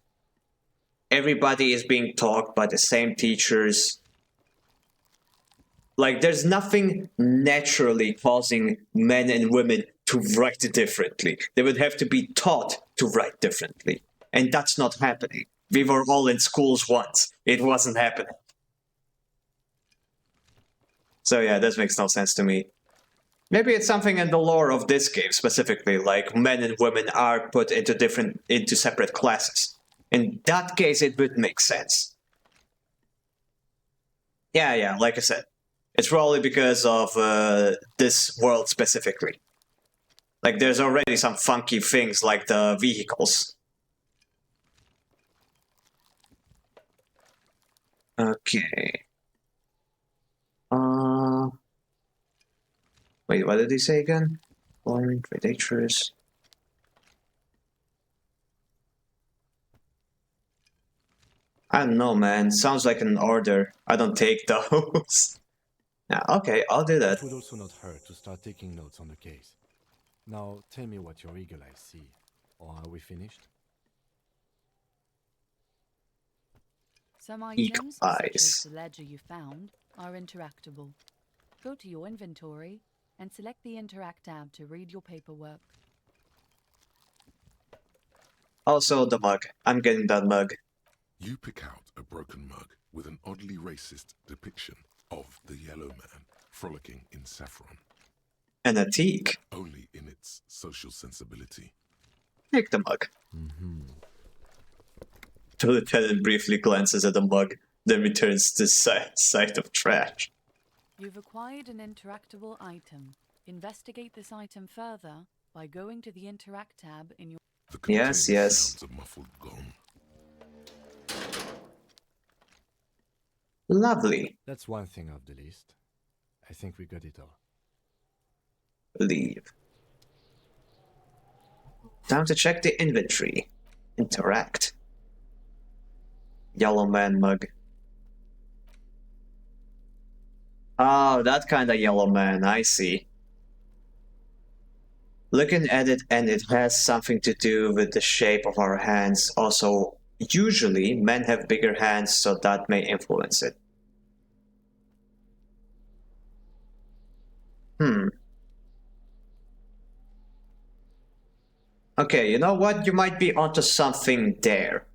S1: Everybody is being taught by the same teachers. Like, there's nothing naturally causing men and women to write differently. They would have to be taught to write differently. And that's not happening. We were all in schools once. It wasn't happening. So yeah, this makes no sense to me. Maybe it's something in the lore of this game specifically, like men and women are put into separate classes. In that case, it would make sense. Yeah, like I said. It's probably because of this world specifically. Like, there's already some funky things like the vehicles. Okay. Wait, what did he say again? Foreign predators. I don't know, man. Sounds like an order. I don't take those. Yeah, okay, I'll do that.
S8: It would also not hurt to start taking notes on the case. Now, tell me what your eagle eyes see. Or are we finished?
S7: Some
S1: Eagle
S7: items, such
S1: eyes.
S7: as the ledger you found, are interactable. Go to your inventory and select the Interact tab to read your paperwork.
S1: Also, the mug. I'm getting that mug.
S4: You pick out a broken mug with an oddly racist depiction of the yellow man frolicking in saffron.
S1: An antique.
S4: Only in its social sensibility.
S1: Take the mug. The lieutenant briefly glances at the mug, then returns to sight of trash.
S7: You've acquired an interactable item. Investigate this item further by going to the Interact tab in your...
S4: Yes. Sounds a muffled gong.
S1: Lovely.
S8: That's one thing off the list. I think we got it all.
S1: Leave. Time to check the inventory. Interact. Yellow man mug. Oh, that kind of yellow man, I see. Looking at it, and it has something to do with the shape of our hands. Also, usually men have bigger hands, so that may influence it. Okay, you know what? You might be onto something there.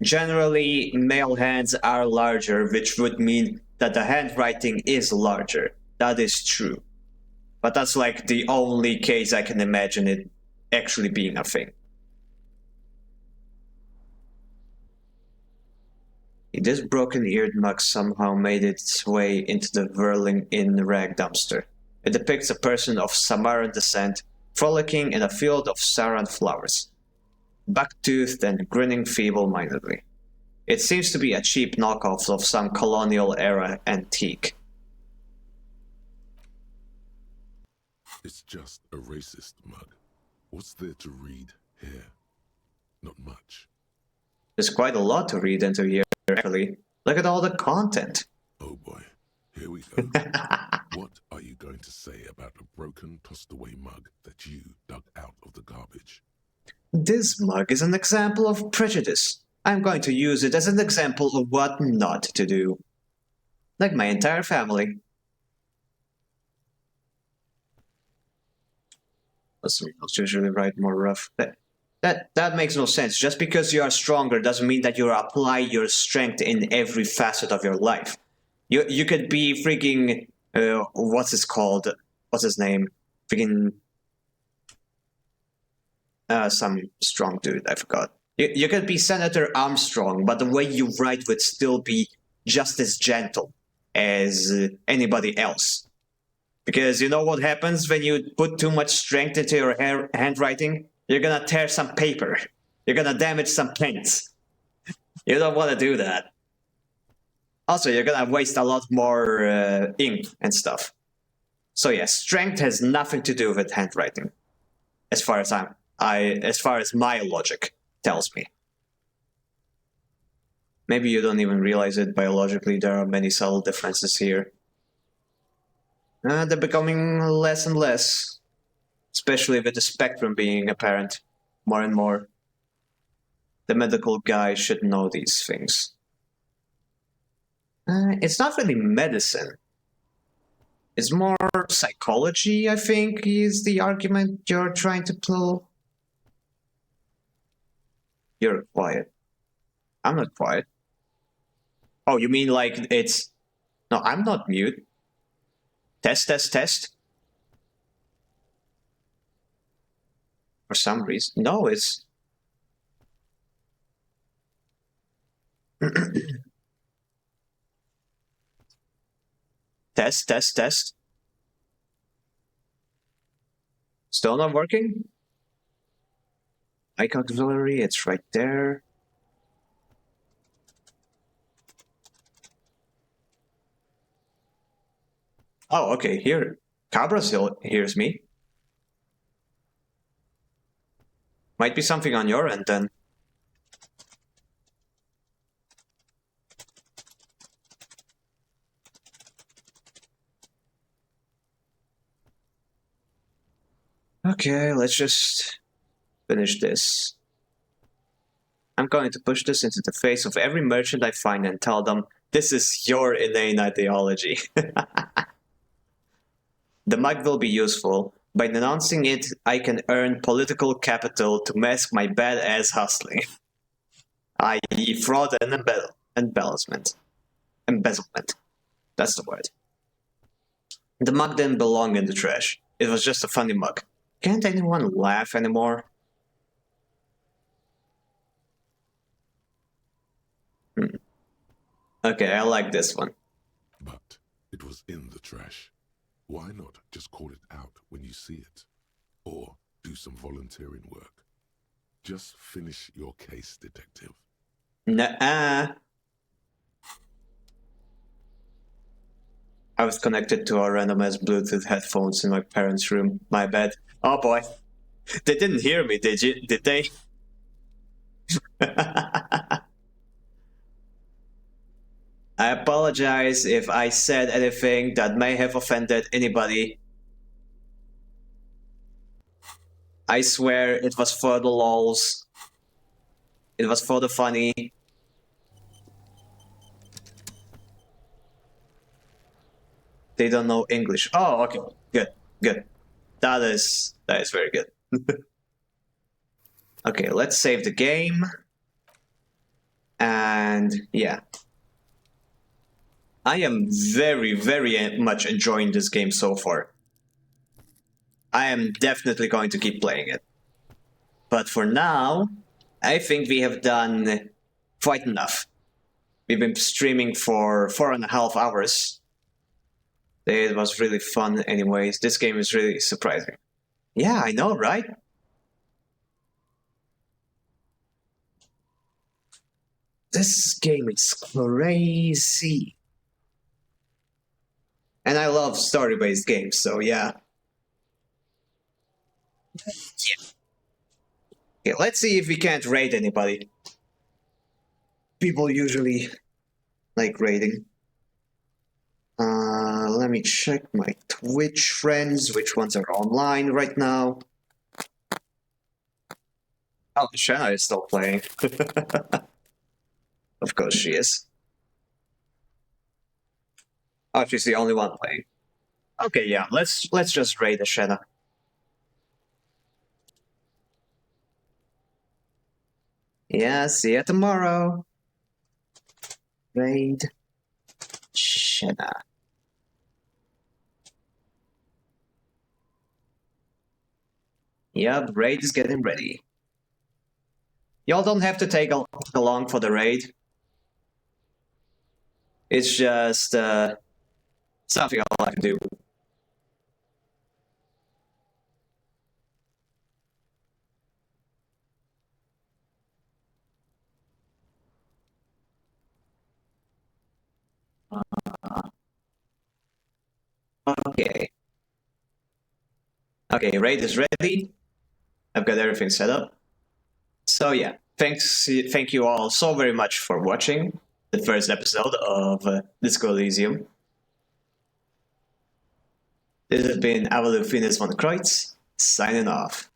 S1: Generally, male hands are larger, which would mean that the handwriting is larger. That is true. But that's like the only case I can imagine it actually being a thing. This broken-eared mug somehow made its way into the whirling in rag dumpster. It depicts a person of Samaran descent frolicking in a field of saran flowers, buck-toothed and grinning feeble-mindedly. It seems to be a cheap knockoff of some colonial-era antique.
S4: It's just a racist mug. What's there to read here? Not much.
S1: There's quite a lot to read into here, actually. Look at all the content.
S4: Oh boy, here we go. What are you going to say about a broken, tossed-away mug that you dug out of the garbage?
S1: This mug is an example of prejudice. I'm going to use it as an example of what not to do. Like my entire family. Someone usually write more rough. That makes no sense. Just because you are stronger doesn't mean that you apply your strength in every facet of your life. You could be freaking what's his called? What's his name? Freaking some strong dude. I forgot. You could be Senator Armstrong, but the way you write would still be just as gentle as anybody else. Because you know what happens when you put too much strength into your handwriting? You're gonna tear some paper. You're gonna damage some pens. You don't want to do that. Also, you're gonna waste a lot more ink and stuff. So yeah, strength has nothing to do with handwriting, as far as as far as my logic tells me. Maybe you don't even realize it biologically. There are many subtle differences here. They're becoming less and less, especially with the spectrum being apparent more and more. The medical guy should know these things. It's not really medicine. It's more psychology, I think, is the argument you're trying to pull. You're quiet. I'm not quiet. Oh, you mean like it's... No, I'm not mute. Test, test, test. For some reason. No, it's... Test, test, test. Still not working? Icon auxiliary, it's right there. Oh, okay, here. Cabras hears me. Might be something on your end then. Okay, let's just finish this. I'm going to push this into the face of every merchant I find and tell them, this is your inane ideology. The mug will be useful. By denouncing it, I can earn political capital to mask my badass hustling. i.e. fraud and embezzlement. Embezzlement. That's the word. The mug didn't belong in the trash. It was just a funny mug. Can't anyone laugh anymore? Okay, I like this one.
S4: But it was in the trash. Why not just call it out when you see it? Or do some volunteering work? Just finish your case, detective.
S1: Nuh-uh. I was connected to our randomized Bluetooth headphones in my parents' room. My bad. Oh boy. They didn't hear me, did you? Did they? I apologize if I said anything that may have offended anybody. I swear it was for the lols. It was for the funny. They don't know English. Oh, okay. Good. Good. That is very good. Okay, let's save the game. And yeah. I am very, very much enjoying this game so far. I am definitely going to keep playing it. But for now, I think we have done quite enough. We've been streaming for 4.5 hours. It was really fun anyways. This game is really surprising. Yeah, I know, right? This game is crazy. And I love story-based games, so yeah. Okay, let's see if we can't raid anybody. People usually like raiding. Let me check my Twitch friends, which ones are online right now. Oh, Shanna is still playing. Of course she is. Oh, she's the only one playing. Okay, yeah, let's just raid the Shanna. Yeah, see you tomorrow. Raid Shanna. Yep, raid is getting ready. Y'all don't have to take along for the raid. It's just something I like to do. Okay. Okay, raid is ready. I've got everything set up. So yeah, thank you all so very much for watching the first episode of Elysium. This has been FinisVT signing off.